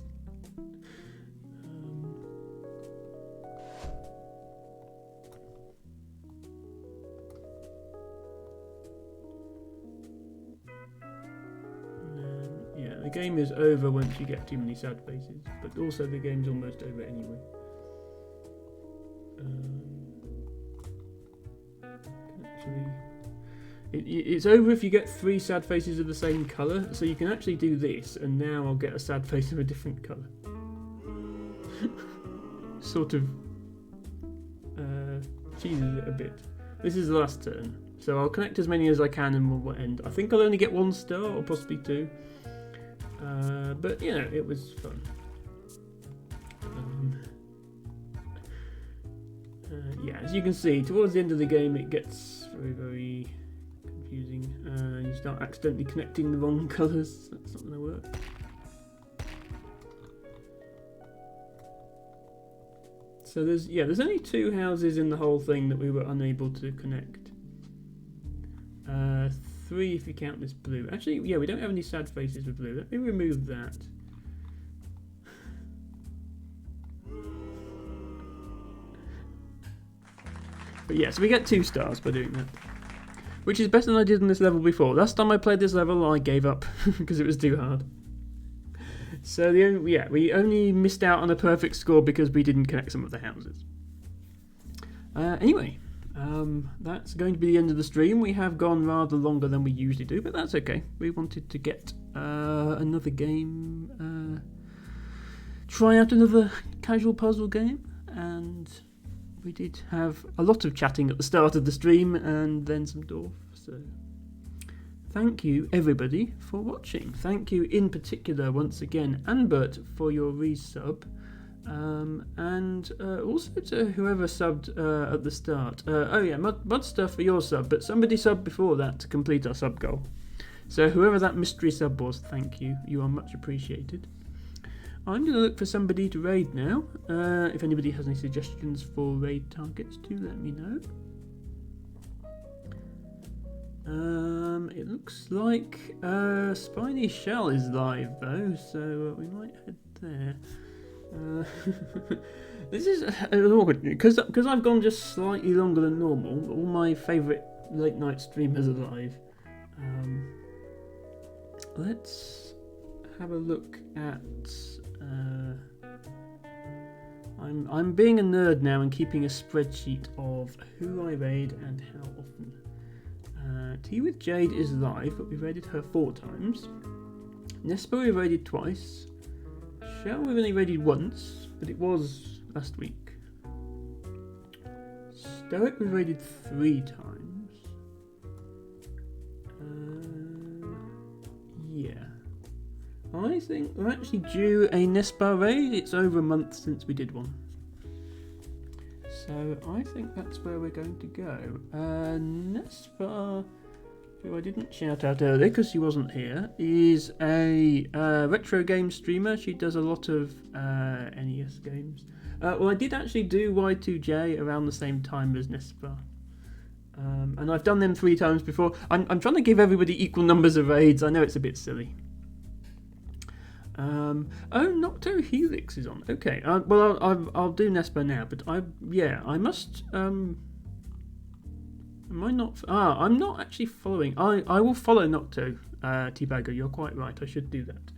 Yeah, the game is over once you get too many sad faces, but also the game's almost over anyway. Actually, it's over if you get 3 sad faces of the same colour, so you can actually do this, and now I'll get a sad face of a different colour. Sort of cheeses it a bit. This is the last turn, so I'll connect as many as I can and we'll end. I think I'll only get 1 star, or possibly 2. But, you know, it was fun. Yeah, as you can see, towards the end of the game it gets very, very confusing. You start accidentally connecting the wrong colours. That's not going to work. So there's only 2 houses in the whole thing that we were unable to connect. 3 if you count this blue. Actually, yeah, we don't have any sad faces with blue. Let me remove that. But yeah, so we get 2 stars by doing that. Which is better than I did in this level before. Last time I played this level, I gave up because it was too hard. So we only missed out on a perfect score because we didn't connect some of the houses. Anyway, that's going to be the end of the stream. We have gone rather longer than we usually do, but that's okay. We wanted to get another game, try out another casual puzzle game, and we did have a lot of chatting at the start of the stream and then some Dorf. So thank you everybody for watching. Thank you in particular once again, Anbert, for your resub. And also to whoever subbed at the start. Oh yeah, Mud Stuff for your sub, but somebody subbed before that to complete our sub goal. So whoever that mystery sub was, thank you. You are much appreciated. I'm going to look for somebody to raid now. If anybody has any suggestions for raid targets, do let me know. It looks like Spiny Shell is live though, so we might head there. This is awkward because I've gone just slightly longer than normal. All my favourite late night streamers are live. Let's have a look at. I'm being a nerd now and keeping a spreadsheet of who I raid and how often. Tea with Jade is live, but we've raided her 4 times. Nespa we raided twice. Shell we've only raided once, but it was last week. Stoic we've raided 3 times. Yeah. I think we're actually due a Nespa raid. It's over a month since we did one. So I think that's where we're going to go. Nespa, who I didn't shout out earlier because she wasn't here, is a retro game streamer. She does a lot of NES games. Well, I did actually do Y2J around the same time as Nespa. And I've done them 3 times before. I'm trying to give everybody equal numbers of raids. I know it's a bit silly. Oh, Nocto Helix is on. Okay. Well, I'll do Nespa now, but I must. Am I not? I'm not actually following. I will follow Nocto. Teabagger, you're quite right. I should do that.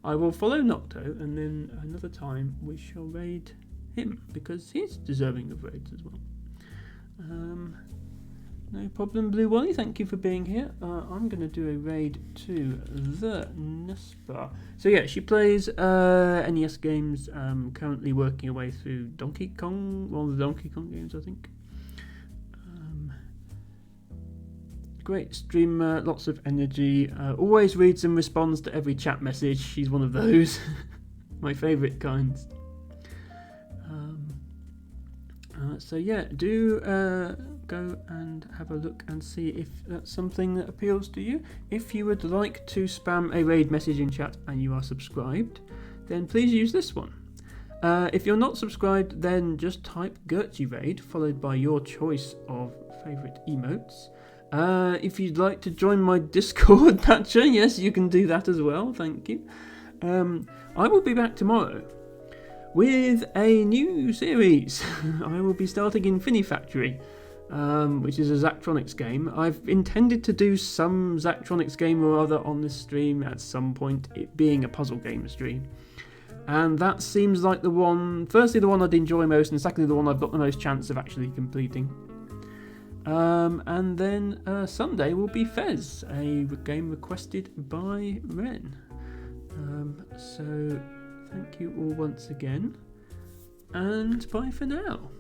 I will follow Nocto, and then another time we shall raid him because he's deserving of raids as well. No problem, Blue Wally. Thank you for being here. I'm going to do a raid to the Nespa. So yeah, she plays NES games. Currently working her way through Donkey Kong, one of the Donkey Kong games, I think. Great streamer, lots of energy. Always reads and responds to every chat message. She's one of those. My favourite kinds. So yeah, do go and have a look and see if that's something that appeals to you. If you would like to spam a raid message in chat and you are subscribed, then please use this one. If you're not subscribed, then just type Gertrude raid followed by your choice of favourite emotes. If you'd like to join my Discord, Thatcher, yes, you can do that as well. Thank you. I will be back tomorrow with a new series. I will be starting Infinifactory, which is a Zachtronics game. I've intended to do some Zachtronics game or other on this stream at some point, it being a puzzle game stream. And that seems like the one, firstly the one I'd enjoy most, and secondly the one I've got the most chance of actually completing. And then Sunday will be Fez, a game requested by Ren. So thank you all once again, and bye for now.